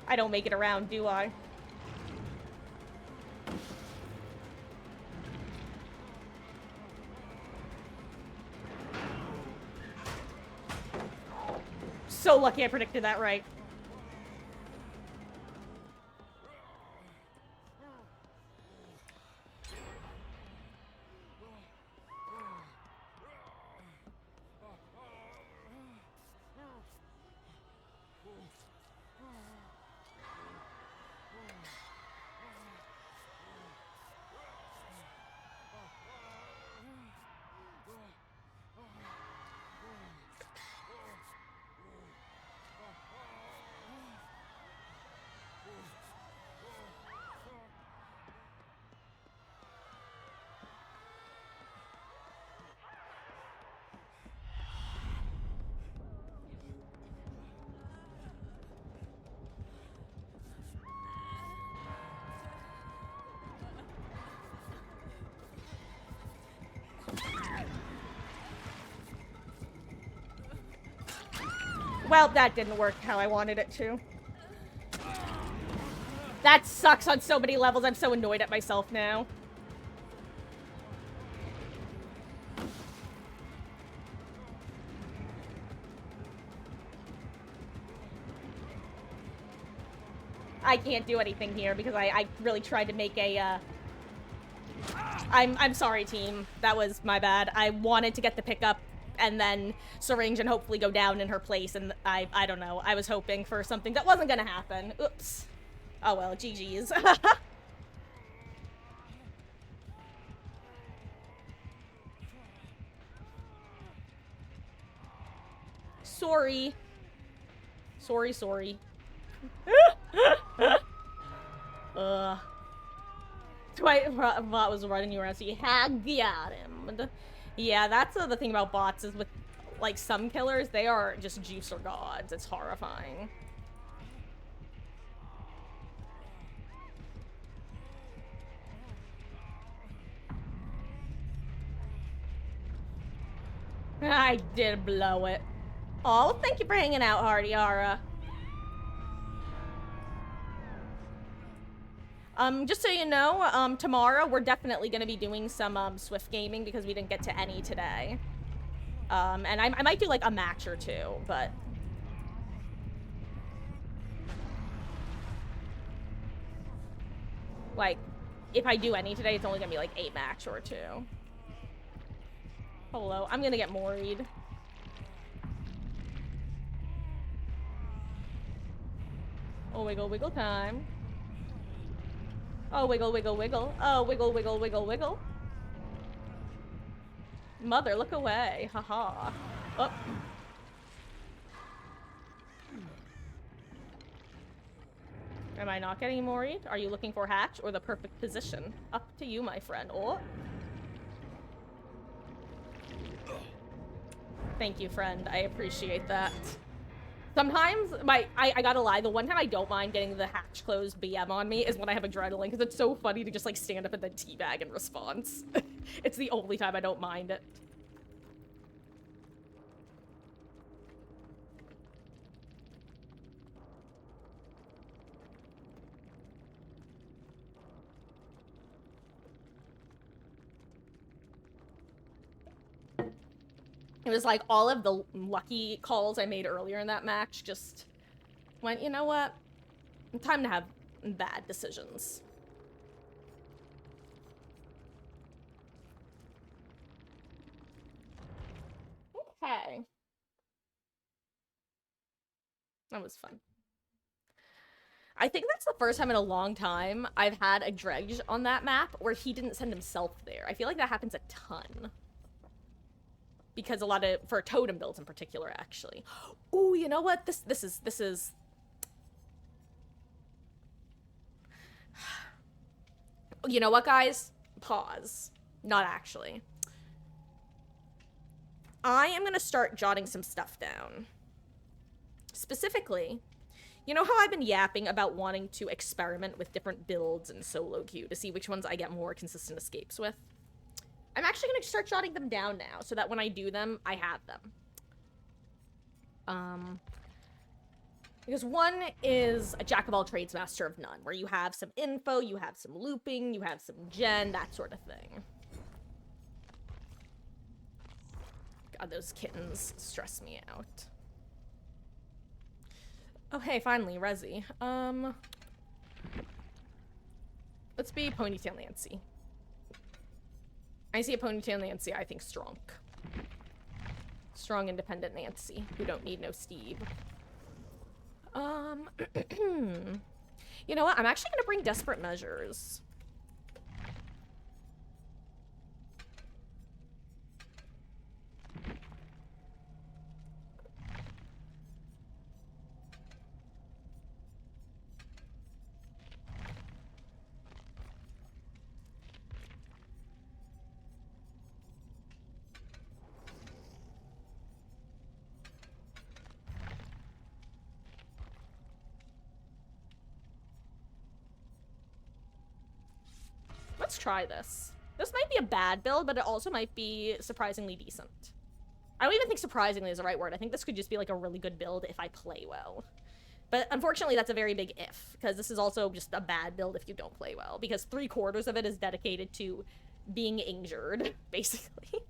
I don't make it around, do I? So lucky I predicted that right. Well, that didn't work how I wanted it to. That sucks on so many levels. I'm so annoyed at myself now. I can't do anything here because I really tried to make a, I'm sorry, team. That was my bad. I wanted to get the pickup and then syringe and hopefully go down in her place, and I don't know. I was hoping for something that wasn't gonna happen. Oops. Oh well, GG's. Sorry. Sorry. Bot was running you around, so you had got him. Yeah, that's the thing about bots is with, like, some killers, they are just juicer gods. It's horrifying. I did blow it. Oh, thank you for hanging out, Hardiara. Just so you know, tomorrow we're definitely gonna be doing some, Swift gaming because we didn't get to any today. And I might do, like, a match or two, but... Like, if I do any today, it's only gonna be, like, a match or two. Hello, I'm gonna get moried. Oh, wiggle, wiggle time. Oh, wiggle, wiggle, wiggle. Oh, wiggle, wiggle, wiggle, wiggle. Mother, look away. Haha. Oh. Am I not getting moried? Are you looking for hatch or the perfect position? Up to you, my friend. Oh. Thank you, friend. I appreciate that. Sometimes, I gotta lie, the one time I don't mind getting the hatch closed BM on me is when I have adrenaline, because it's so funny to just, like, stand up and then teabag in response. It's the only time I don't mind it. It was like all of the lucky calls I made earlier in that match just went, you know what? Time to have bad decisions. Okay. That was fun. I think that's the first time in a long time I've had a dredge on that map where he didn't send himself there. I feel like that happens a ton. Because a lot of, for totem builds in particular, actually. Ooh, you know what? This is... You know what, guys? Pause. Not actually. I am gonna start jotting some stuff down. Specifically, you know how I've been yapping about wanting to experiment with different builds in solo queue to see which ones I get more consistent escapes with? I'm actually going to start jotting them down now, so that when I do them, I have them. Because one is a jack of all trades, master of none, where you have some info, you have some looping, you have some gen, that sort of thing. God, those kittens stress me out. Oh, hey, finally, Resi. Let's be Ponytail Nancy. I see a Ponytail Nancy, I think strong. Strong, independent Nancy, who don't need no Steve. You know what? I'm actually gonna bring Desperate Measures. Let's try this. This might be a bad build, but it also might be surprisingly decent. I don't even think surprisingly is the right word. I think this could just be like a really good build if I play well. But unfortunately, that's a very big if, because this is also just a bad build if you don't play well, because 3/4 of it is dedicated to being injured, basically.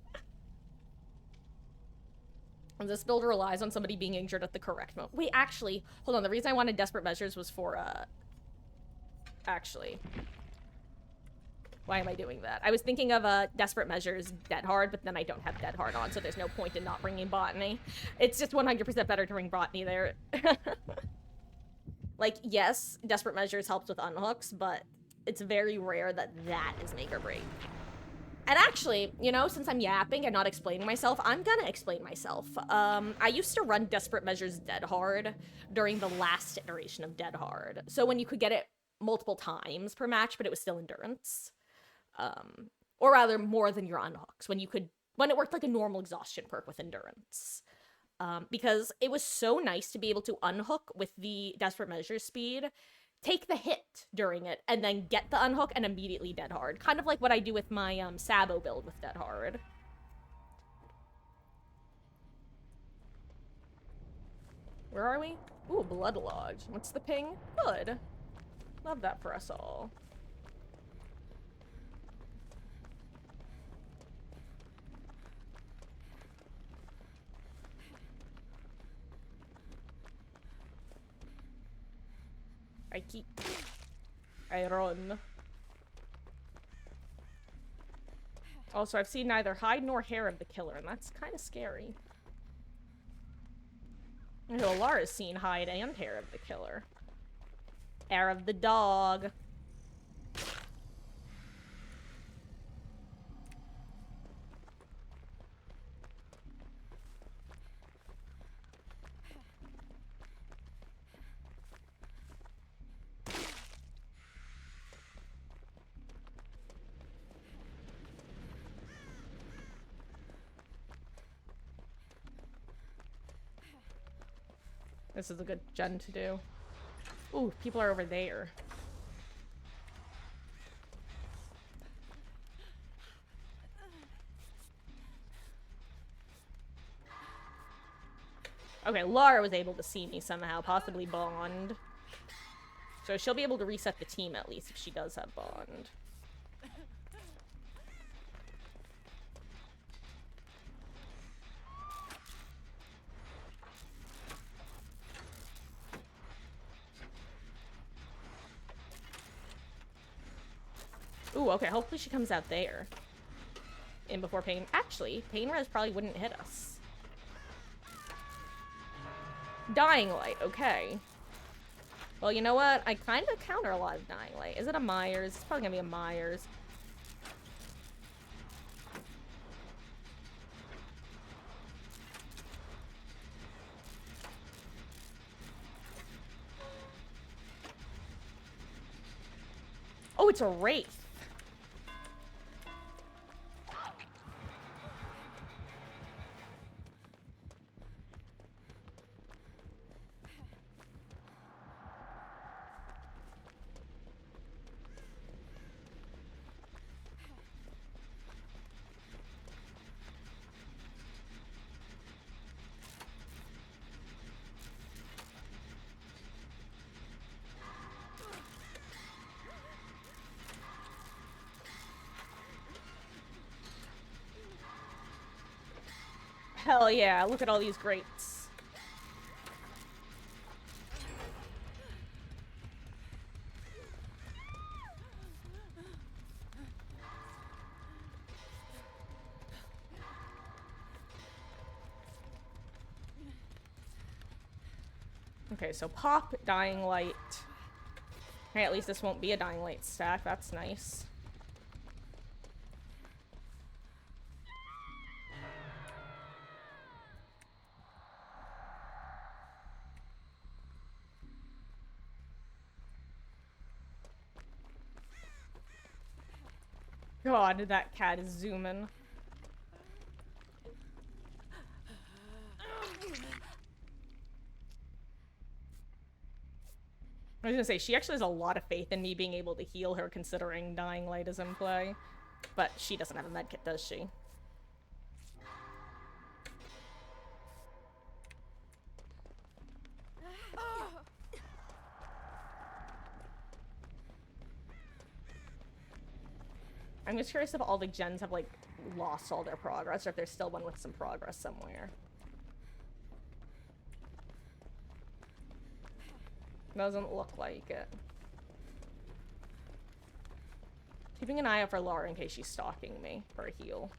And this build relies on somebody being injured at the correct moment. Wait, actually, hold on. The reason I wanted Desperate Measures was for, actually... Why am I doing that? I was thinking of Desperate Measures Dead Hard, but then I don't have Dead Hard on, so there's no point in not bringing Botany. It's just 100% better to bring Botany there. Like, yes, Desperate Measures helps with unhooks, but it's very rare that that is make or break. And actually, you know, since I'm yapping and not explaining myself, I'm gonna explain myself. I used to run Desperate Measures Dead Hard during the last iteration of Dead Hard. So when you could get it multiple times per match, but it was still endurance. Or rather, more than your unhooks, when it worked like a normal exhaustion perk with endurance. Because it was so nice to be able to unhook with the Desperate Measures speed, take the hit during it, and then get the unhook and immediately Dead Hard. Kind of like what I do with my Sabo build with Dead Hard. Where are we? Ooh, Blood Lodge. What's the ping? Good. Love that for us all. I run. Also, I've seen neither hide nor hair of the killer, and that's kind of scary. Lara's seen hide and hair of the killer. Hair of the dog. This is a good gen to do. Ooh, people are over there. Okay, Lara was able to see me somehow, possibly Bond. So she'll be able to reset the team at least if she does have Bond. Ooh, okay, hopefully she comes out there. In before Pain. Actually, Pain Res probably wouldn't hit us. Dying Light, okay. Well, you know what? I kind of counter a lot of Dying Light. Is it a Myers? It's probably gonna be a Myers. Oh, it's a Wraith. Hell yeah, look at all these greats. Okay, so pop, Dying Light. Hey, at least this won't be a Dying Light stack. That's nice. God, that cat is zooming. I was gonna say, she actually has a lot of faith in me being able to heal her considering Dying Light is in play. But she doesn't have a medkit, does she? I'm just curious if all the gens have, like, lost all their progress, or if there's still one with some progress somewhere. Doesn't look like it. keeping an eye out for Lara in case she's stalking me for a heal.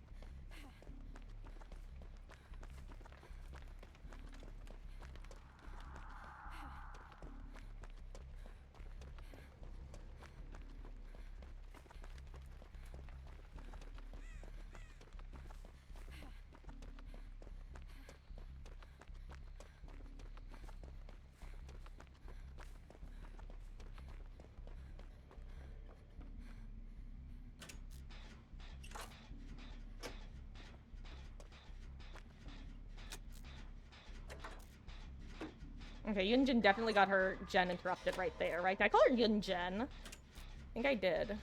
Okay, Yunjin definitely got her gen interrupted right there, right? Did I call her Yunjen? I think I did.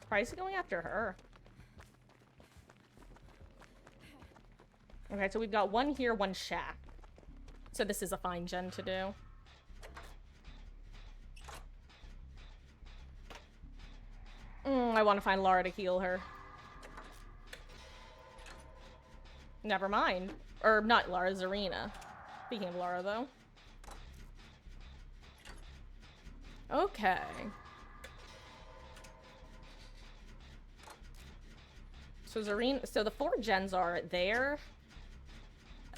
Why is he going after her? Okay, so we've got one here, one shack. So this is a fine gen to do. I want to find Lara to heal her. Never mind. Or not Lara, Zarina. Speaking of Lara, though. Okay. So Zarina, so the 4 gens are there.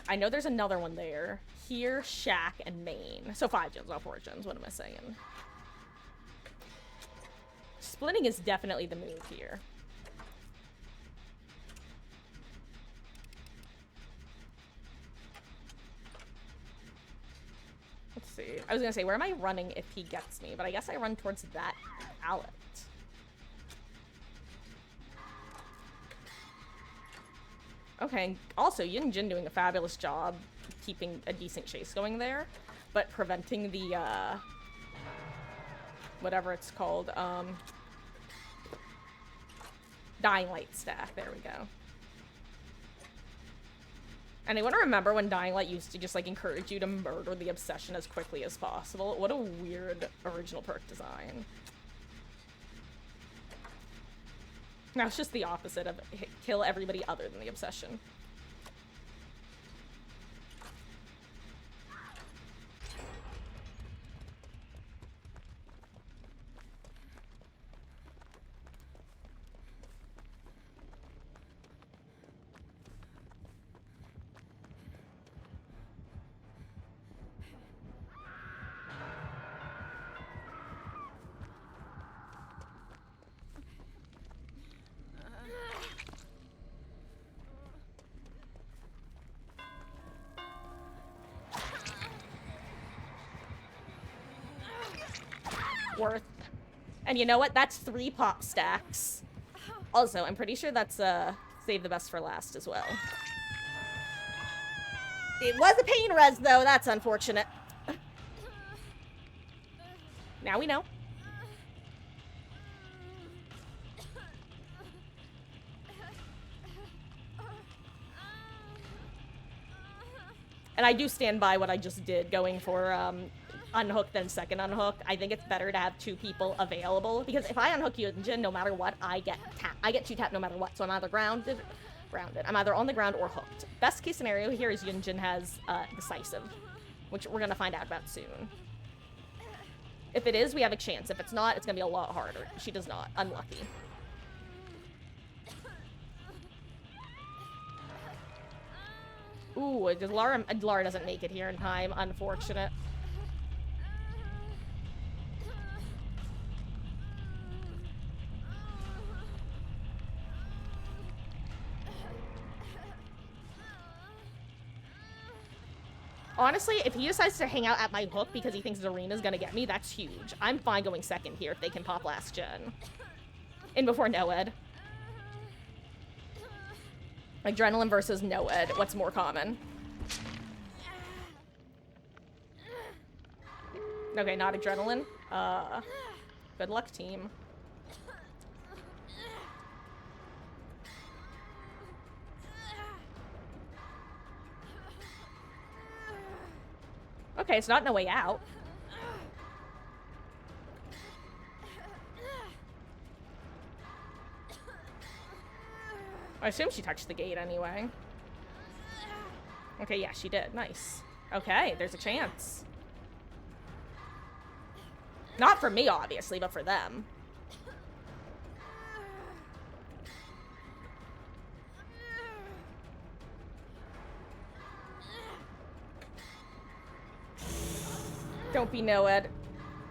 I know there's another one there. Here, shack, and main. So 5 gens, not 4 gens. What am I saying? Splitting is definitely the move here. Let's see. I was gonna say, where am I running if he gets me? But I guess I run towards that pallet. Okay, also, Yunjin doing a fabulous job keeping a decent chase going there, but preventing the, whatever it's called, Dying Light stack. There we go. And I want to remember when Dying Light used to just, like, encourage you to murder the obsession as quickly as possible. What a weird original perk design. Now it's just the opposite of kill everybody other than the obsession. Worth. And you know what? That's 3 pop stacks. Also, I'm pretty sure that's save the best for last as well. It was a pain res though, that's unfortunate. Now we know. And I do stand by what I just did, going for unhook then second unhook. I think it's better to have 2 people available, because if I unhook Yunjin, no matter what, I get 2 tap no matter what. So I'm either grounded. I'm either on the ground or hooked. Best case scenario here is Yunjin has decisive, which we're gonna find out about soon. If it is, we have a chance. If it's not, it's gonna be a lot harder. She does not. Unlucky. Ooh, Lara doesn't make it here in time. Unfortunate. Honestly, if he decides to hang out at my hook because he thinks Zarena's gonna get me, that's huge. I'm fine going second here if they can pop last gen. In before Noed. Adrenaline versus Noed. What's more common? Okay, not Adrenaline. Good luck, team. Okay, it's not No Way Out. I assume she touched the gate anyway. Okay, yeah, she did. Nice. Okay, there's a chance. Not for me, obviously, but for them. Don't be Noed.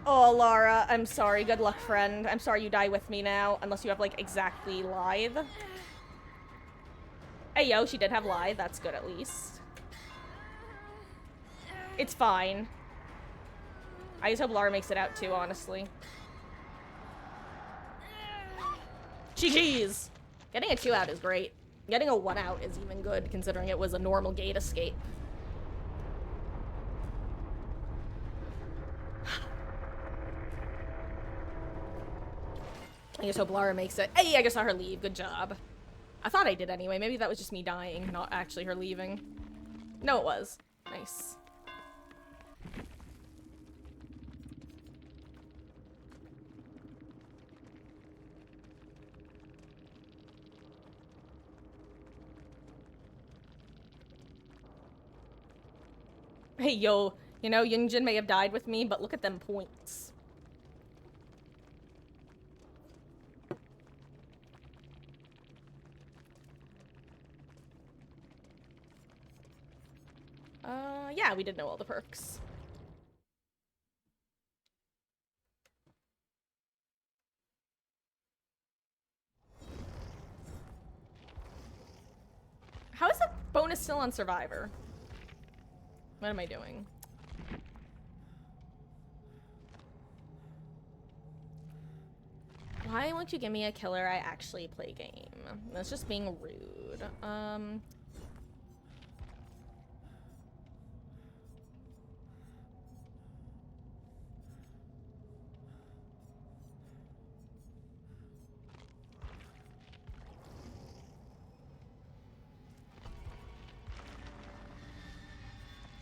Oh, Lara, I'm sorry. Good luck, friend. I'm sorry you die with me now, unless you have, like, exactly Lithe. Hey, yo, she did have Lithe. That's good, at least. It's fine. I just hope Lara makes it out, too, honestly. GG's! Getting a 2 out is great. Getting a 1 out is even good, considering it was a normal gate escape. I just hope Lara makes it. Hey, I just saw her leave. Good job. I thought I did anyway. Maybe that was just me dying, not actually her leaving. No, it was. Nice. Hey, yo. You know, Yunjin may have died with me, but look at them points. Yeah, we did know all the perks. How is the bonus still on Survivor? What am I doing? Why won't you give me a killer I actually play game? That's just being rude.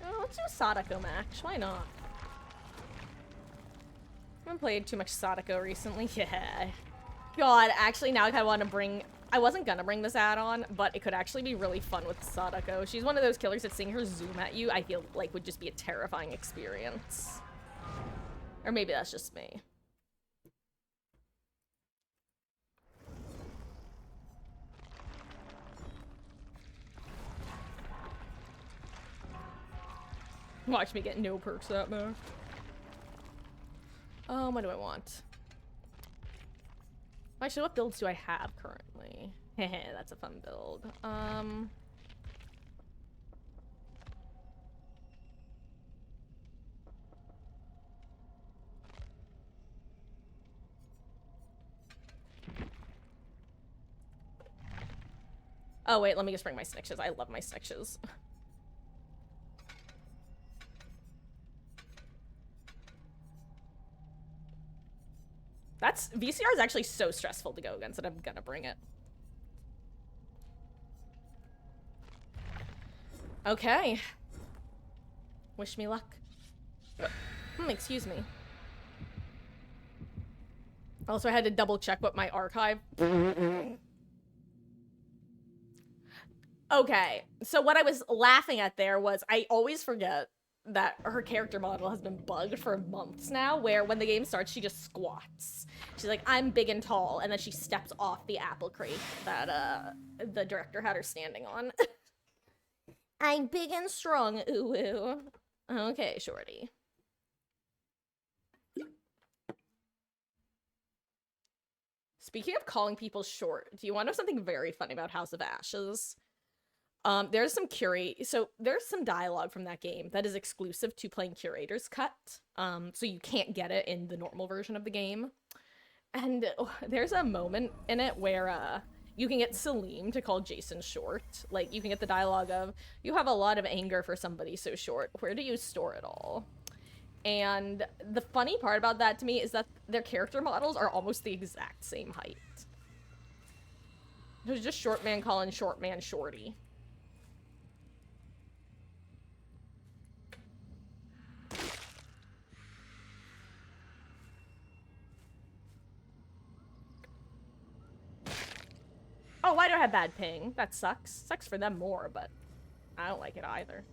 Oh, let's do a Sadako match. Why not? I haven't played too much Sadako recently. Yeah. God, actually, now I kind of want to bring... I wasn't gonna bring this add-on, but it could actually be really fun with Sadako. She's one of those killers that seeing her zoom at you, I feel like would just be a terrifying experience. Or maybe that's just me. Watch me get no perks that much. What do I want? Actually, what builds do I have currently? Heh, that's a fun build. Oh, wait, let me just bring my snitches. I love my snitches. That's... VCR is actually so stressful to go against that I'm gonna bring it. Okay. Wish me luck. Excuse me. Also, I had to double check what my archive... Okay, so what I was laughing at there was I always forget that her character model has been bugged for months now, where when the game starts, she just squats. She's like, I'm big and tall, and then she steps off the apple crate that, the director had her standing on. I'm big and strong, ooh ooh. Okay, shorty. Speaking of calling people short, do you want to know something very funny about House of Ashes? There's some dialogue from that game that is exclusive to playing Curator's Cut. So you can't get it in the normal version of the game. And there's a moment in it where you can get Salim to call Jason short. Like, you can get the dialogue of, you have a lot of anger for somebody so short. Where do you store it all? And the funny part about that to me is that their character models are almost the exact same height. There's just short man calling short man shorty. Oh, why do I have bad ping? That sucks. Sucks for them more, but I don't like it either.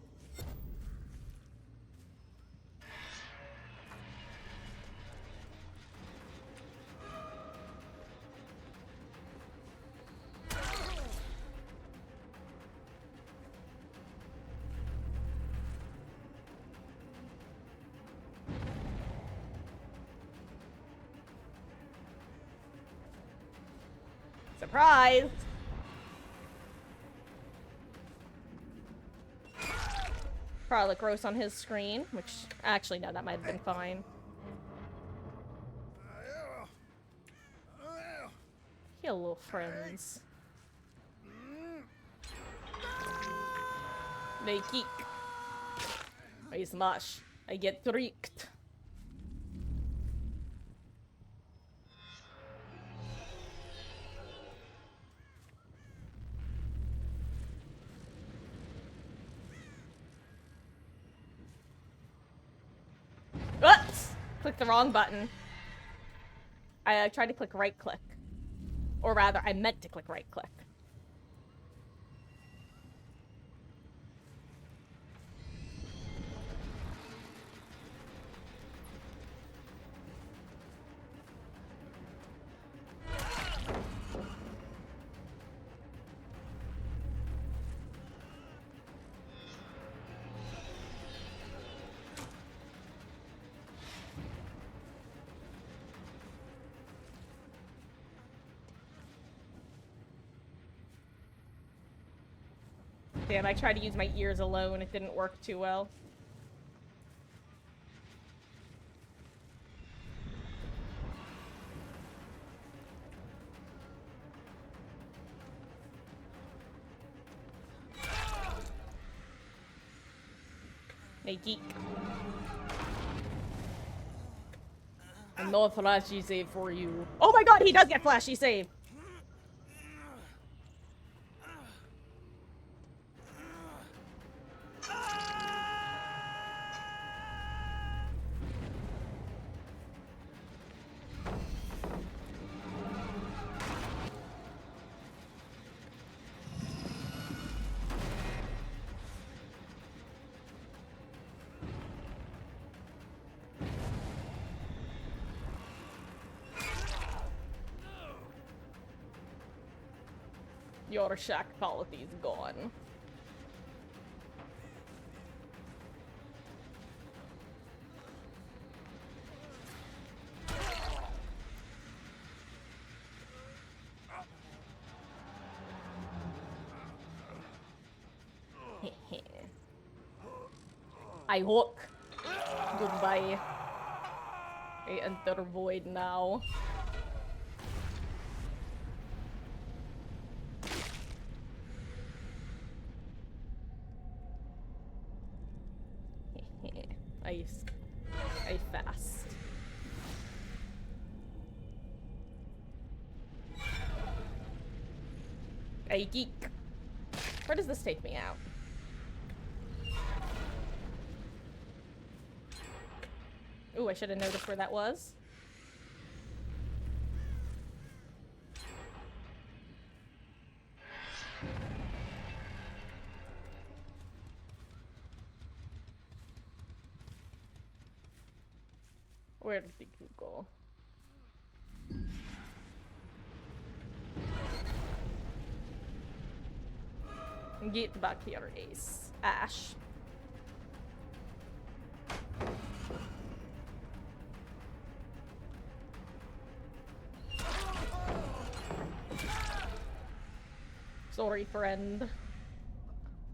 Surprise! Probably look gross on his screen, which, actually, no, that might have been fine. Hello, friends. They geek. I smash. I get tricked. Oops! Clicked the wrong button. I tried to click right click. Or rather, I meant to click right click. Damn, I tried to use my ears alone. It didn't work too well. Hey, geek. No flashy save for you. Oh my god, he does get flashy save! Your shack quality's gone. I hook. Goodbye. I enter void now. I fast. I geek. Where does this take me out? Ooh, I should have noticed where that was. Where did you go? Get back here, Ace. Ash. Sorry, friend.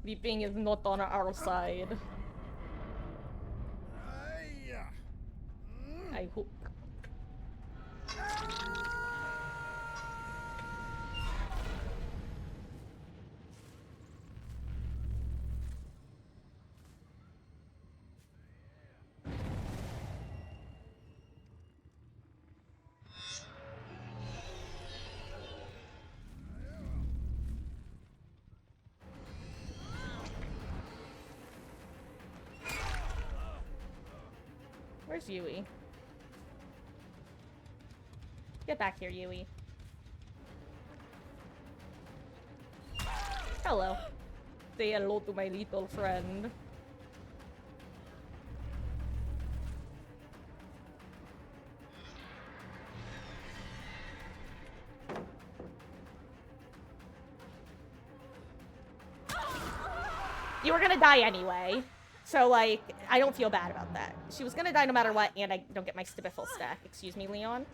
Sleeping is not on our side. I hope. Where's Yui? Get back here, Yui. Hello. Say hello to my little friend. You were gonna die anyway. So, like, I don't feel bad about that. She was gonna die no matter what, and I don't get my full stack. Excuse me, Leon.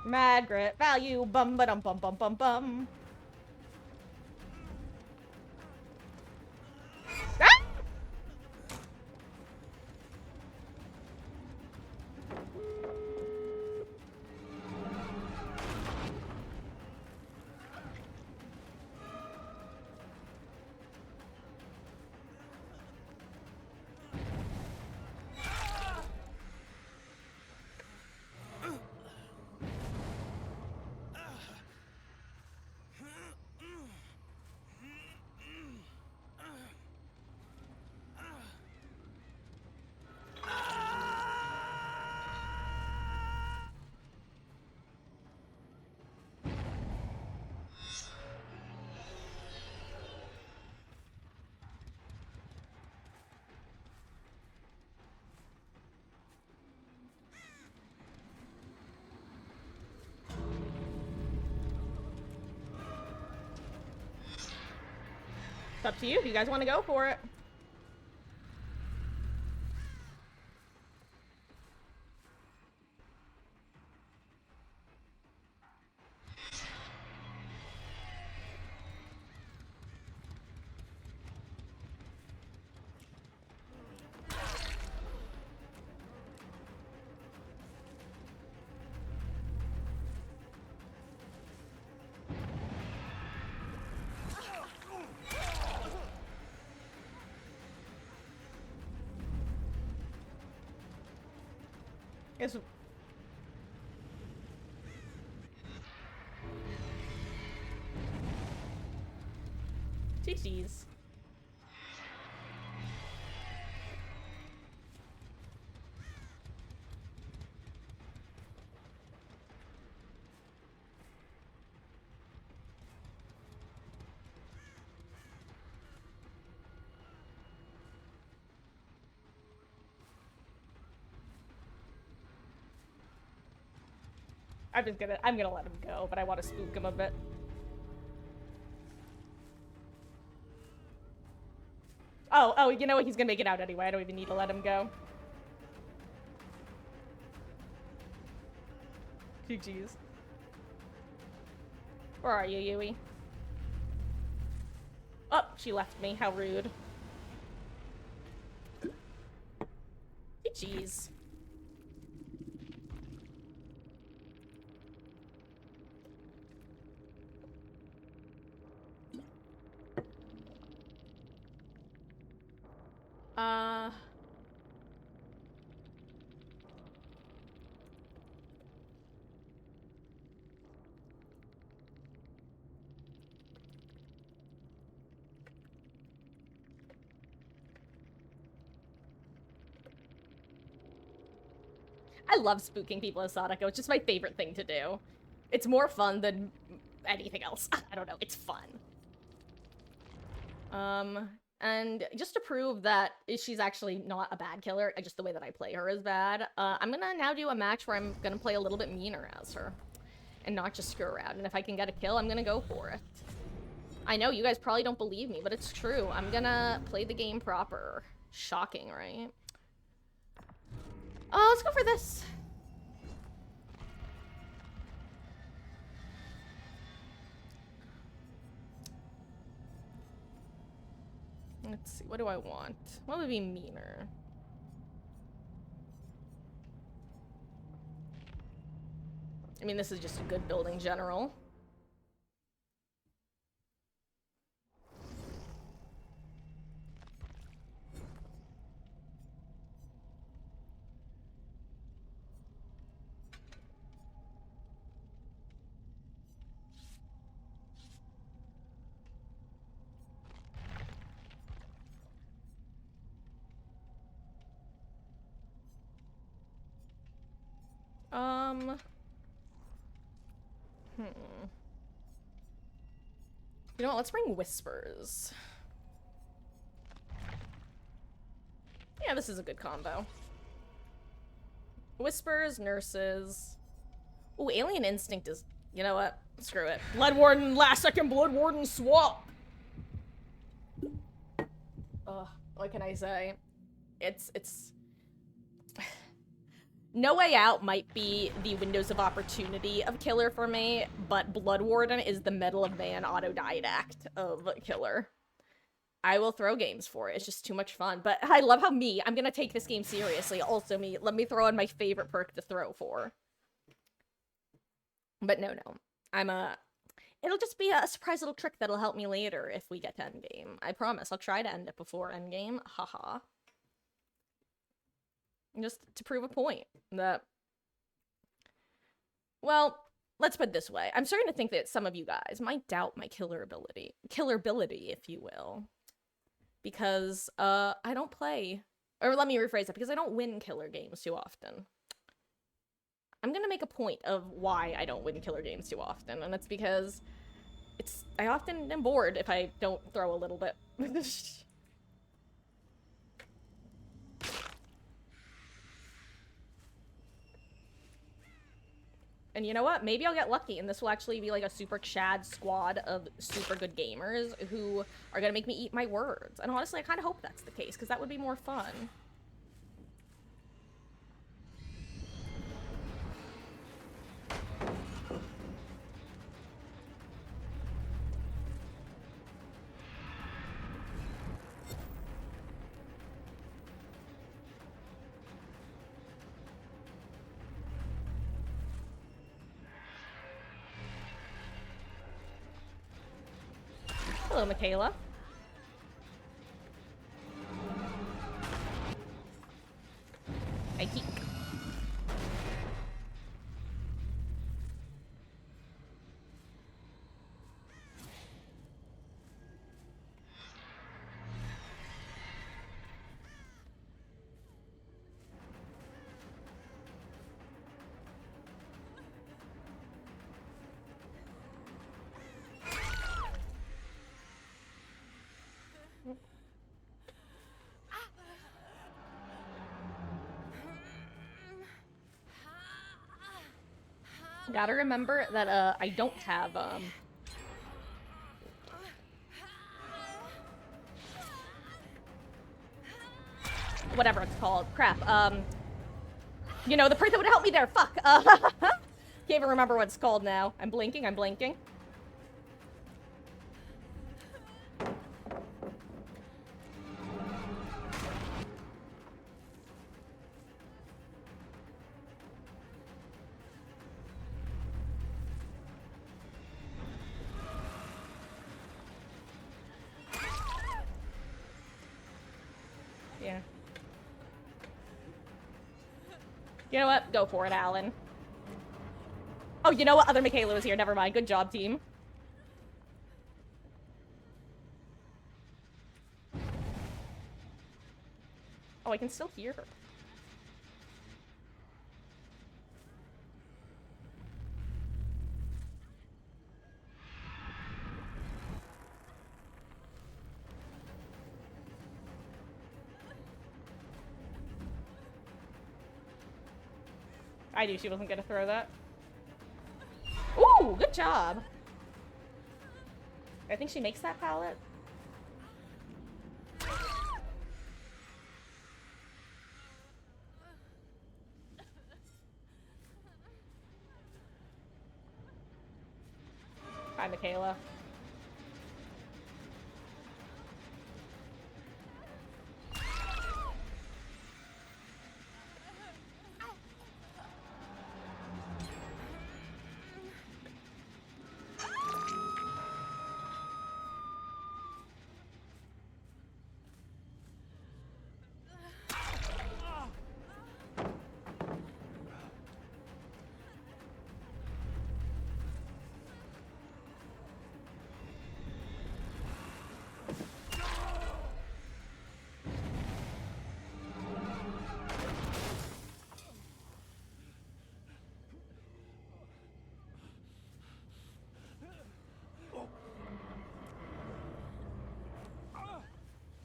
Margaret, value, bum ba dum bum bum bum bum. Ah! It's up to you if you guys want to go for it. It's... GG's. I'm gonna let him go, but I want to spook him a bit. Oh, you know what? He's gonna make it out anyway. I don't even need to let him go. GG's. Where are you, Yui? Oh, she left me. How rude. GG's. I love spooking people as Sadako. It's just my favorite thing to do. It's more fun than anything else. I don't know. It's fun. And just to prove that she's actually not a bad killer, just the way that I play her is bad, I'm gonna now do a match where I'm gonna play a little bit meaner as her. And not just screw around. And if I can get a kill, I'm gonna go for it. I know you guys probably don't believe me, but it's true. I'm gonna play the game proper. Shocking, right? Oh, let's go for this. Let's see, what do I want? What would be meaner? I mean, this is just a good build in general. You know what, let's bring Whispers. Yeah, this is a good combo. Whispers, Nurses. Ooh, Alien Instinct is... You know what? Screw it. Blood Warden, last second Blood Warden swap! Ugh, what can I say? It's... No Way Out might be the windows of opportunity of Killer for me, but Blood Warden is the Medal of Man autodidact of Killer. I will throw games for it. It's just too much fun. But I love how I'm gonna take this game seriously. Also let me throw in my favorite perk to throw for. But no. It'll just be a surprise little trick that'll help me later if we get to endgame. I promise. I'll try to end it before endgame. Haha. Just to prove a point that, well, let's put it this way. I'm starting to think that some of you guys might doubt my killerability, if you will, because I don't play, or let me rephrase that, because I don't win killer games too often. I'm gonna make a point of why I don't win killer games too often, and it's because I often am bored if I don't throw a little bit. And you know what? Maybe I'll get lucky and this will actually be like a super Chad squad of super good gamers who are gonna make me eat my words. And honestly, I kind of hope that's the case, because that would be more fun. Hello, Michaela. I peek. Gotta remember that, I don't have, whatever it's called. Crap, you know, the perk that would help me there, fuck! Can't even remember what it's called now. I'm blinking. Yeah. You know what? Go for it, Alan. Oh, you know what? Other Michaela was here. Never mind. Good job, team. Oh, I can still hear her. I knew she wasn't gonna throw that. Ooh, good job. I think she makes that palette. Hi, Michaela.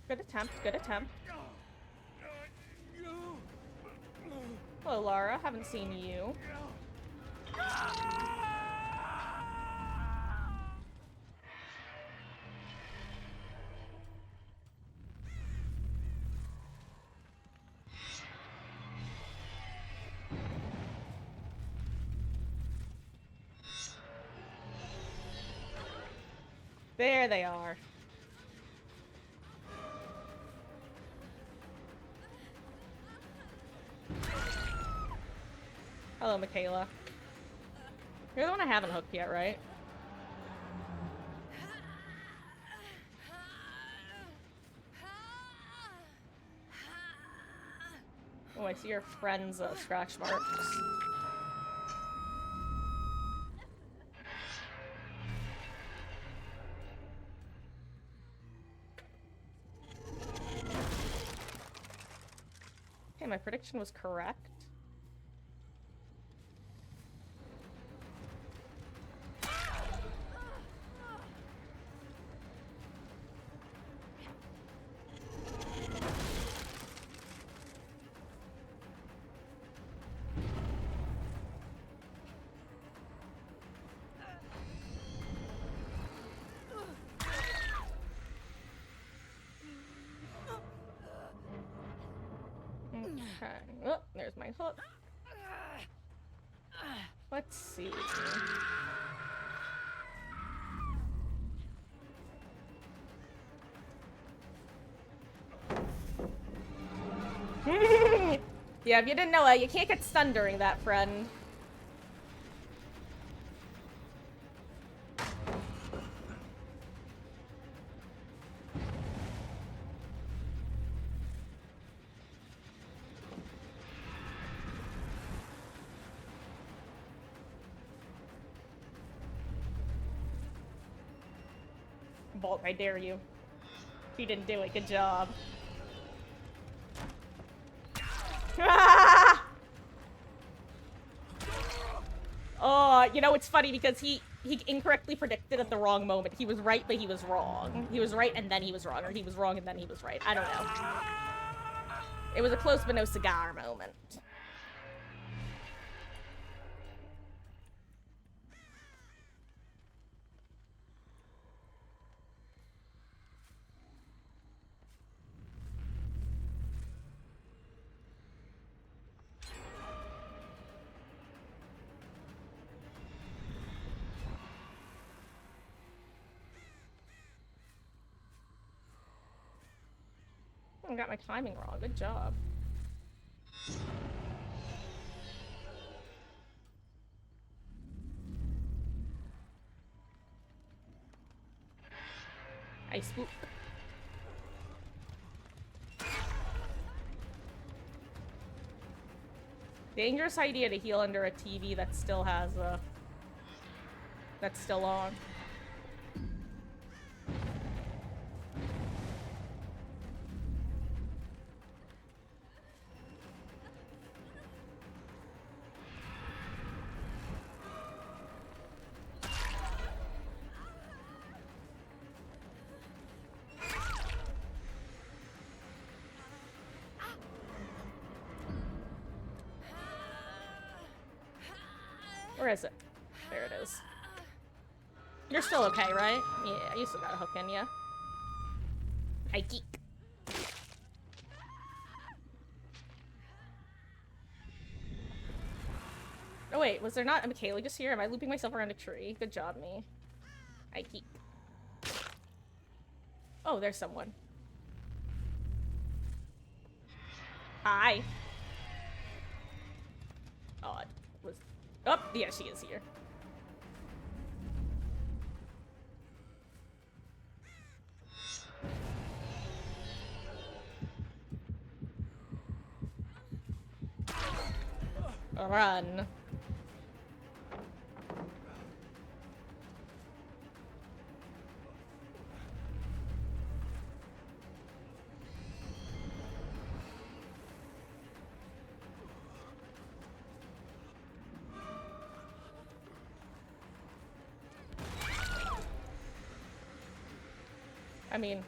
Good attempt, good attempt. Hello, Lara. Haven't seen you. There they are. Hello, Michaela. You're the one I haven't hooked yet, right? Oh, I see your friend's scratch marks. Okay, my prediction was correct. Okay. Oh, there's my hook. Let's see. Yeah, if you didn't know it, you can't get stunned during that, friend. Bolt, I dare you. If you didn't do it, good job. Oh, you know, it's funny because he incorrectly predicted at the wrong moment. He was right, but he was wrong. He was right and then he was wrong, or he was wrong and then he was right. I don't know. It was a close but no cigar moment. I got my timing wrong. Good job. I spook. Dangerous idea to heal under a TV that still has that's still on. Where is it? There it is. You're still okay, right? Yeah, you still got a hook in ya. I geek. Oh wait, was there not a Michaela just here? Am I looping myself around a tree? Good job, me. I geek. Oh, there's someone. Hi. Oh, it was... Oh, yeah, she is here. Run. I mean,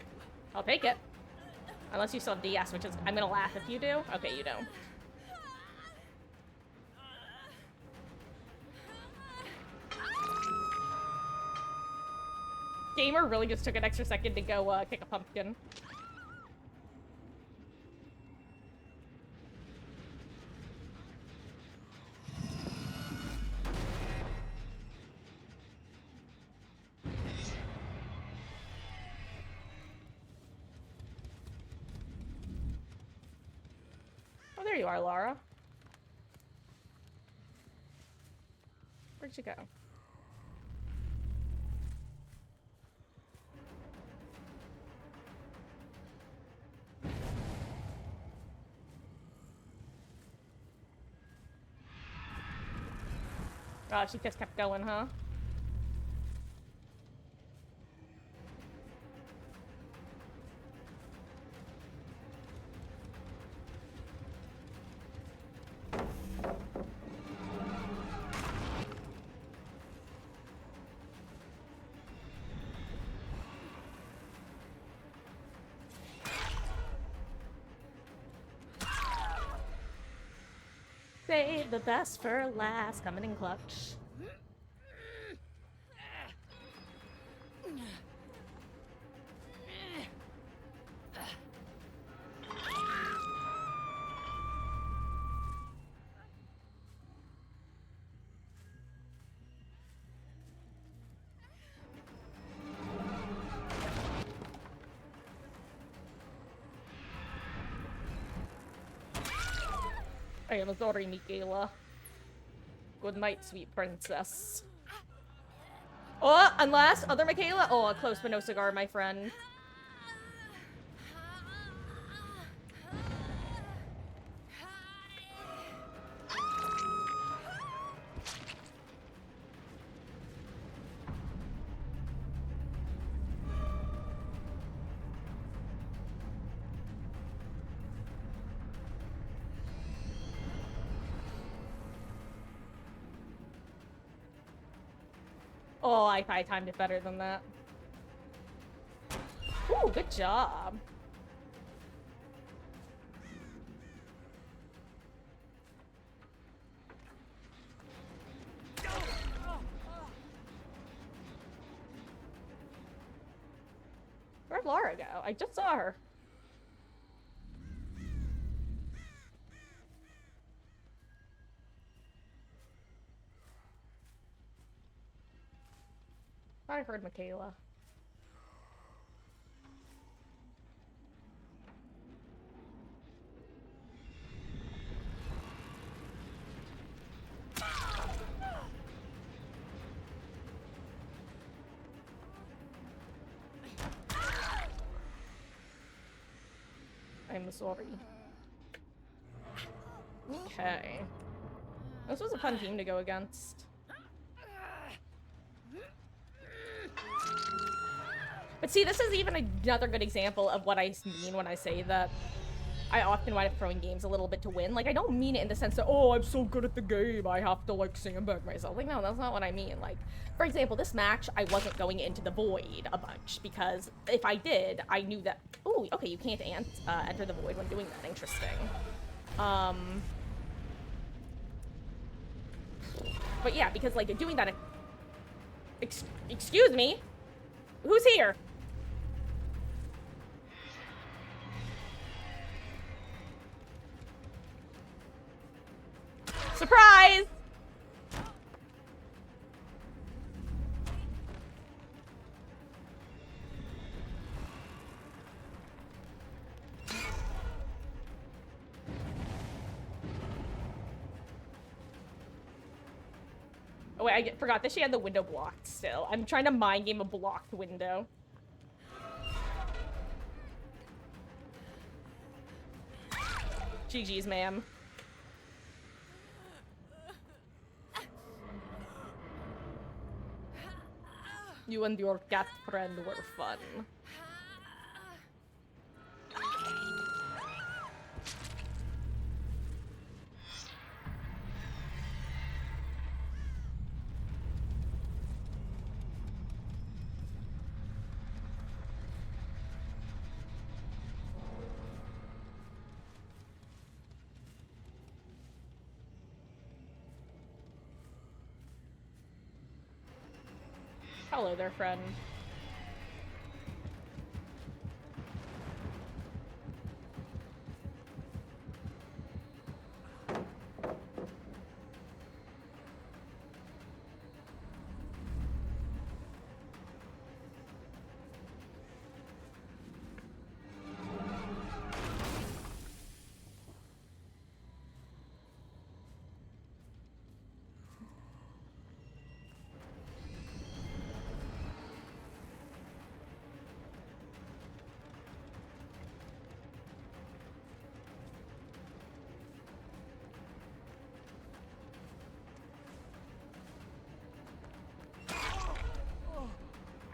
I'll take it. Unless you still have DS, which is... I'm gonna laugh if you do. Okay, you don't. Gamer really just took an extra second to go kick a pumpkin. Oh, there you are, Laura. Where'd you go? Oh, she just kept going, huh? Save the best for last, coming in clutch. I am sorry, Michaela. Good night, sweet princess. Oh, unless other Michaela? Oh, a close but no cigar, my friend. Oh, I timed it better than that. Ooh, good job. Where'd Laura go? I just saw her. I heard Michaela. I'm sorry. Okay. This was a fun team to go against. But see, this is even another good example of what I mean when I say that I often wind up throwing games a little bit to win. Like, I don't mean it in the sense that, oh, I'm so good at the game, I have to, like, sandbag myself. Like, no, that's not what I mean. Like, for example, this match, I wasn't going into the void a bunch, because if I did, I knew that... Ooh, okay, you can't enter the void when doing that. Interesting. But yeah, because, like, doing that... Excuse me? Who's here? Surprise! Oh wait, I forgot that she had the window blocked still. I'm trying to mind game a blocked window. GG's, ma'am. You and your cat friend were fun. Hello there, friend.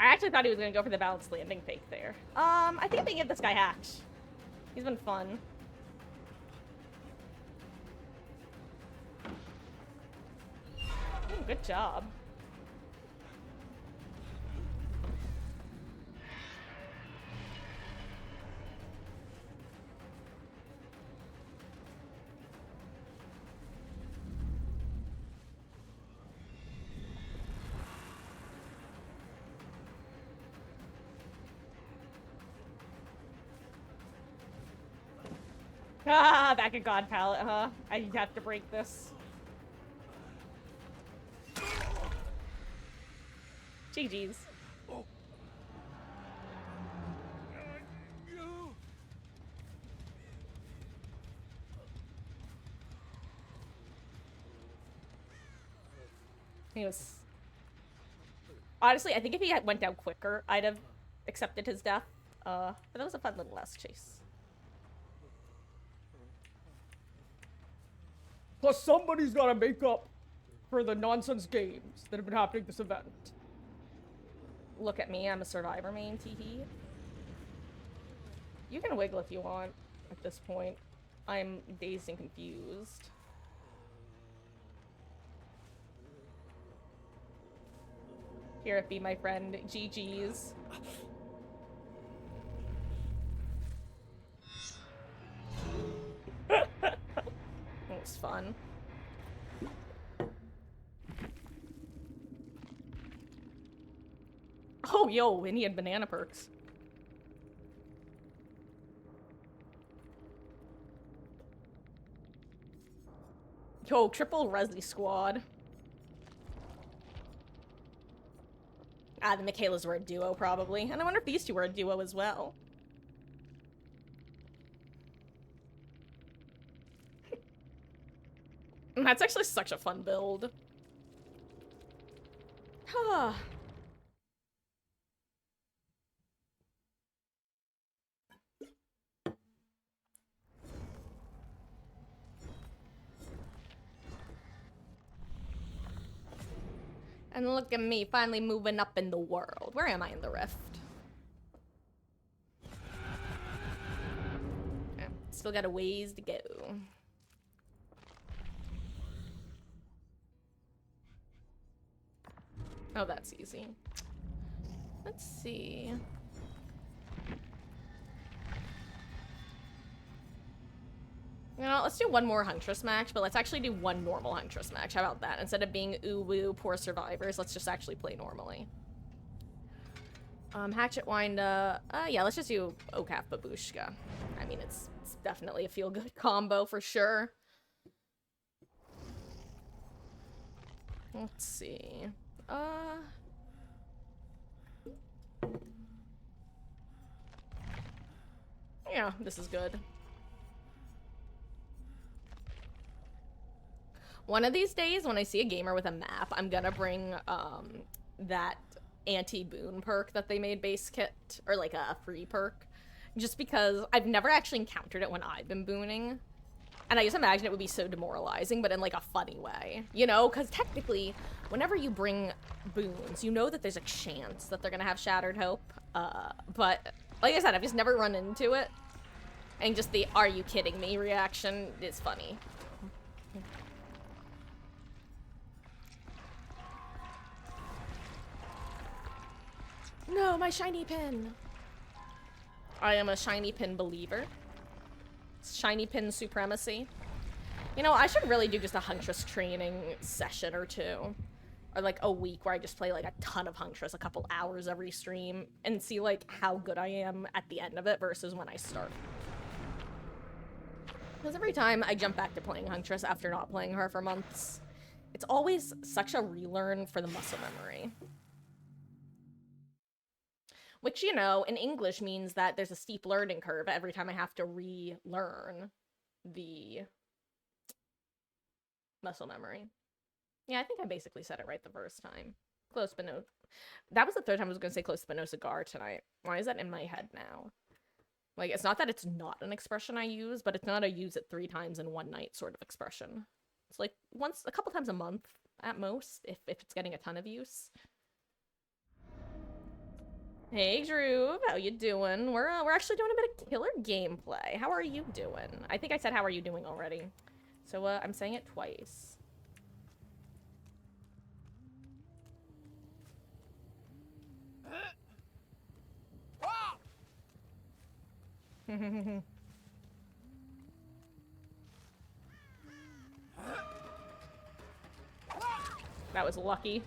I actually thought he was gonna go for the balanced landing fake there. I think they give this guy hacks. He's been fun. Ooh, good job. Ah, back at God palette, huh? I have to break this. GG's. He was... Honestly, I think if he had went down quicker, I'd have accepted his death. But that was a fun little last chase. Plus, somebody's gotta make up for the nonsense games that have been happening this event. Look at me, I'm a survivor main, teehee. You can wiggle if you want at this point. I'm dazed and confused. Here it be, my friend. GG's. It was fun. Oh, yo, and he had banana perks. Yo, triple Resi squad. Ah, the Michaelas were a duo, probably. And I wonder if these two were a duo as well. That's actually such a fun build. And look at me, finally moving up in the world. Where am I in the rift? Okay, still got a ways to go. Oh, that's easy. Let's see. You know, let's do one more Huntress match, but let's actually do one normal Huntress match. How about that? Instead of being ooh-woo, poor survivors, let's just actually play normally. Hatchet Winda. Yeah, let's just do Okaf Babushka. I mean, it's definitely a feel-good combo for sure. Let's see. Yeah, this is good. One of these days, when I see a gamer with a map, I'm gonna bring, that anti-boon perk that they made base kit, or like a free perk, just because I've never actually encountered it when I've been booning, and I just imagine it would be so demoralizing, but in like a funny way, you know, because technically, whenever you bring boons, you know that there's a chance that they're gonna have Shattered Hope, but like I said, I've just never run into it, and just the "are you kidding me" reaction is funny. No, my shiny pin! I am a shiny pin believer. Shiny pin supremacy. You know, I should really do just a Huntress training session or two. Or like a week where I just play like a ton of Huntress, a couple hours every stream, and see like how good I am at the end of it versus when I start. Because every time I jump back to playing Huntress after not playing her for months, it's always such a relearn for the muscle memory. Which, you know, in English means that there's a steep learning curve every time I have to relearn the muscle memory. Yeah, I think I basically said it right the first time. Close but no... That was the third time I was going to say close but no cigar tonight. Why is that in my head now? Like, it's not that it's not an expression I use, but it's not a use it 3 times in one night sort of expression. It's like once, a couple times a month at most, if it's getting a ton of use. Hey, Drew, how you doing? We're actually doing a bit of killer gameplay. How are you doing? I think I said how are you doing already. So, I'm saying it twice. That was lucky.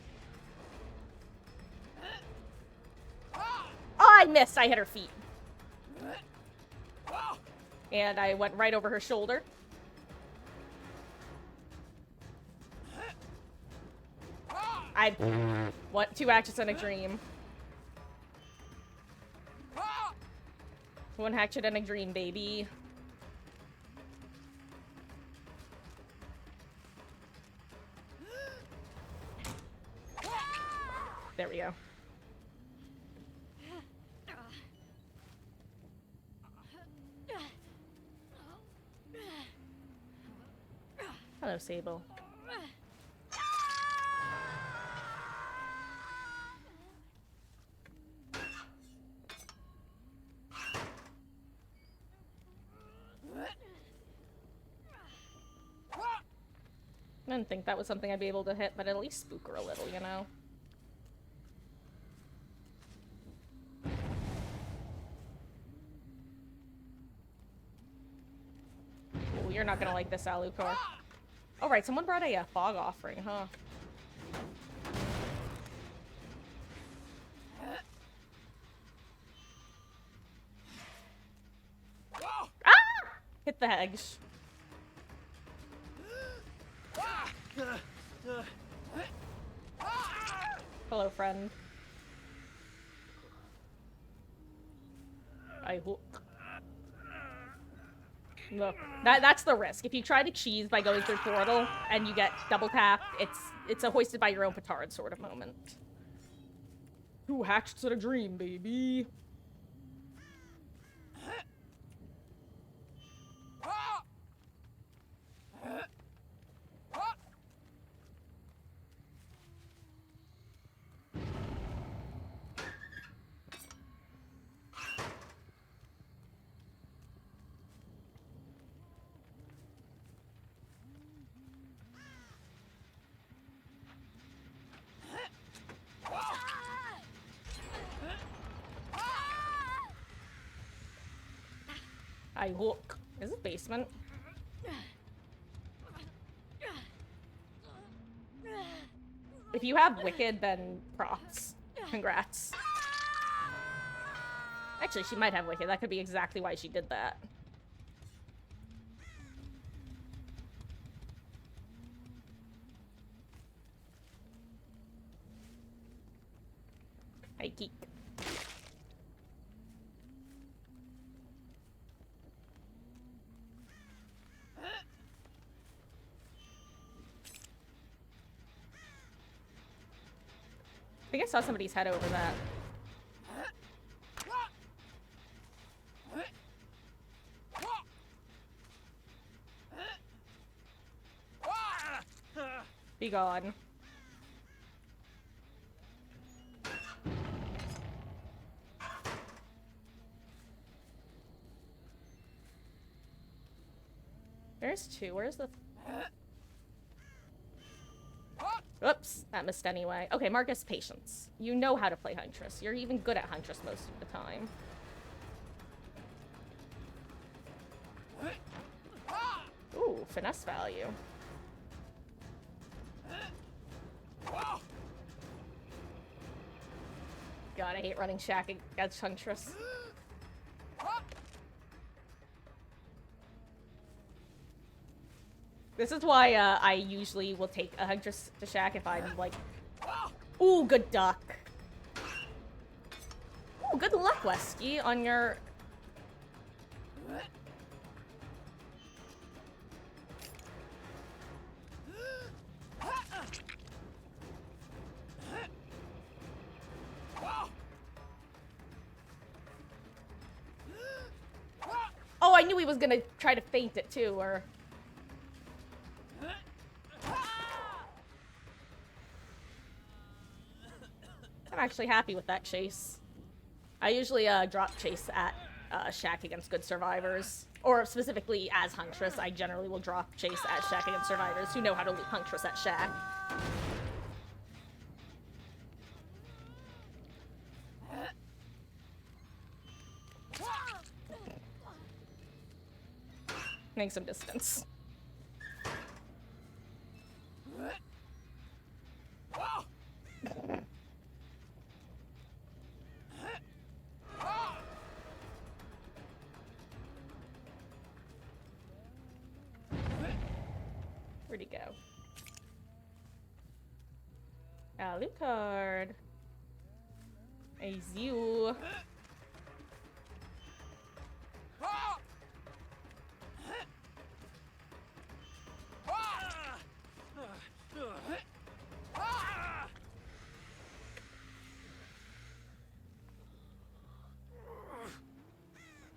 Oh, I missed. I hit her feet. And I went right over her shoulder. What? 2 hatchets and a dream. 1 hatchet and a dream, baby. There we go. Hello, Sable. I didn't think that was something I'd be able to hit, but at least spook her a little, you know? Ooh, you're not gonna like this, Alucard. Oh, right, someone brought a fog offering, huh? Ah! Hit the hedge. Hello, friend. I hook. Look, that's the risk. If you try to cheese by going through portal and you get double tapped, it's a hoisted by your own petard sort of moment. 2 hatchets and a dream, baby. I hook. Is this basement? If you have Wicked, then props. Congrats. Actually, she might have Wicked. That could be exactly why she did that. Hey, Geek. I think I saw somebody's head over that. Be gone. There's two. Where's the... Oops, that missed anyway. Okay, Marcus, patience. You know how to play Huntress. You're even good at Huntress most of the time. Ooh, finesse value. God, I hate running Shaq against Huntress. This is why I usually will take a Huntress to Shaq if I'm like... Ooh, good duck. Ooh, good luck, Wesky, on your... Oh, I knew he was gonna try to feint it too, or... I'm actually happy with that chase. I usually drop chase at Shaq against good survivors. Or specifically as Huntress, I generally will drop chase at Shaq against survivors who know how to loop Huntress at Shaq. Make some distance. Where'd he go? Alucard. Is you.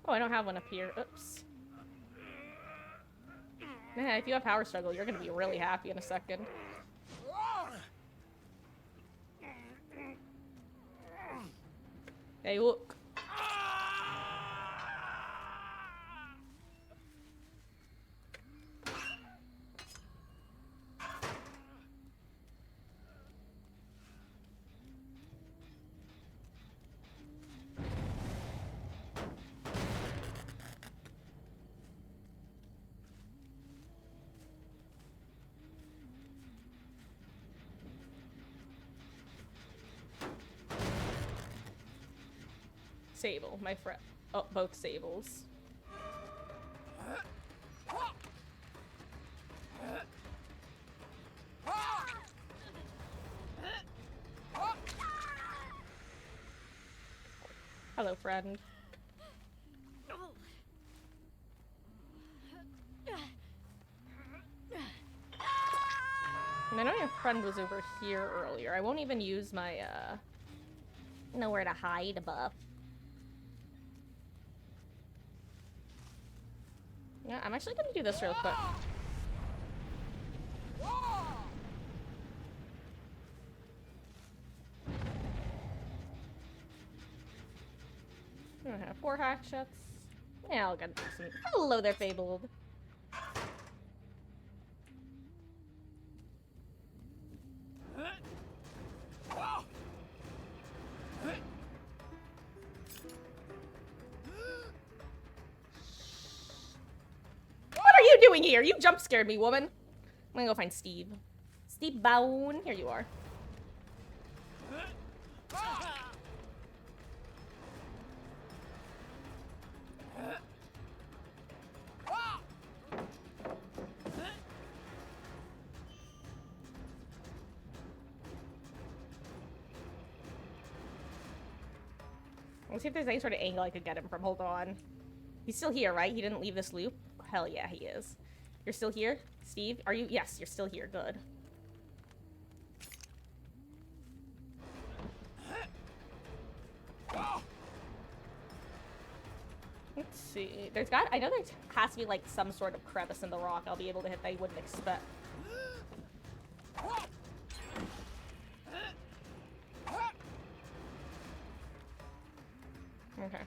Oh, I don't have one up here. Oops. Man, if you have Power Struggle, you're gonna be really happy in a second. Hey, look. Sable, my friend. Oh, both Sables. Hello, friend. And I know your friend was over here earlier. I won't even use my, nowhere to hide buff. Yeah, I'm actually gonna do this real quick. I'm gonna have 4 hatchets. Yeah, I'll get some. Hello there, Fabled. doing here? You jump scared me, woman. I'm gonna go find Steve. Steve Bone. Here you are. Let's see if there's any sort of angle I could get him from. Hold on. He's still here, right? He didn't leave this loop? Hell yeah, he is. You're still here? Steve? Are you? Yes, you're still here. Good. Let's see. I know there has to be like some sort of crevice in the rock I'll be able to hit that I wouldn't expect. Okay.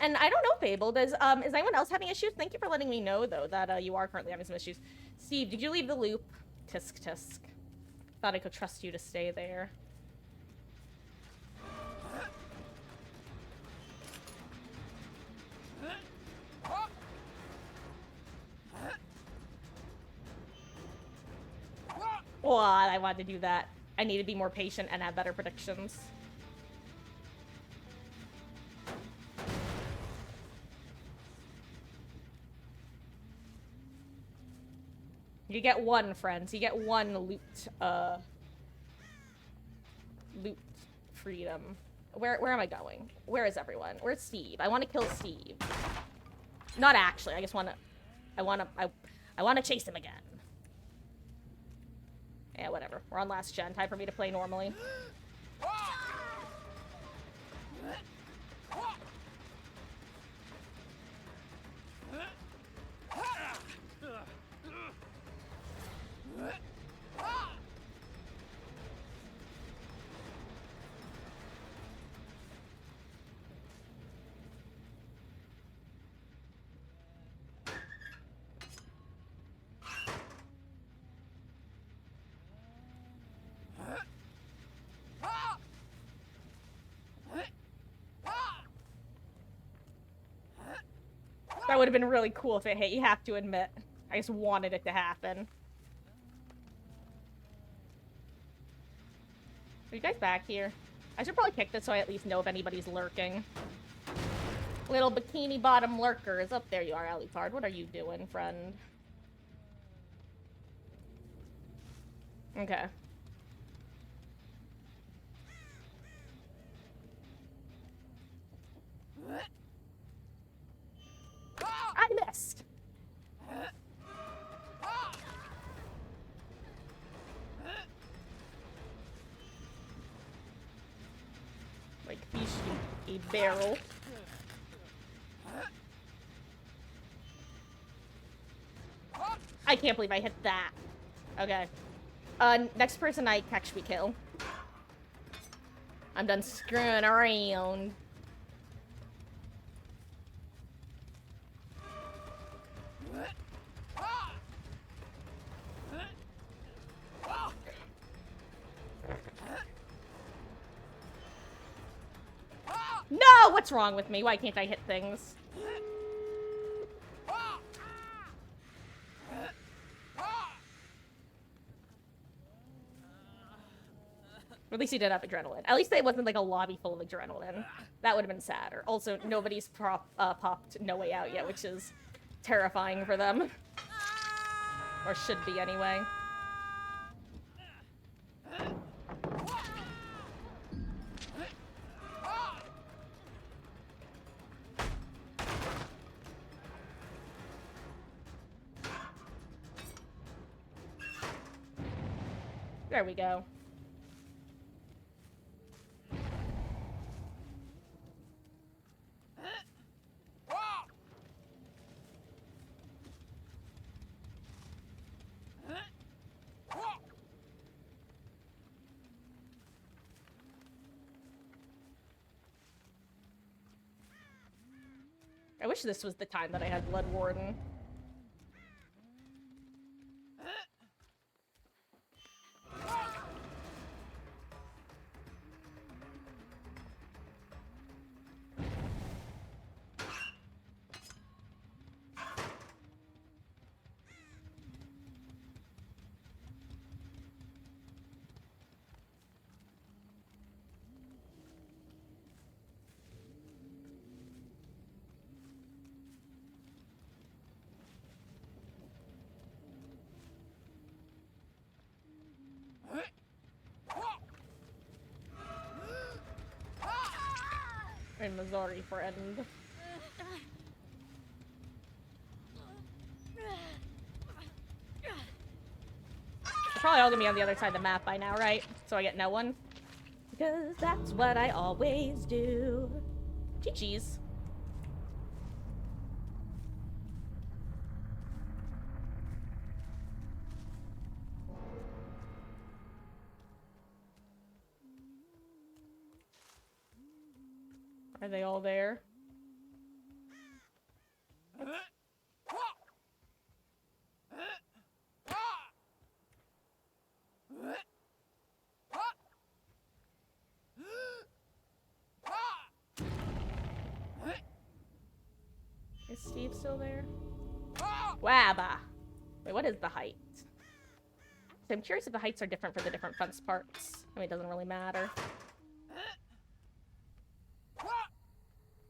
And I don't know, Fable. Is anyone else having issues? Thank you for letting me know, though, that you are currently having some issues. Steve, did you leave the loop? Tisk tisk. Thought I could trust you to stay there. Oh, I wanted to do that. I need to be more patient and have better predictions. You get one, friends. You get one loot freedom. Where am I going? Where is everyone? Where's Steve? I want to kill Steve. Not actually. I just want to... I want to chase him again. Yeah, whatever. We're on last gen. Time for me to play normally. That would have been really cool if it hit, you have to admit. I just wanted it to happen. Are you guys back here? I should probably kick this so I at least know if anybody's lurking. Little bikini bottom lurkers. Up there you are, Alucard. What are you doing, friend? Okay. I missed. Like fish in a barrel. I can't believe I hit that. Okay. Next person I catch we kill. I'm done screwing around. No! What's wrong with me? Why can't I hit things? At least he did have adrenaline. At least it wasn't like a lobby full of adrenaline. That would have been sadder. Also, nobody's popped No Way Out yet, which is terrifying for them. Or should be, anyway. There we go. I wish this was the time that I had Blood Warden. in Missouri, friend. They're probably all gonna be on the other side of the map by now, right? So I get no one? Because that's what I always do. GG's. Are they all there? Is Steve still there? Wabba! Wait, what is the height? So I'm curious if the heights are different for the different fence parts. I mean, it doesn't really matter.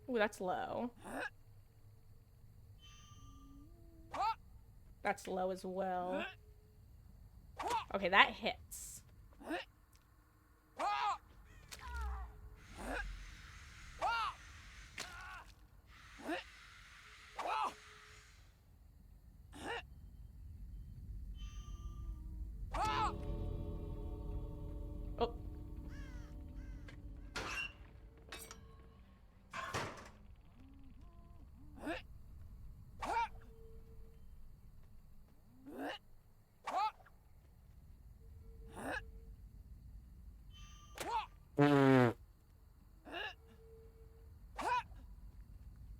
Ooh, that's low. That's low as well. Okay, that hits. Oh.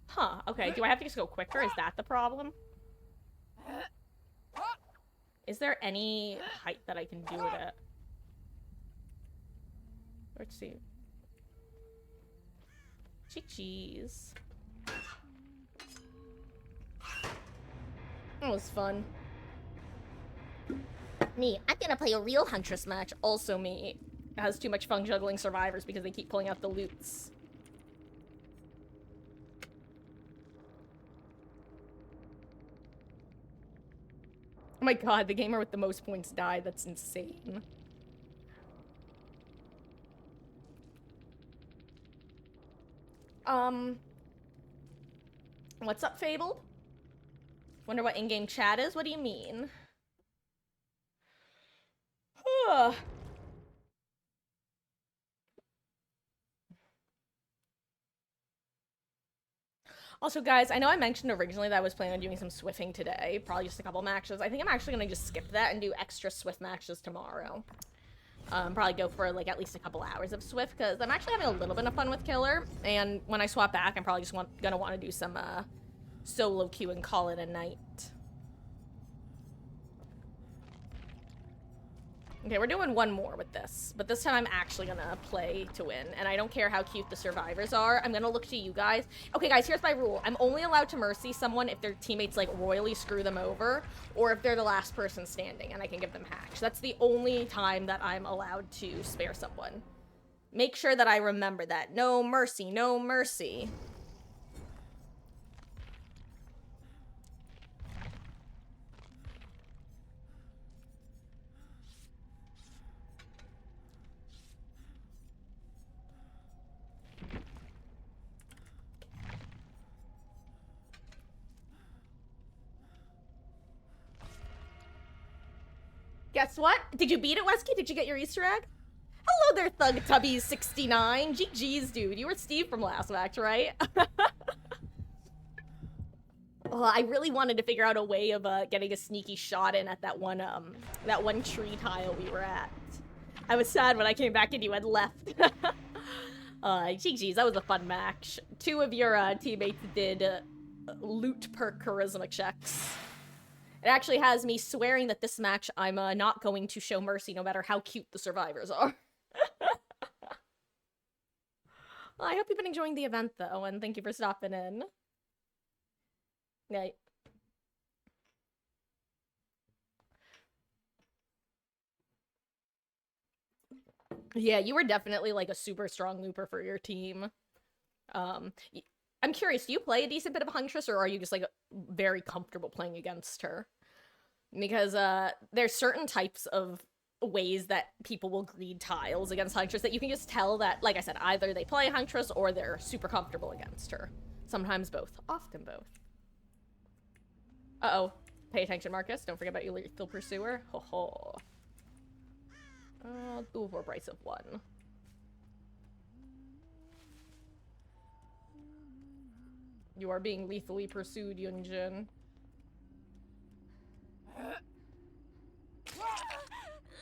Huh, okay. Do I have to just go quicker? Is that the problem? Is there any height that I can do with it? Let's see. Jeez. That was fun. Me, I'm gonna play a real Huntress match. Also me. Has too much fun juggling survivors because they keep pulling out the loots. Oh my god, the gamer with the most points died. That's insane. What's up, Fabled? Wonder what in-game chat is? What do you mean? Also, guys, I know I mentioned originally that I was planning on doing some Swifting today. Probably just a couple matches. I think I'm actually gonna just skip that and do extra Swift matches tomorrow. Probably go for, like, at least a couple hours of Swift, because I'm actually having a little bit of fun with Killer. And when I swap back, I'm probably just gonna want to do some, solo queue and call it a night. Okay, we're doing one more with this, but this time I'm actually gonna play to win, and I don't care how cute the survivors are. I'm gonna look to you guys. Okay, guys, here's my rule. I'm only allowed to mercy someone if their teammates, like, royally screw them over, or if they're the last person standing, and I can give them hacks. That's the only time that I'm allowed to spare someone. Make sure that I remember that. No mercy, no mercy. Guess what? Did you beat it, Wesky? Did you get your Easter egg? Hello there, Thugtubbies69. GG's, dude. You were Steve from last match, right? Oh, I really wanted to figure out a way of getting a sneaky shot in at that one tree tile we were at. I was sad when I came back and you had left. GG's, that was a fun match. 2 of your teammates did loot perk charisma checks. It actually has me swearing that this match I'm not going to show mercy no matter how cute the survivors are. Well, I hope you've been enjoying the event, though, and thank you for stopping in. Night. Yeah, you were definitely, like, a super strong looper for your team. I'm curious, do you play a decent bit of Huntress, or are you just, like, very comfortable playing against her? Because, there's certain types of ways that people will greed tiles against Huntress that you can just tell that, like I said, either they play Huntress or they're super comfortable against her. Sometimes both. Often both. Uh-oh. Pay attention, Marcus. Don't forget about your lethal pursuer. Ho ho. Do for a price of 1. You are being lethally pursued, Yunjin.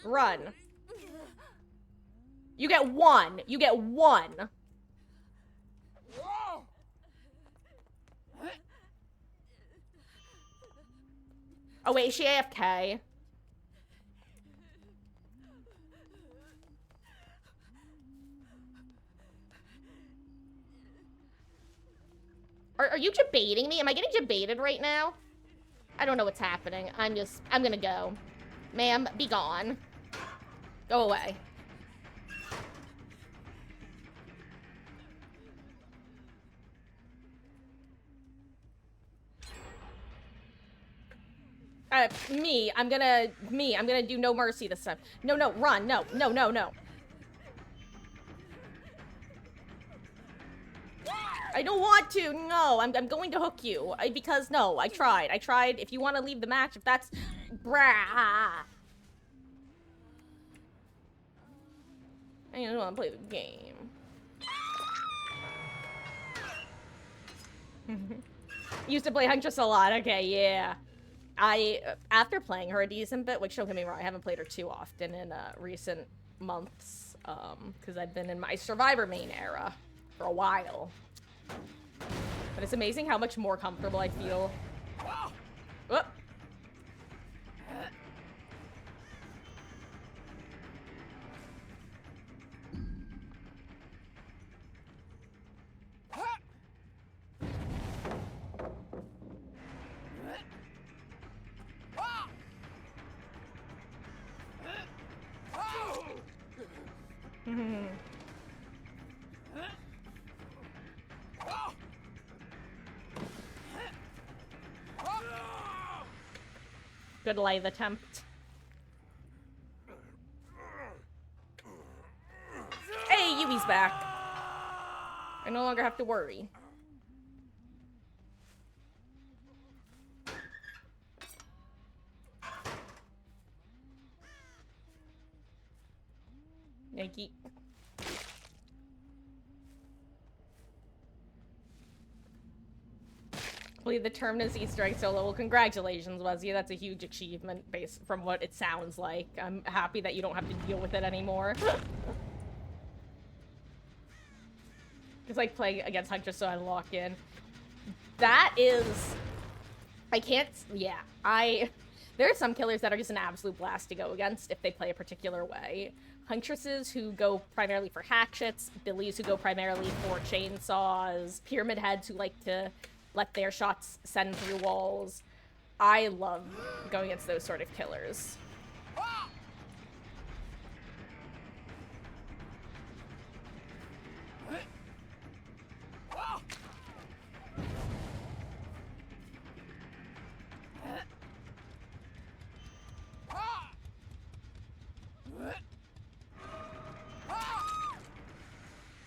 Run. You get 1. You get 1. Oh wait, is she AFK? Are you debating me? Am I getting debated right now? I don't know what's happening. I'm gonna go. Ma'am, be gone. Go away. I'm gonna do no mercy this time. No, run, no. I don't want to, no, I'm going to hook you. Because, no, I tried. If you want to leave the match, if that's... Brah. I don't want to play the game. Used to play Huntress a lot, okay, yeah. After playing her a decent bit, which don't get me wrong, I haven't played her too often in recent months, because I've been in my Survivor main era for a while. But it's amazing how much more comfortable I feel. Whoop. Good lithe attempt. Hey, Yui's back. I no longer have to worry. Yankee. The Terminus Easter egg solo. Well, congratulations, Wesley. That's a huge achievement based from what it sounds like. I'm happy that you don't have to deal with it anymore. Just like playing against Huntress so I lock in. That is... I can't... Yeah. There are some killers that are just an absolute blast to go against if they play a particular way. Huntresses who go primarily for hatchets, Billies who go primarily for chainsaws, Pyramid Heads who like to let their shots send through walls. I love going against those sort of killers.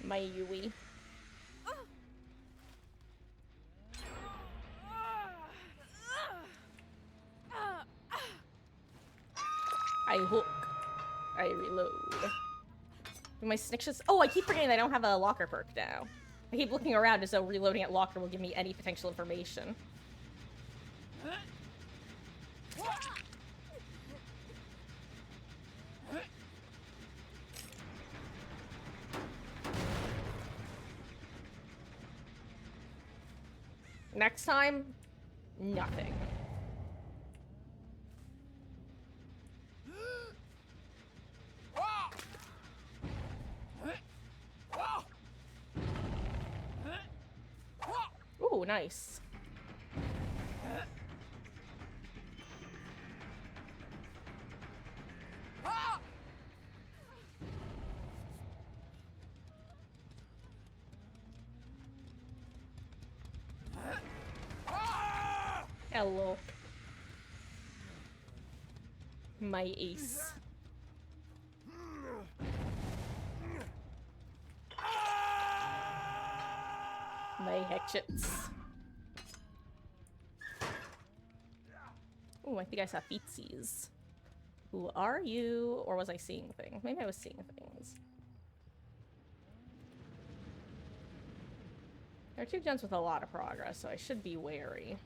My Yui. I hook. I reload. My snitches. Oh, I keep forgetting I don't have a locker perk now. I keep looking around as though reloading at locker will give me any potential information. Next time, nothing. Ooh, nice. Hello. My ace. my hatchets. Oh, I think I saw feetsies. Who are you? Or was I seeing things? Maybe I was seeing things. There are two gens with a lot of progress, so I should be wary.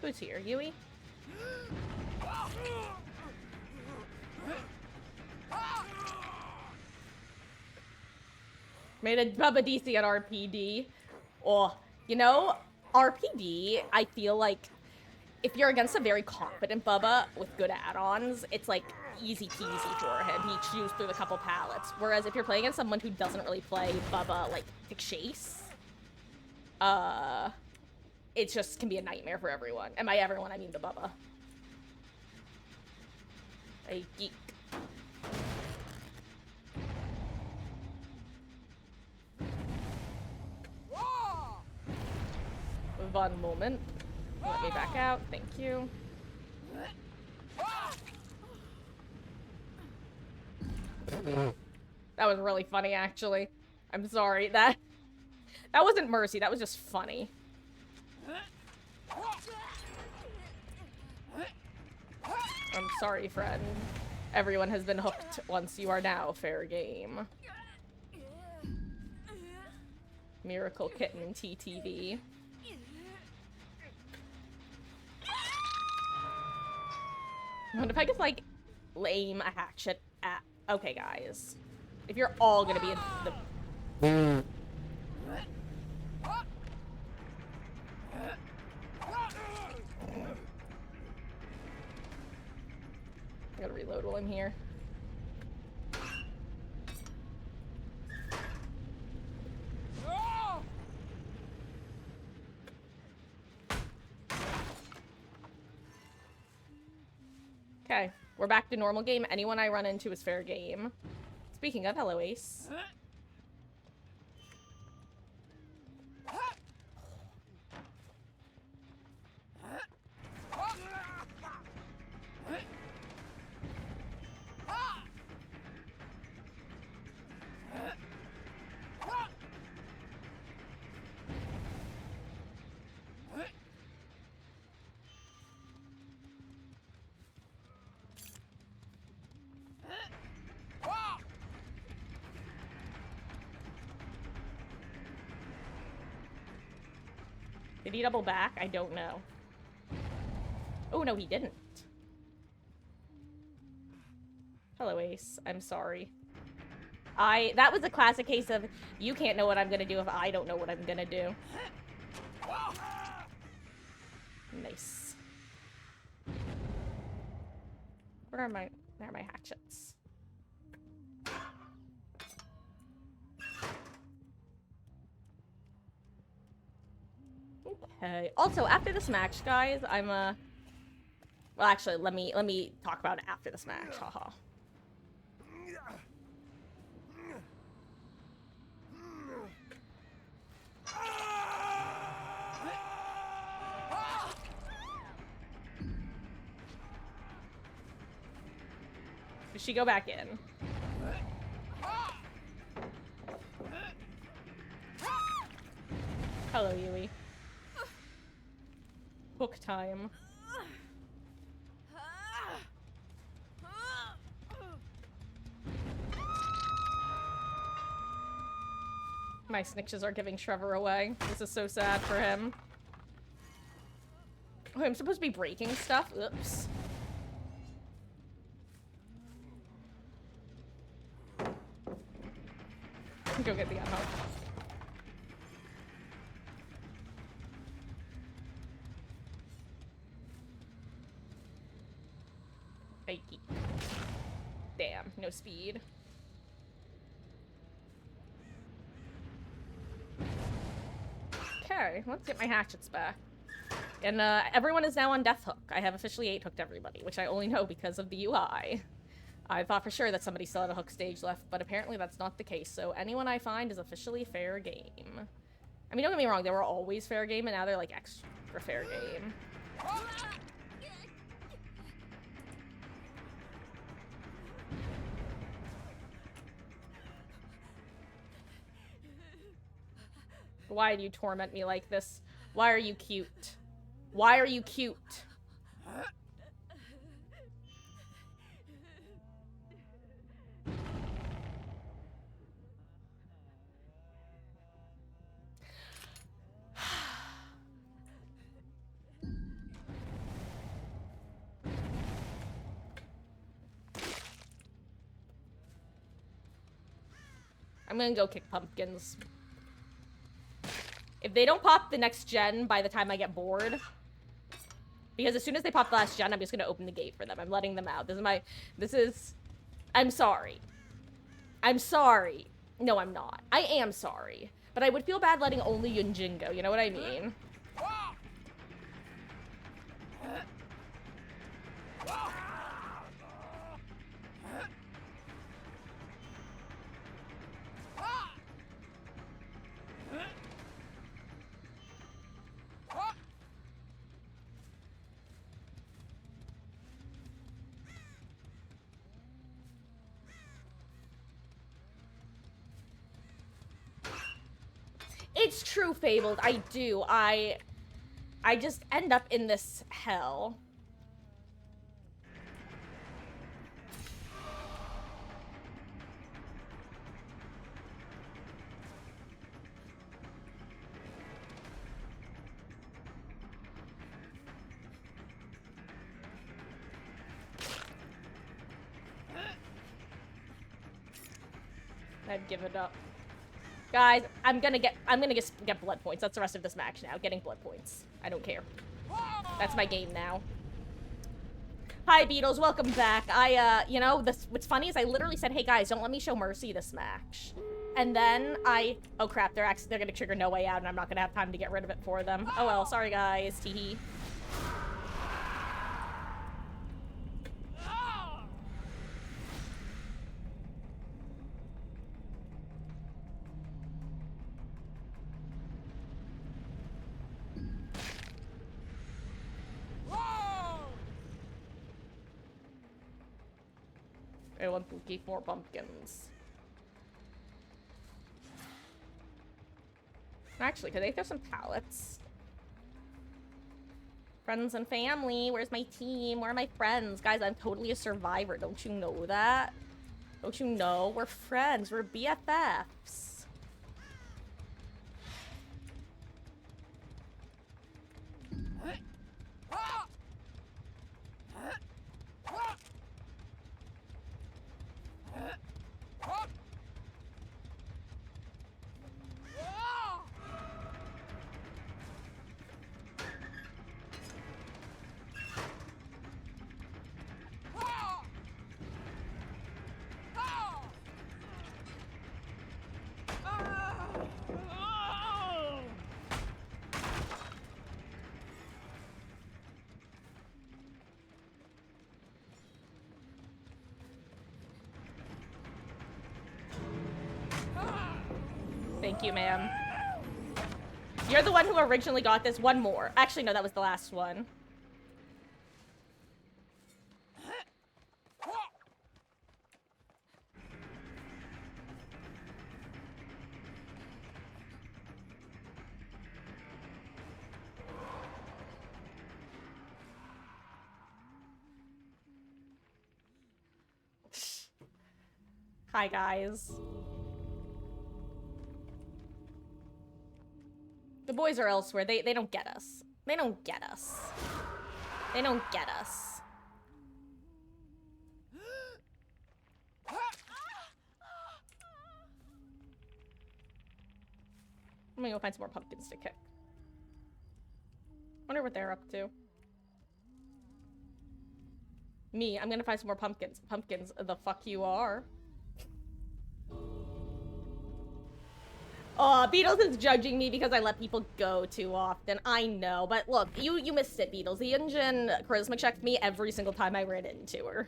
Who's here? Yui? Made a Bubba DC at RPD. Oh, you know, RPD, I feel like if you're against a very confident Bubba with good add-ons, it's like easy peasy for him. He chews through the couple pallets. Whereas if you're playing against someone who doesn't really play Bubba like Chase, it just can be a nightmare for everyone. And by everyone, I mean the Bubba. A geek. One moment. Let me back out. Thank you. That was really funny, actually. I'm sorry. That wasn't mercy. That was just funny. I'm sorry, friend. Everyone has been hooked once. You are now fair game. Miracle Kitten TTV. What if I just, like, aim a hatchet at... Okay, guys. If you're all gonna be in the... I gotta reload while I'm here. Okay, we're back to normal game. Anyone I run into is fair game. Speaking of, hello, Ace. Did he double back? I don't know. Oh, no, he didn't. Hello, Ace. I'm sorry. That was a classic case of, you can't know what I'm gonna do if I don't know what I'm gonna do. Nice. Where are my hatchets? Okay. Also, after this match, guys, I'm well, actually, let me talk about it after this match. Haha. Did she go back in? Hello, Yui. Hook time. My snitches are giving Trevor away. This is so sad for him. Oh, I'm supposed to be breaking stuff? Oops. Go get the ammo. Fakey. Damn, no speed. Okay, let's get my hatchets back. And everyone is now on Death Hook. I have officially 8-hooked everybody, which I only know because of the UI. I thought for sure that somebody still had a hook stage left, but apparently that's not the case. So anyone I find is officially fair game. I mean, don't get me wrong, they were always fair game, and now they're like extra fair game. Why do you torment me like this? Why are you cute? Why are you cute? I'm gonna go kick pumpkins. If they don't pop the next gen by the time I get bored, because as soon as they pop the last gen, I'm just gonna open the gate for them. I'm letting them out. I'm sorry. I'm sorry. No, I'm not. I am sorry. But I would feel bad letting only Yunjin go, you know what I mean? It's true, Fabled. I do. I just end up in this hell. I'd give it up. Guys, I'm gonna get blood points. That's the rest of this match now. Getting blood points. I don't care. That's my game now. Hi, Beatles. Welcome back. You know, what's funny is I literally said, hey, guys, don't let me show Mercy this match. And then oh, crap, they're gonna trigger No Way Out, and I'm not gonna have time to get rid of it for them. Oh, well, sorry, guys. Teehee. I want to keep more pumpkins. Actually, could they throw some pallets? Friends and family, where's my team? Where are my friends? Guys, I'm totally a survivor. Don't you know that? Don't you know? We're friends. We're BFFs. Thank you, ma'am. You're the one who originally got this. One more. Actually, no, that was the last one. Hi, guys. The boys are elsewhere. They don't get us. They don't get us. They don't get us. I'm gonna go find some more pumpkins to kick. Wonder what they're up to. Me, I'm gonna find some more pumpkins. Pumpkins, the fuck you are. Beatles is judging me because I let people go too often. I know, but look, you missed it, Beatles. The engine charisma checked me every single time I ran into her.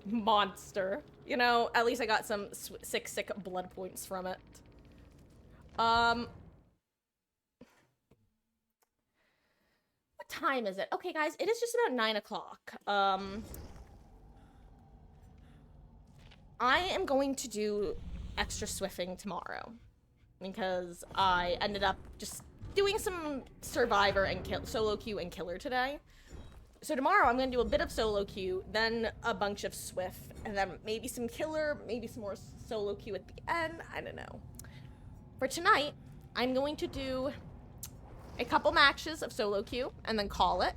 monster. You know, at least I got some sick blood points from it. What time is it? Okay, guys, it is just about 9 o'clock. I am going to do extra swiffing tomorrow because I ended up just doing some survivor and solo queue and killer today. So tomorrow I'm gonna do a bit of solo queue, then a bunch of swift, and then maybe some killer, maybe some more solo queue at the end. I don't know. For tonight, I'm going to do a couple matches of solo queue and then call it.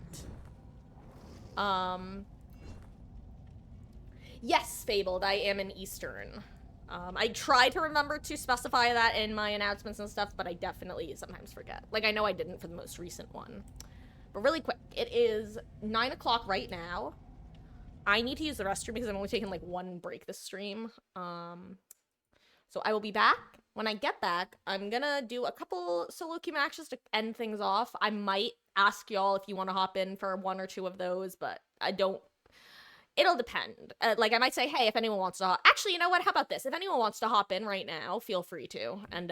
Yes, Fabled, I am in Eastern. I try to remember to specify that in my announcements and stuff, but I definitely sometimes forget. Like, I know I didn't for the most recent one. But really quick, it is 9 o'clock right now. I need to use the restroom because I'm only taking, like, one break this stream. So I will be back. When I get back, I'm gonna do a couple solo queue matches to end things off. I might ask y'all if you want to hop in for one or two of those, but I don't. It'll depend. Like, I might say, hey, if anyone wants to actually, you know what? How about this? If anyone wants to hop in right now, feel free to. And,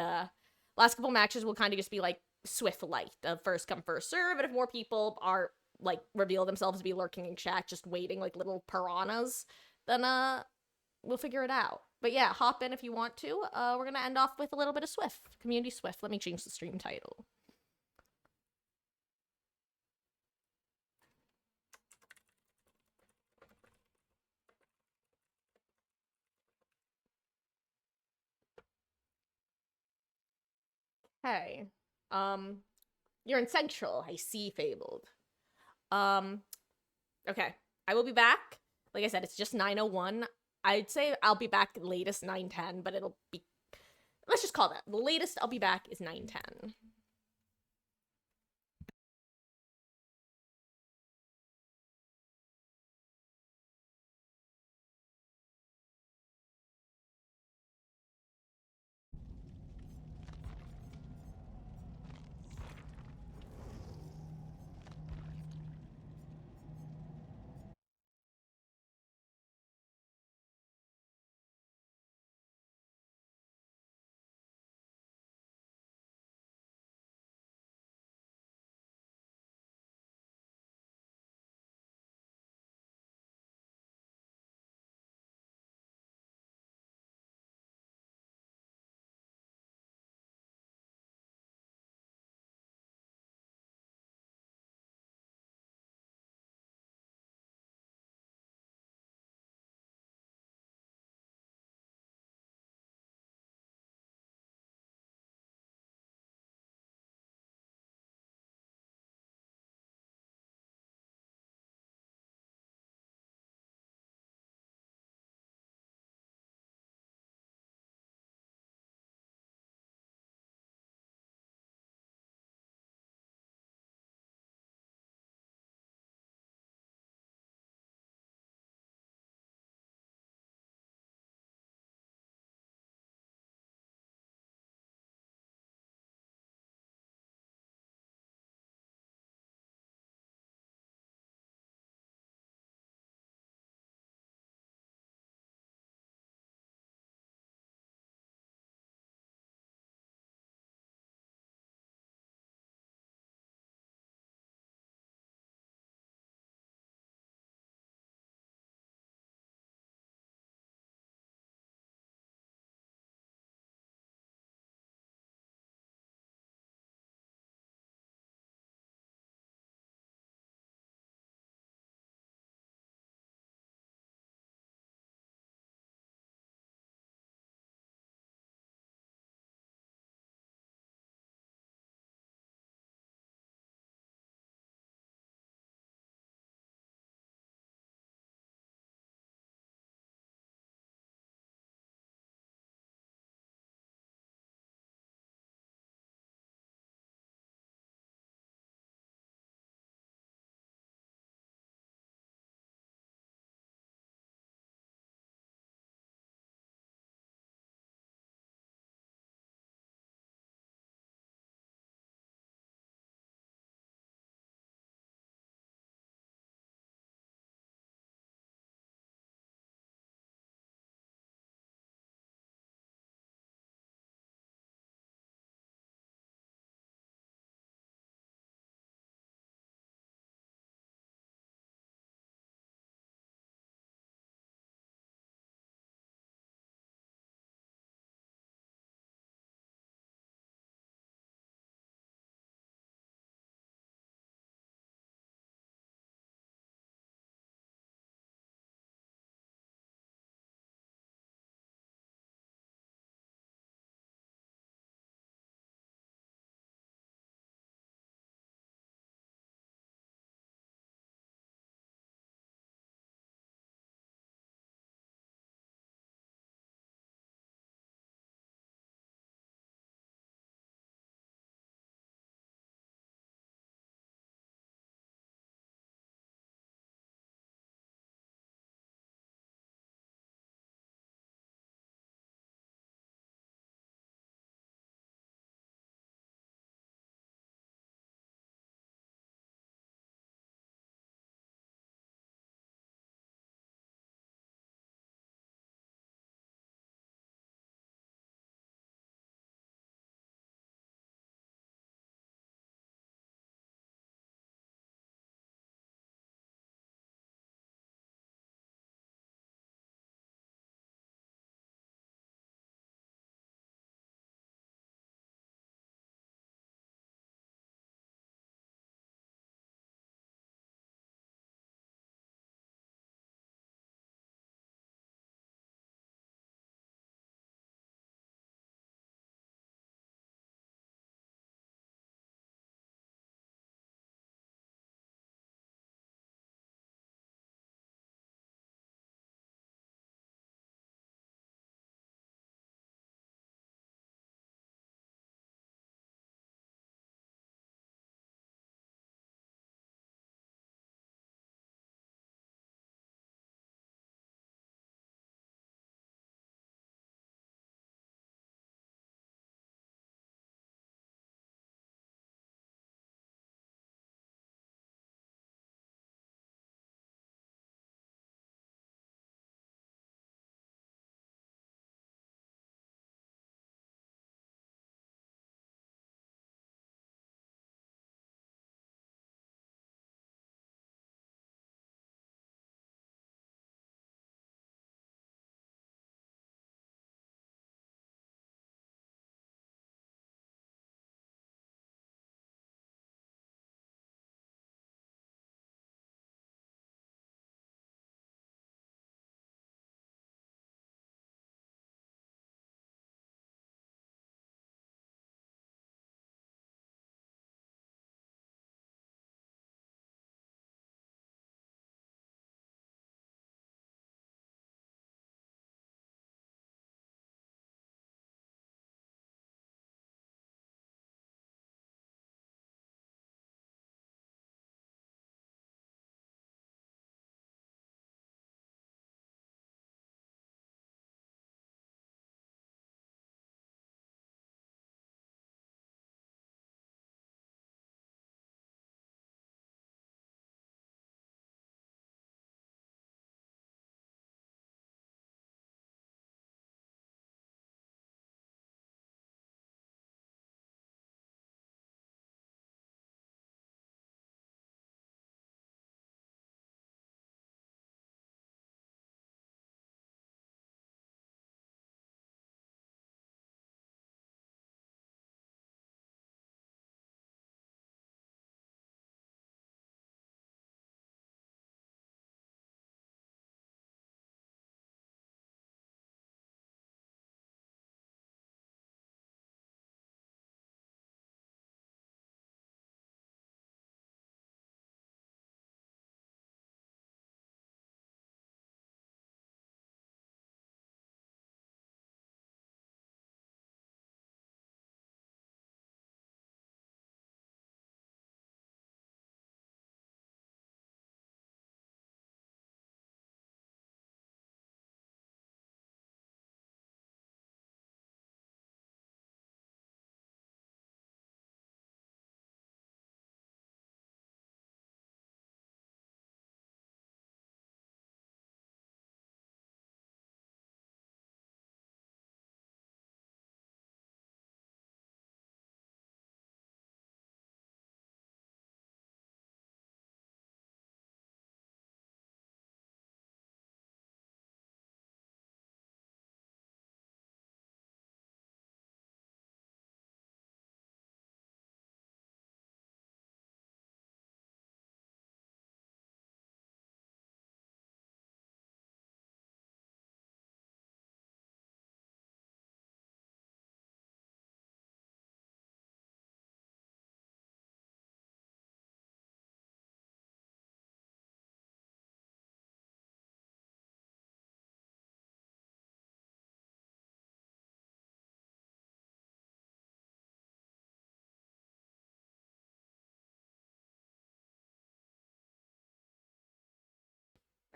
last couple matches will kind of just be, like, Swift light. First come, first serve. And if more people are, like, reveal themselves to be lurking in chat, just waiting like little piranhas, then, we'll figure it out. But yeah, hop in if you want to. We're gonna end off with a little bit of Swift. Community Swift. Let me change the stream title. Hey. You're in Central. I see, Fabled. Okay. I will be back. Like I said, it's just 9:01. I'd say I'll be back latest 9:10, but it'll be... Let's just call that. The latest I'll be back is 9:10.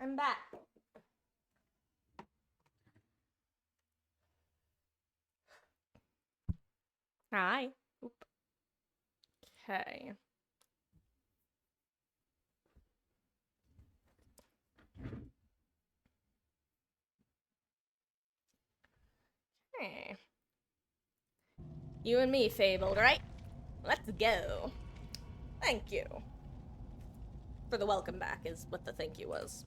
I'm back. Hi. Oop. Okay. Hey. You and me, Fabled, right? Let's go. Thank you. For the welcome back is what the thank you was.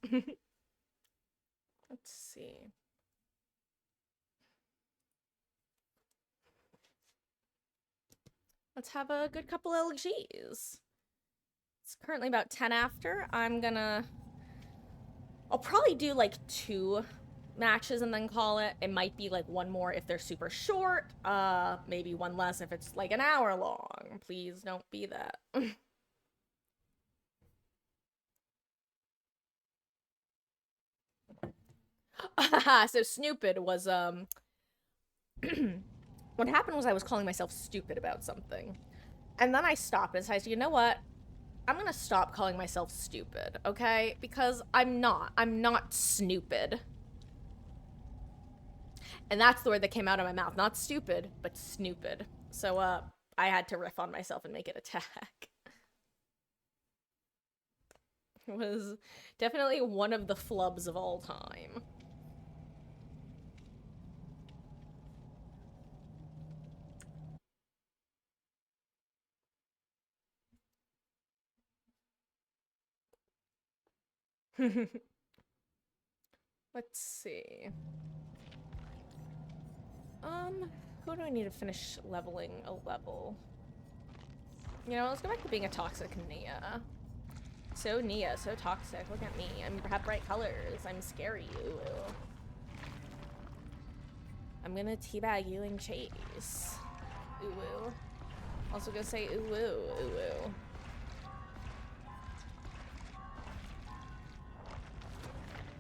Let's see. Let's have a good couple LGs. It's currently about 10 after. I'll probably do like 2 matches and then call it. It might be like 1 more if they're super short. Maybe 1 less if it's like an hour long. Please don't be that. So Snoopid was, what happened was I was calling myself stupid about something. And then I stopped and decided, you know what? I'm gonna stop calling myself stupid, okay? Because I'm not. I'm not snoopid. And that's the word that came out of my mouth. Not stupid, but snoopid. So, I had to riff on myself and make it attack. It was definitely one of the flubs of all time. Let's see. Who do I need to finish leveling a level? You know, let's go back to being a toxic Nia. So Nia, so toxic. Look at me. I have bright colors. I'm scary. Ooh. I'm gonna teabag you and chase. Ooh. Also gonna say ooh ooh.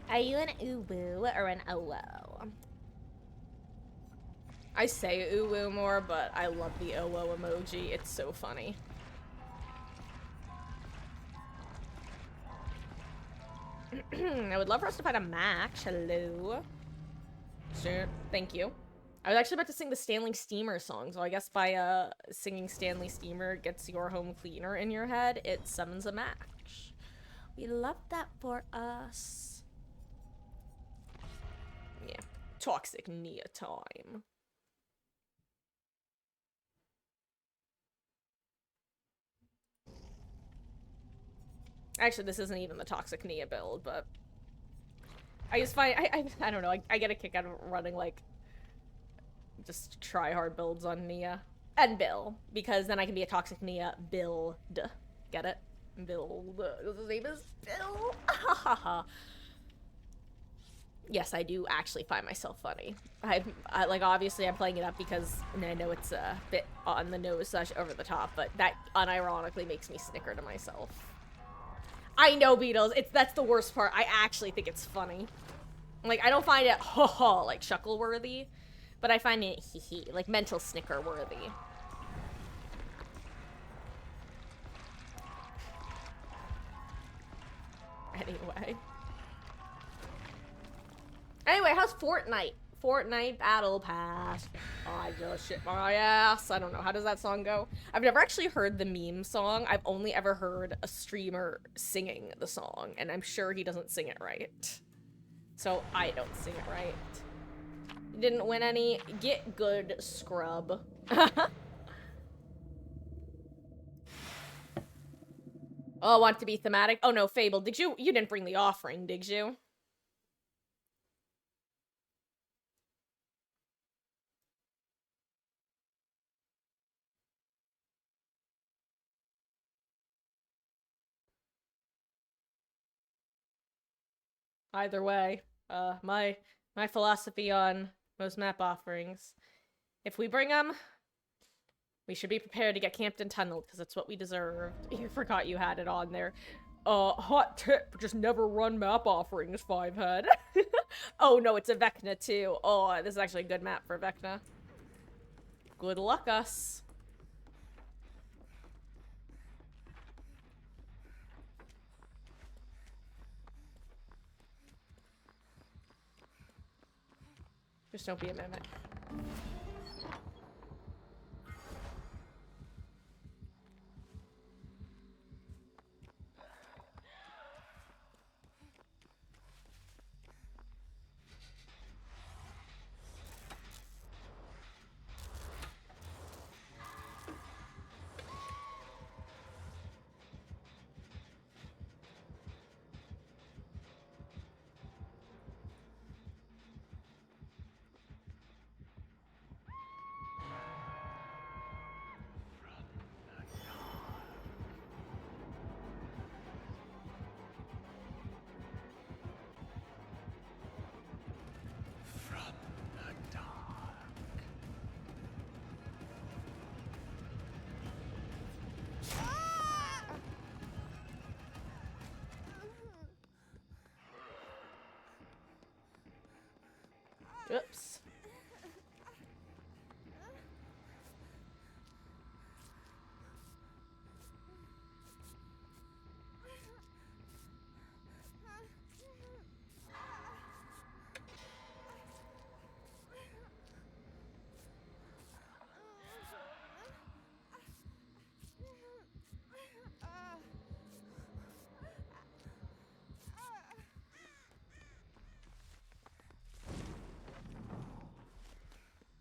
Are you an ooh or an oh? I say ooh more, but I love the oh emoji. It's so funny. I would love for us to find a match. Hello. Sure. Thank you. I was actually about to sing the Stanley Steamer song, so I guess by singing Stanley Steamer gets your home cleaner in your head, it summons a match. We love that for us. Yeah. Toxic Nia time. Actually, this isn't even the toxic Nia build, but I just find I don't know. I get a kick out of running like just try hard builds on Nia and Bill, because then I can be a toxic Nia build. Get it? Build. His name is Bill. Yes, I do actually find myself funny. I like, obviously I'm playing it up because I know it's a bit on the nose / over the top, but that unironically makes me snicker to myself. I know, Beatles. That's the worst part. I actually think it's funny. Like, I don't find it like chuckle worthy, but I find it like mental snicker worthy. Anyway, how's Fortnite? Fortnite Battle Pass. Oh, I just shit my ass. I don't know. How does that song go? I've never actually heard the meme song. I've only ever heard a streamer singing the song, and I'm sure he doesn't sing it right. So I don't sing it right. Didn't win any. Get good, scrub. Oh, want to be thematic? Oh no, Fable. You didn't bring the offering, did you? Either way, my philosophy on most map offerings: if we bring them, we should be prepared to get camped and tunneled, because it's what we deserved. You forgot you had it on there. Hot tip, just never run map offerings, Fivehead. Oh no, it's a Vecna too. Oh, this is actually a good map for Vecna. Good luck, us. Just don't be a mimic. Oops.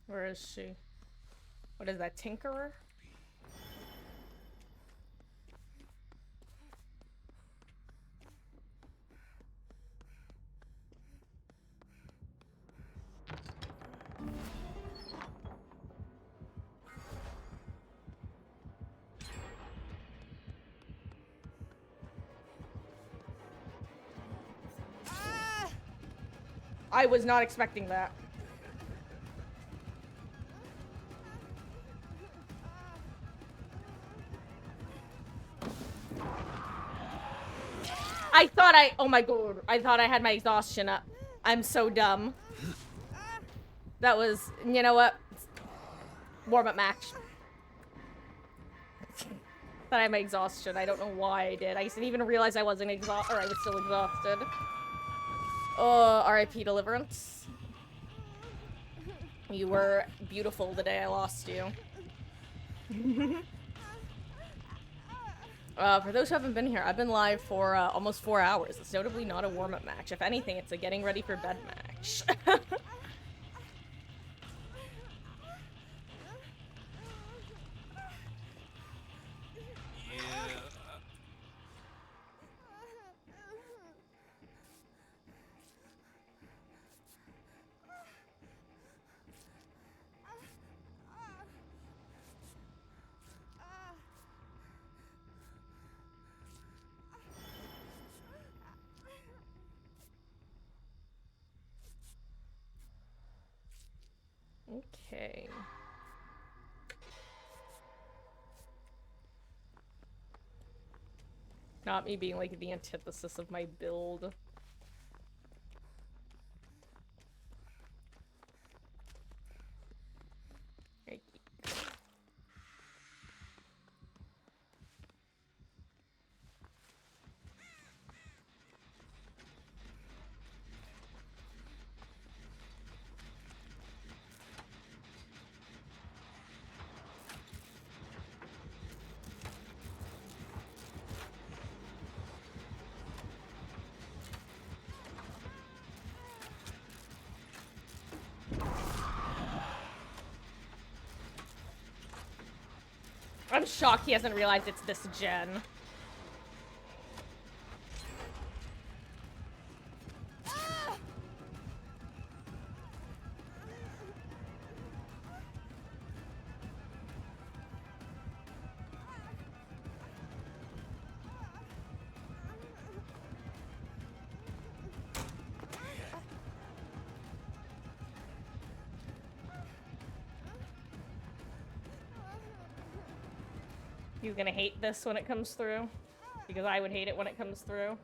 Where is she? What is that, Tinkerer? I was not expecting that. Oh my god, I thought I had my exhaustion up. I'm so dumb. That was, you know what? Warm-up match. Thought I had my exhaustion. I don't know why I did. I didn't even realize I wasn't exhausted, or I was still exhausted. Oh, R.I.P. Deliverance. You were beautiful the day I lost you. For those who haven't been here, I've been live for almost 4 hours. It's notably not a warm-up match. If anything, it's a getting ready for bed match. Okay. Not me being like the antithesis of my build. I'm shocked he hasn't realized it's this gen. You gonna hate this when it comes through? Because I would hate it when it comes through.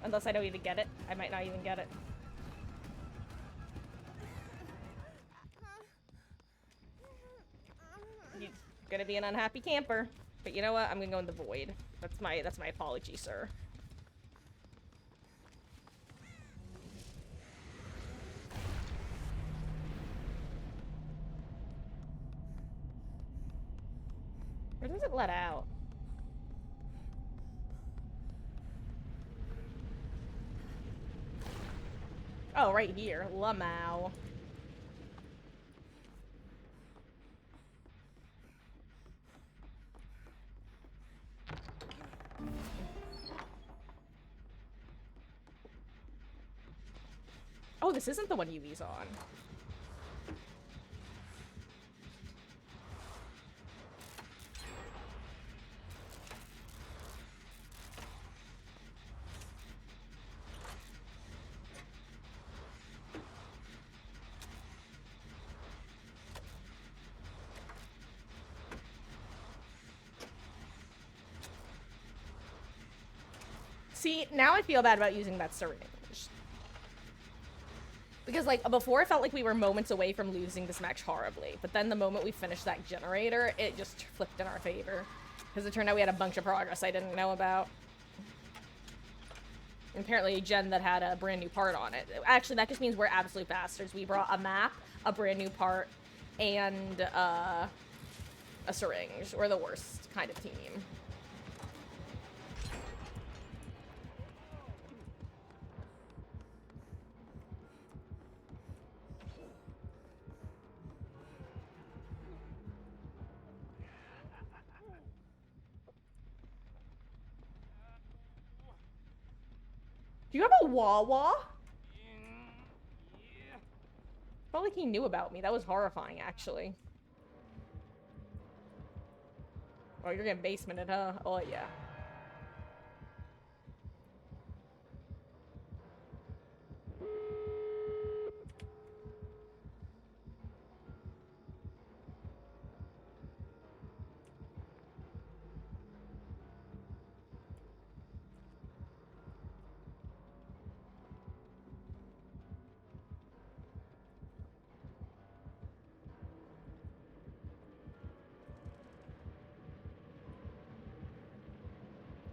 Unless I don't even get it. I might not even get it. You're gonna be an unhappy camper. But you know what? I'm gonna go in the void. That's my apology, sir. does it let out? Oh, right here. Lamau. Oh, this isn't the one Yui's on. See, now I feel bad about using that syringe. Because, like, before I felt like we were moments away from losing this match horribly. But then the moment we finished that generator, it just flipped in our favor. Because it turned out we had a bunch of progress I didn't know about. And apparently, Jen that had a brand new part on it. Actually, that just means we're absolute bastards. We brought a map, a brand new part, and a syringe. We're the worst kind of team. Do you have a Wawa? Felt like he knew about me. That was horrifying, actually. Oh, you're getting basemented, huh? Oh, yeah.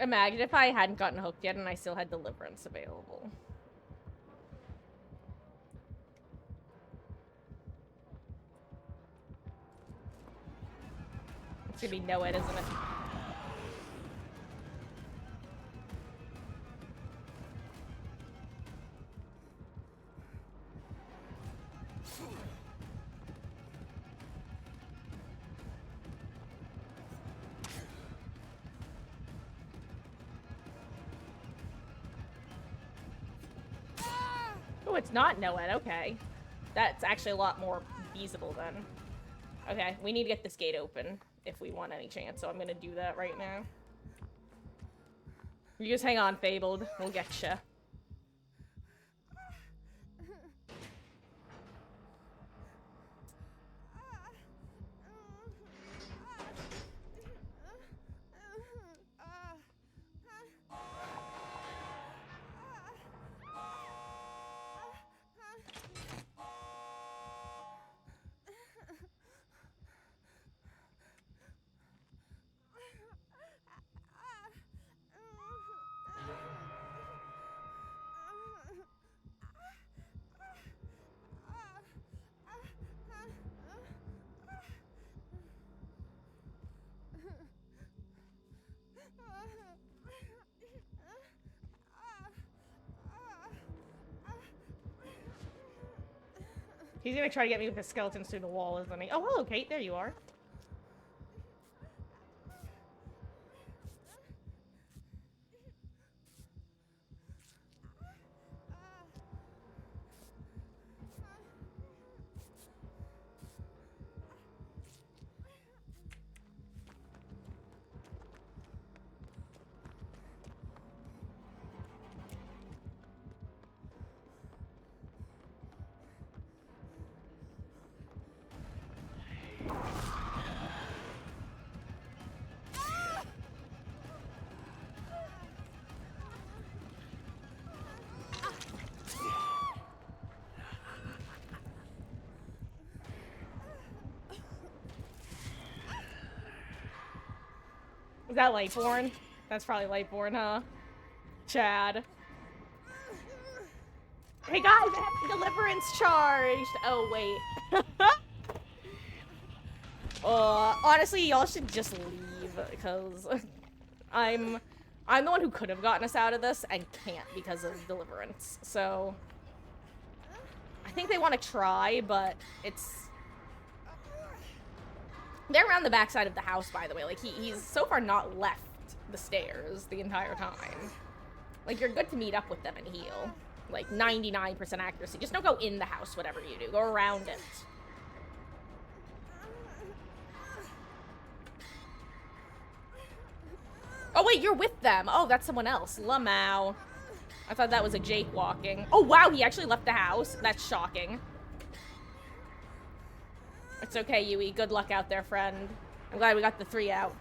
Imagine if I hadn't gotten hooked yet and I still had Deliverance available. It's gonna be no ed, isn't it? Oh, it's not no ed, okay. That's actually a lot more feasible then. Okay, we need to get this gate open if we want any chance, so I'm gonna do that right now. You just hang on, Fabled. We'll get ya. He's gonna try to get me with his skeletons through the wall, isn't he? Oh, hello, Kate. There you are. Is that Lightborn? That's probably Lightborn, huh? Chad. Hey guys, I have Deliverance charged! Oh, wait. Honestly, y'all should just leave. because I'm the one who could have gotten us out of this and can't because of Deliverance. So I think they want to try, but it's... They're around the backside of the house, by the way. Like, he's so far not left the stairs the entire time. Like, you're good to meet up with them and heal. Like, 99% accuracy. Just don't go in the house, whatever you do. Go around it. Oh, wait, you're with them. Oh, that's someone else. Lamau. I thought that was a Jake walking. Oh, wow, he actually left the house. That's shocking. It's okay, Yui. Good luck out there, friend. I'm glad we got the 3 out.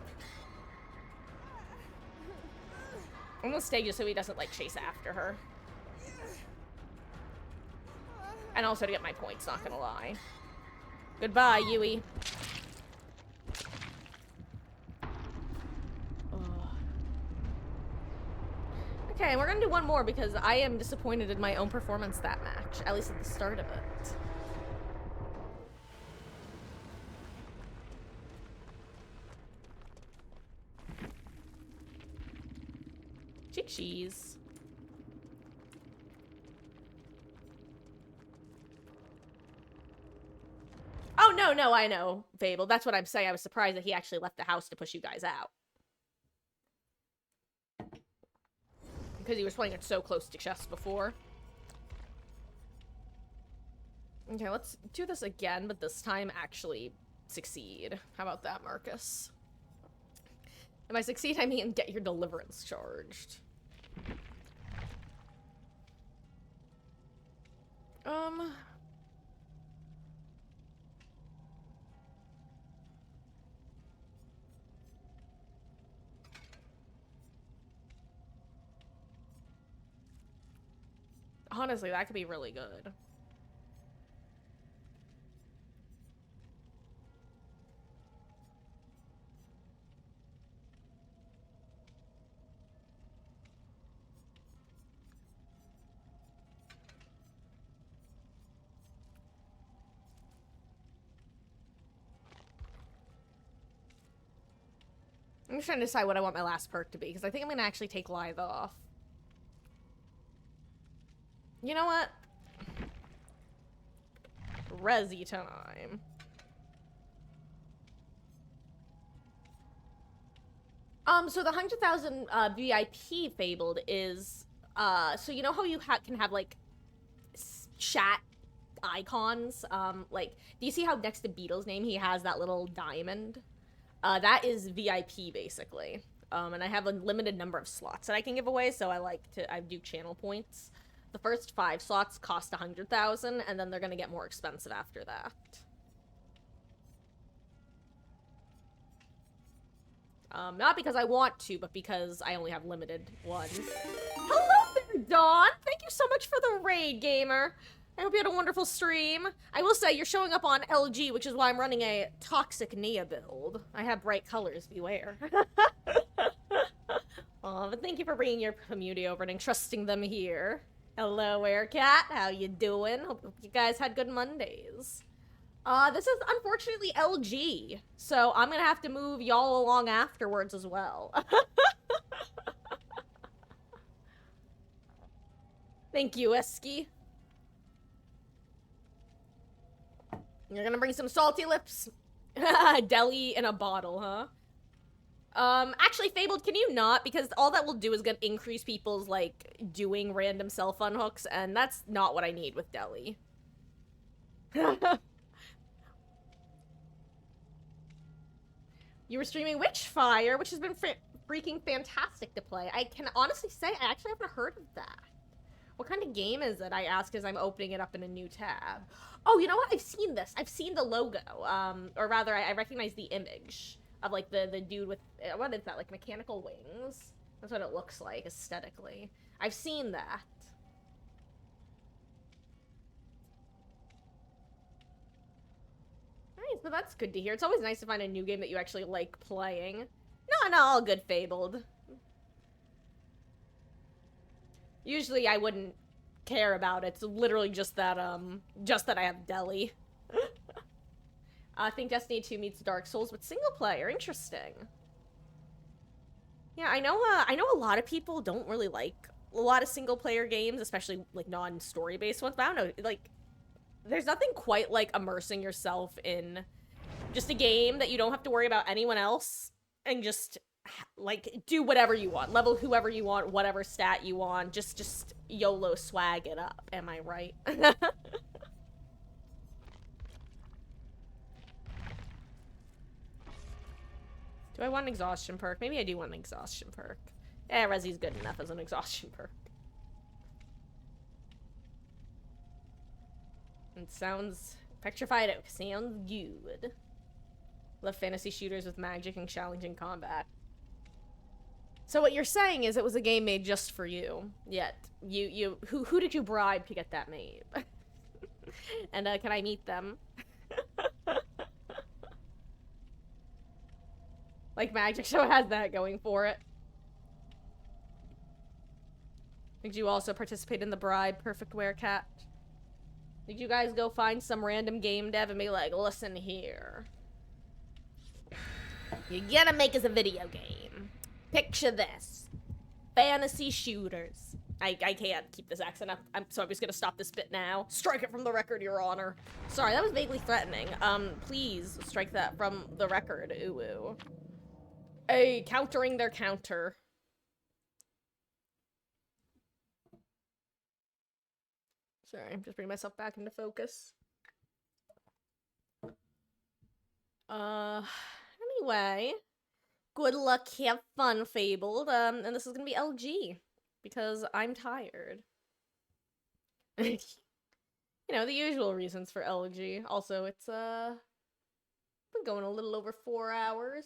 I'm gonna stay just so he doesn't, like, chase after her. And also to get my points, not gonna lie. Goodbye, Yui. Okay, we're gonna do one more because I am disappointed in my own performance that match, at least at the start of it. Cheese. Oh, no, I know, Fable. That's what I'm saying. I was surprised that he actually left the house to push you guys out. Because he was playing it so close to chest before. Okay, let's do this again, but this time actually succeed. How about that, Marcus? And by succeed, I mean get your Deliverance charged. Honestly, that could be really good. I'm just trying to decide what I want my last perk to be, because I think I'm going to actually take Lithe off. You know what? Resi time. So the 100,000 VIP Fabled is, so you know how you can have, like, chat icons? Like, do you see how next to Beetle's name he has that little diamond? That is VIP, basically. And I have a limited number of slots that I can give away, so I do channel points. The first 5 slots cost 100,000, and then they're gonna get more expensive after that. Not because I want to, but because I only have limited ones. Hello there, Dawn! Thank you so much for the raid, gamer. I hope you had a wonderful stream. I will say, you're showing up on LG, which is why I'm running a Toxic Nia build. I have bright colors, beware. Aw, but thank you for bringing your community over and entrusting them here. Hello, Aircat. How you doing? Hope you guys had good Mondays. This is unfortunately LG, so I'm gonna have to move y'all along afterwards as well. Thank you, Eski. You're gonna bring some salty lips? Deli in a bottle, huh? Actually, Fabled, can you not? Because all that will do is gonna increase people's, like, doing random self unhooks, and that's not what I need with Deli. You were streaming Witchfire, which has been freaking fantastic to play. I can honestly say I actually haven't heard of that. What kind of game is it? I ask as I'm opening it up in a new tab. Oh, you know what? I've seen this. I've seen the logo. Or rather, I recognize the image of, like, the dude with, what is that, like, mechanical wings? That's what it looks like, aesthetically. I've seen that. Nice, but that's good to hear. It's always nice to find a new game that you actually like playing. No, all good, Fabled. Usually I wouldn't care about it. It's literally just that I have Deli. I think Destiny 2 meets Dark Souls with single player. Interesting. Yeah, I know a lot of people don't really like a lot of single player games, especially like non-story based ones. But I don't know, like there's nothing quite like immersing yourself in just a game that you don't have to worry about anyone else and just like do whatever you want, level whoever you want, whatever stat you want, just YOLO swag it up. Am I right? Do I want an exhaustion perk? Maybe I do want an exhaustion perk. Yeah, Resi's good enough as an exhaustion perk. It sounds... Petrified Oak sounds good. Love fantasy shooters with magic and challenging combat. So what you're saying is it was a game made just for you. Yet, who did you bribe to get that made? And, can I meet them? Like, Magic Show has that going for it. Did you also participate in the bribe, Perfect Werecat? Did you guys go find some random game dev and be like, listen here. You gotta make us a video game. Picture this. Fantasy shooters. I can't keep this accent up, so I'm just gonna stop this bit now. Strike it from the record, Your Honor. Sorry, that was vaguely threatening. Please strike that from the record, ooh. Hey, countering their counter. Sorry, I'm just bringing myself back into focus. Anyway. Good luck, have fun, Fabled. And this is gonna be LG. Because I'm tired. You know, the usual reasons for LG. Also, it's, been going a little over 4 hours.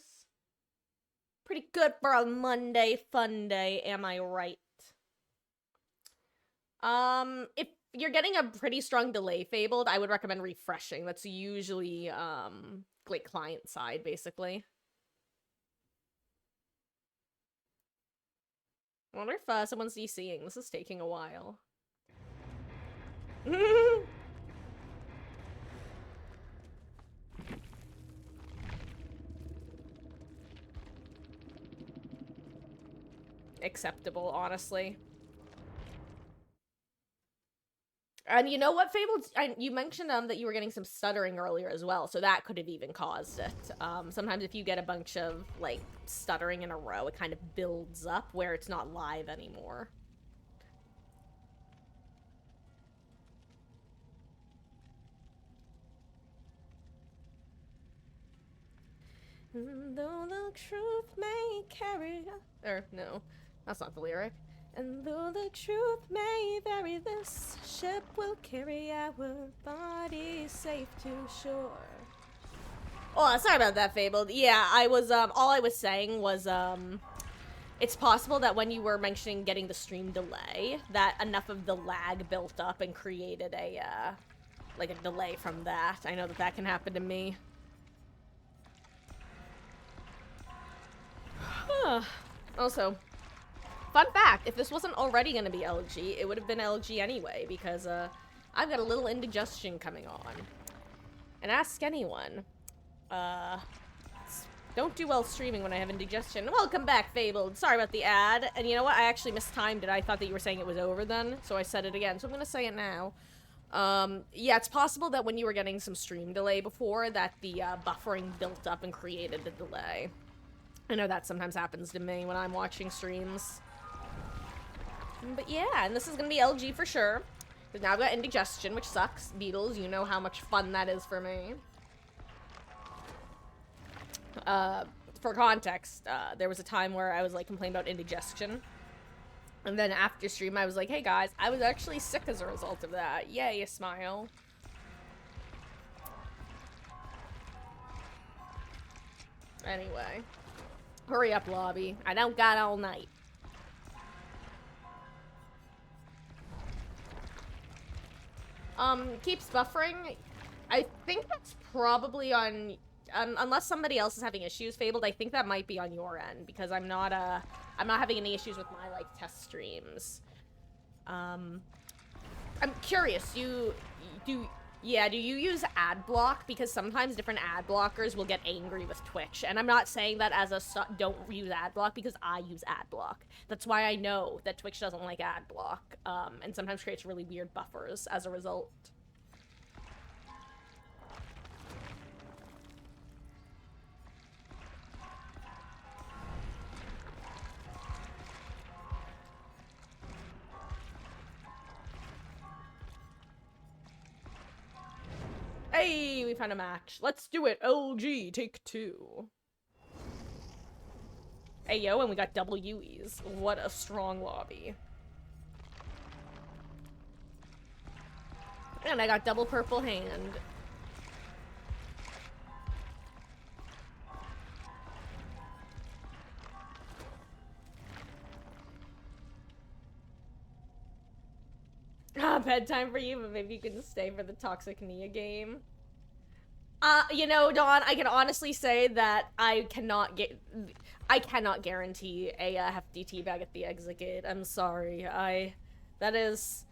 Pretty good for a Monday fun day, am I right? If you're getting a pretty strong delay, Fabled, I would recommend refreshing. That's usually, like, client side, basically. I wonder if, someone's DCing. This is taking a while. Acceptable, honestly. And you know what, Fable? You mentioned that you were getting some stuttering earlier as well, so that could have even caused it. Sometimes if you get a bunch of, like, stuttering in a row, it kind of builds up where it's not live anymore. Though the truth may carry... Or, no, that's not the lyric. And though the truth may vary, this ship will carry our bodies safe to shore. Oh, sorry about that, Fabled. Yeah, I was, all I was saying was, it's possible that when you were mentioning getting the stream delay, that enough of the lag built up and created a, like a delay from that. I know that can happen to me. Also, fun fact, if this wasn't already gonna be LG, it would have been LG anyway, because, I've got a little indigestion coming on. And ask anyone. Don't do well streaming when I have indigestion. Welcome back, Fabled. Sorry about the ad. And you know what? I actually mistimed it. I thought that you were saying it was over then, so I said it again. So I'm gonna say it now. Yeah, it's possible that when you were getting some stream delay before, that the, buffering built up and created a delay. I know that sometimes happens to me when I'm watching streams. But yeah, and this is gonna be LG for sure. Because now I've got indigestion, which sucks. Beatles, you know how much fun that is for me. For context, there was a time where I was, like, complaining about indigestion. And then after stream, I was like, hey guys, I was actually sick as a result of that. Yay, a smile. Anyway. Hurry up, lobby. I don't got all night. Keeps buffering. I think that's probably on... unless somebody else is having issues, Fabled, I think that might be on your end, because I'm not having any issues with my, like, test streams. I'm curious, Yeah, do you use ad block? Because sometimes different ad blockers will get angry with Twitch. And I'm not saying that as a don't use ad block because I use ad block. That's why I know that Twitch doesn't like ad block. And sometimes creates really weird buffers as a result. Hey, we found a match. Let's do it. LG, take 2. Hey, yo, and we got double UEs. What a strong lobby. And I got double purple hand. Bedtime for you, but maybe you can stay for the Toxic Nia game. You know, Dawn, I can honestly say that I cannot guarantee a hefty teabag at the exit gate. I'm sorry. That is,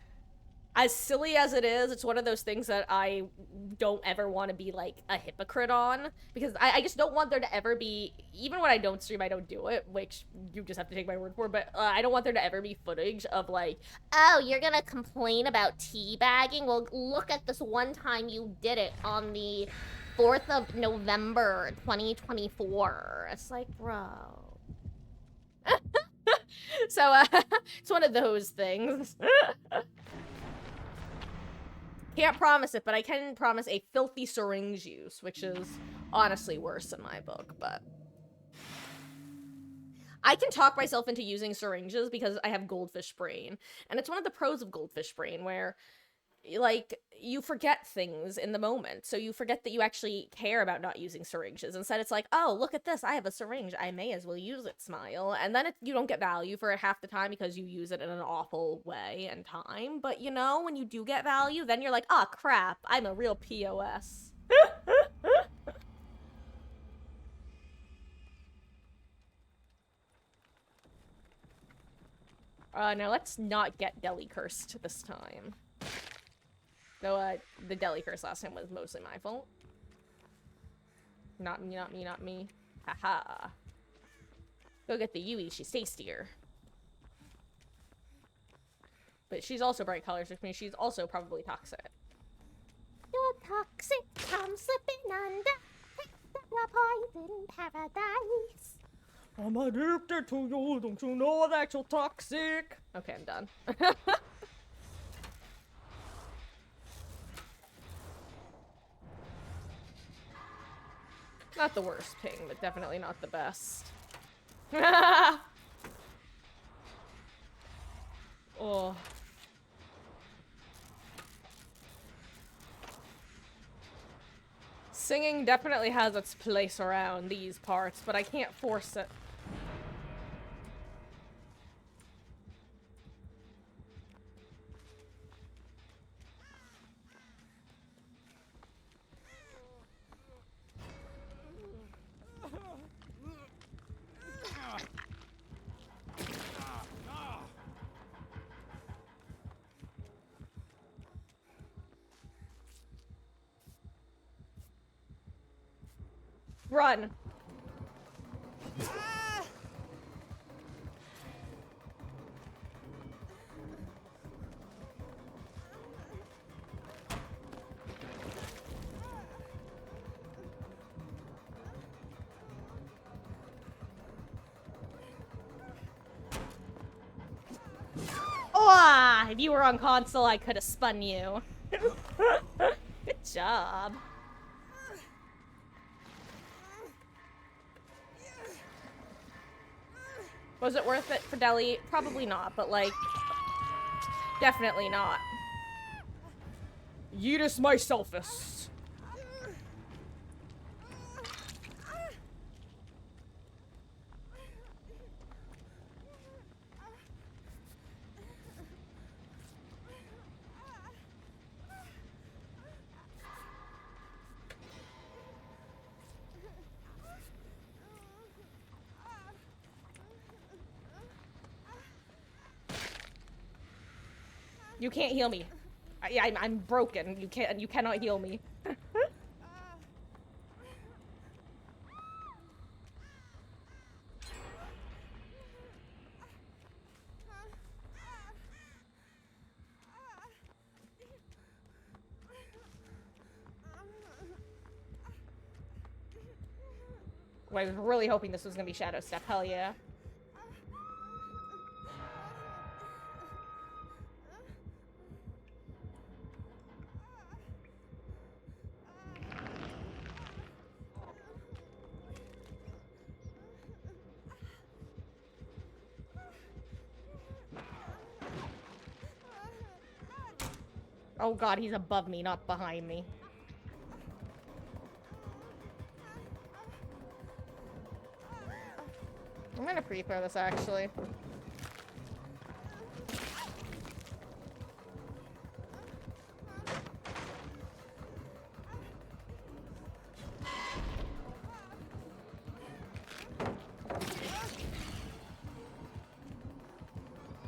as silly as it is, it's one of those things that I don't ever want to be, like, a hypocrite on. Because I just don't want there to ever be, even when I don't stream, I don't do it, which you just have to take my word for, but I don't want there to ever be footage of, like, oh, you're gonna complain about teabagging? Well, look at this one time you did it on the 4th of November, 2024. It's like, bro. So, it's one of those things. Can't promise it, but I can promise a filthy syringe use, which is honestly worse in my book, but... I can talk myself into using syringes because I have goldfish brain. And it's one of the pros of goldfish brain where, like, you forget things in the moment. So you forget that you actually care about not using syringes. Instead, it's like, oh, look at this. I have a syringe. I may as well use it, smile. And then you don't get value for it half the time because you use it in an awful way and time. But, you know, when you do get value, then you're like, oh, crap. I'm a real POS. No, let's not get deli cursed this time. Though, the deli curse last time was mostly my fault. Not me, not me, not me. Haha. Go get the Yui, she's tastier. But she's also bright colors, which means she's also probably toxic. You're toxic, I'm slipping under. The poison paradise. I'm addicted to you, don't you know that you're toxic? Okay, I'm done. Not the worst ping, but definitely not the best. Oh. Singing definitely has its place around these parts, but I can't force it. Run. Oh, if you were on console, I could have spun you. Good job. Was it worth it for Deli? Probably not, but like, definitely not. Yeetus myselfus. You can't heal me. Yeah, I'm broken. You cannot heal me. Well, I was really hoping this was gonna be Shadow Step. Hell yeah. Oh god, he's above me, not behind me. I'm gonna pre-throw this, actually.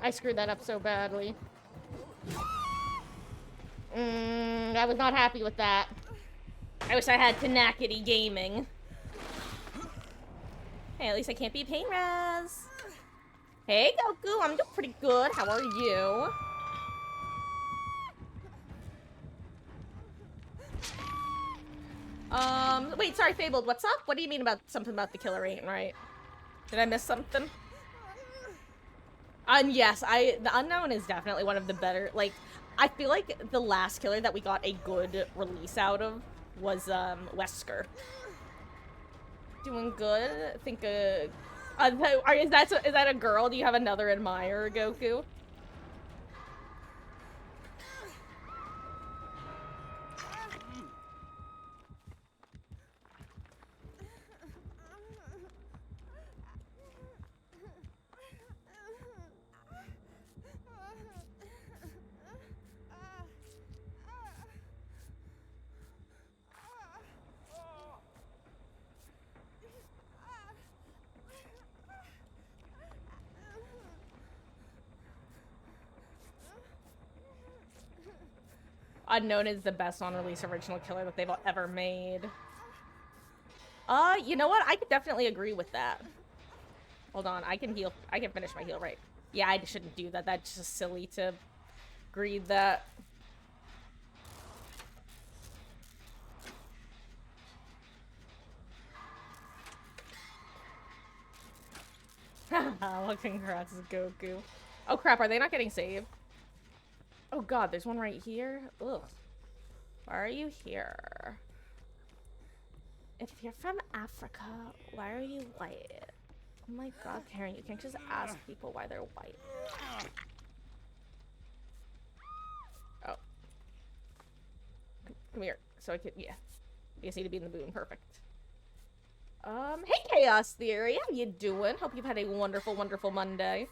I screwed that up so badly. I was not happy with that. I wish I had Tenacity Gaming. Hey, at least I can't be Pain Raz. Hey, Goku, I'm doing pretty good. How are you? Wait, sorry, Fabled, what's up? What do you mean about something about the killer ain't right? Did I miss something? Yes, the Unknown is definitely one of the better, like, I feel like the last killer that we got a good release out of was, Wesker. Doing good. Think, is that a girl? Do you have another admirer, Goku? Unknown is the best on-release original killer that they've ever made. You know what? I could definitely agree with that. Hold on, I can heal. I can finish my heal, right? Yeah, I shouldn't do that. That's just silly to greed that. Well, congrats, Goku. Oh crap, are they not getting saved? Oh god, there's one right here? Ugh. Why are you here? If you're from Africa, why are you white? Oh my god, Karen, you can't just ask people why they're white. Oh. Come here. So I could, yeah. You just need to be in the boon. Perfect. Hey Chaos Theory, how you doing? Hope you've had a wonderful, wonderful Monday.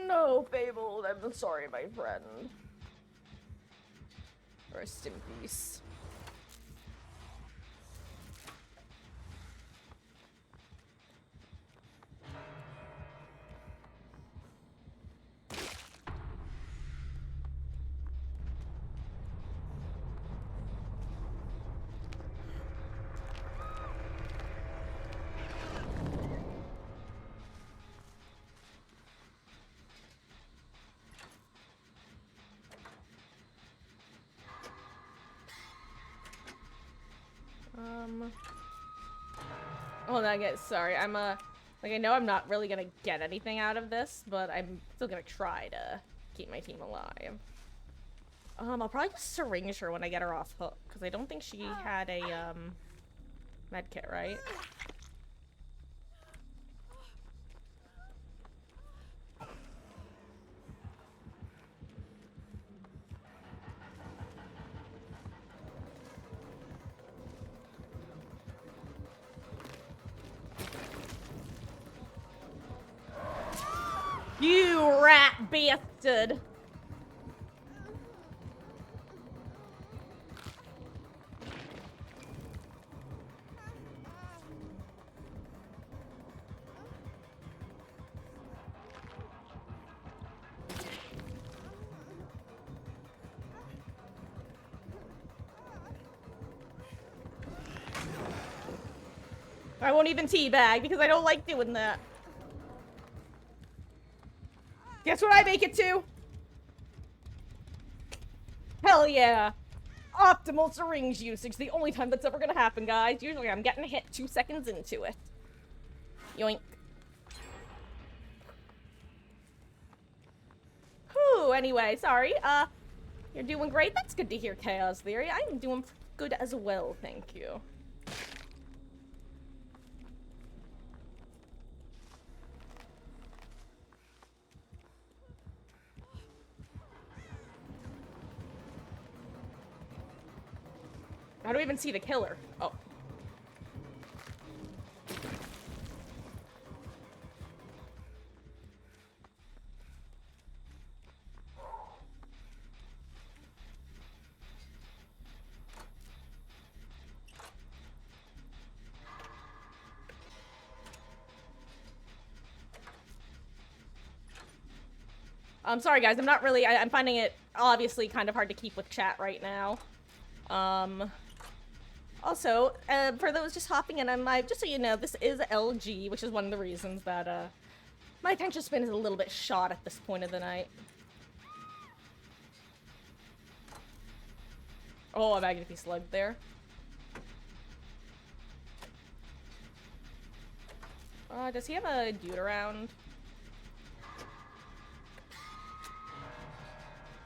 No, Fabled, I'm sorry, my friend. Rest in peace. Hold on, sorry, I'm, like, I know I'm not really gonna get anything out of this, but I'm still gonna try to keep my team alive. I'll probably just syringe her when I get her off hook, because I don't think she had a, med kit, right? bastard. I won't even teabag because I don't like doing that. Guess what I make it to? Hell yeah. Optimal syringe usage. The only time that's ever gonna happen, guys. Usually I'm getting hit 2 seconds into it. Yoink. Whew, anyway, sorry. You're doing great. That's good to hear, Chaos Theory. I'm doing good as well, thank you. How do we even see the killer? Oh. I'm sorry, guys. I'm not really... I'm finding it obviously kind of hard to keep with chat right now. Also, for those just hopping in on my... Just so you know, this is LG, which is one of the reasons that, my attention span is a little bit shot at this point of the night. Oh, I'm actually slugged there. Does he have a dude around?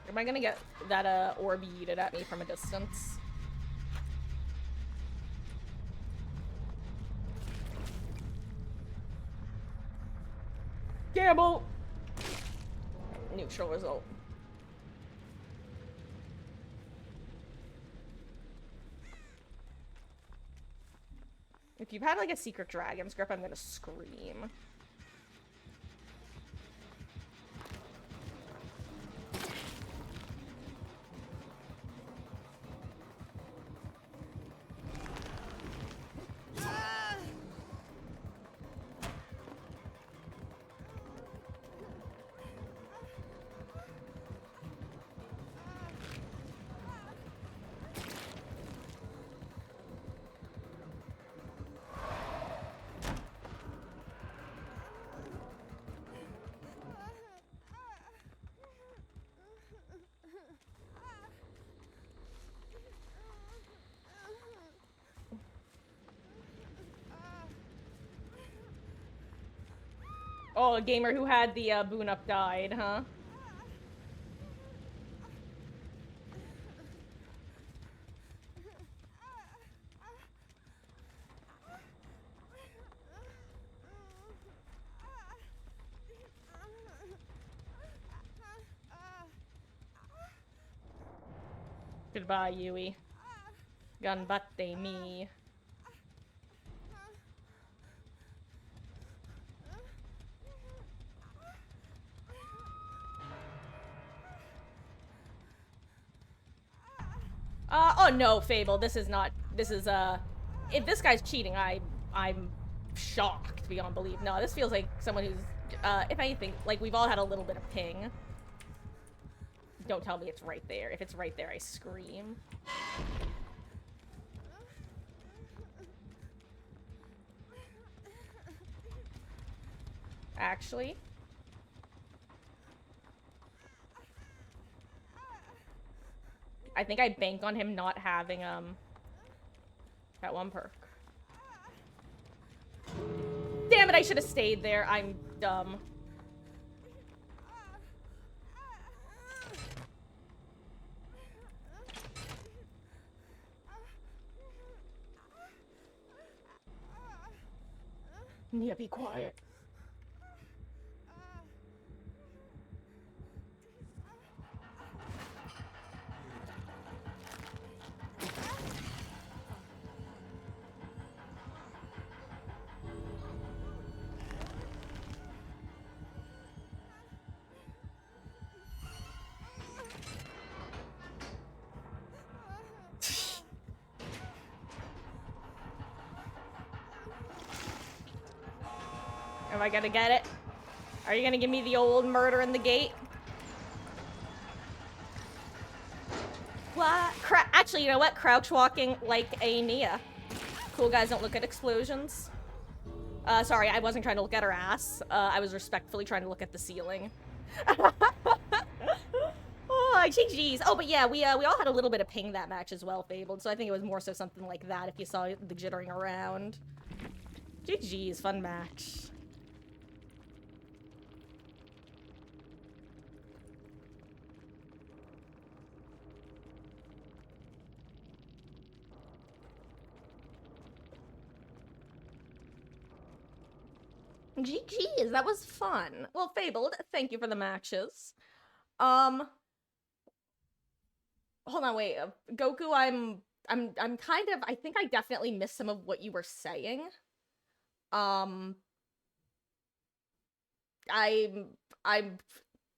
Am I gonna get that, orb yeeted at me from a distance? Gamble! Neutral result. If you've had, like, a secret dragon's grip, I'm gonna scream. Oh, a gamer who had the boon up died, huh? Goodbye, Yui. Ganbatte me. Oh no, Fable, this is not, this is, if this guy's cheating, I'm shocked beyond belief. No, this feels like someone who's, if anything, like, we've all had a little bit of ping. Don't tell me it's right there. If it's right there, I scream. Actually... I think I bank on him not having, that one perk. Damn it, I should have stayed there. I'm dumb. Nia, be quiet. Am I gonna get it? Are you gonna give me the old murder in the gate? What? Actually, you know what? Crouch walking like a Nia. Cool guys don't look at explosions. Sorry, I wasn't trying to look at her ass. I was respectfully trying to look at the ceiling. Oh, GG's. Oh, but yeah, we all had a little bit of ping that match as well, Fabled, so I think it was more so something like that if you saw the jittering around. GG's, fun match. GG's, that was fun. Well, Fabled, thank you for the matches. Hold on, wait. Goku, I'm kind of, I think I definitely missed some of what you were saying. I'm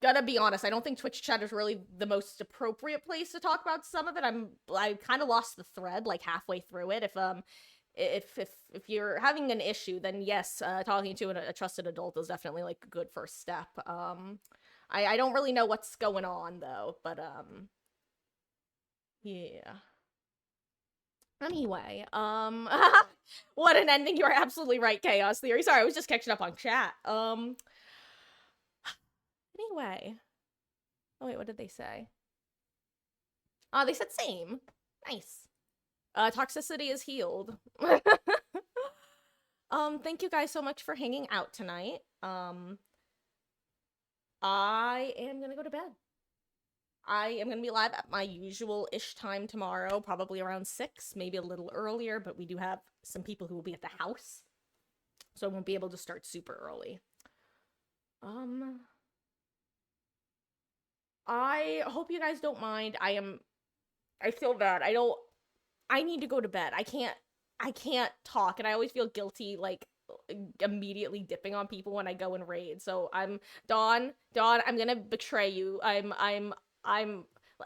gonna be honest, I don't think Twitch chat is really the most appropriate place to talk about some of it. I kind of lost the thread like halfway through it. If you're having an issue, then yes, talking to a trusted adult is definitely like a good first step. I don't really know what's going on though, but yeah. Anyway, what an ending. You're absolutely right, Chaos Theory. Sorry, I was just catching up on chat. Anyway. Oh wait, what did they say? They said same. Nice. Toxicity is healed. Thank you guys so much for hanging out tonight. I am gonna go to bed. I am gonna be live at my usual-ish time tomorrow, probably around 6, maybe a little earlier, but we do have some people who will be at the house, so I won't be able to start super early. I hope you guys don't mind. I feel bad. I need to go to bed. I can't talk, and I always feel guilty, like, immediately dipping on people when I go and raid. So Dawn, I'm gonna betray you.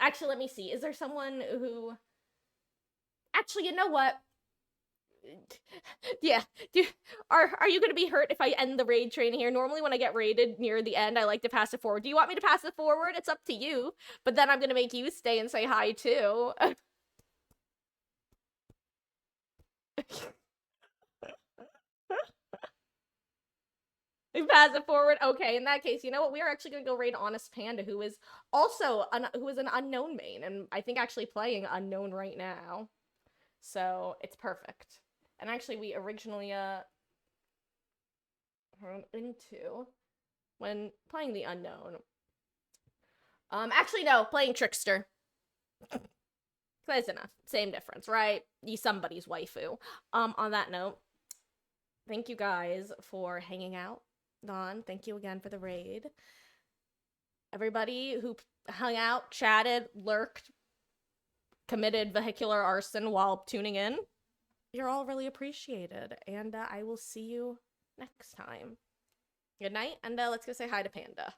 Actually, let me see. Is there someone who... Actually, you know what? Yeah. Are you gonna be hurt if I end the raid train here? Normally when I get raided near the end, I like to pass it forward. Do you want me to pass it forward? It's up to you. But then I'm gonna make you stay and say hi, too. We pass it forward. Okay, in that case, you know what? We are actually gonna go raid Honest Panda, who is also an unknown main, and I think actually playing unknown right now. So it's perfect. And actually, we originally into when playing the unknown. Actually no, playing Trickster. Close enough. Same difference, right? He's somebody's waifu. On that note, thank you guys for hanging out. Dawn, thank you again for the raid. Everybody who hung out, chatted, lurked, committed vehicular arson while tuning in, you're all really appreciated. And I will see you next time. Good night, and let's go say hi to Panda.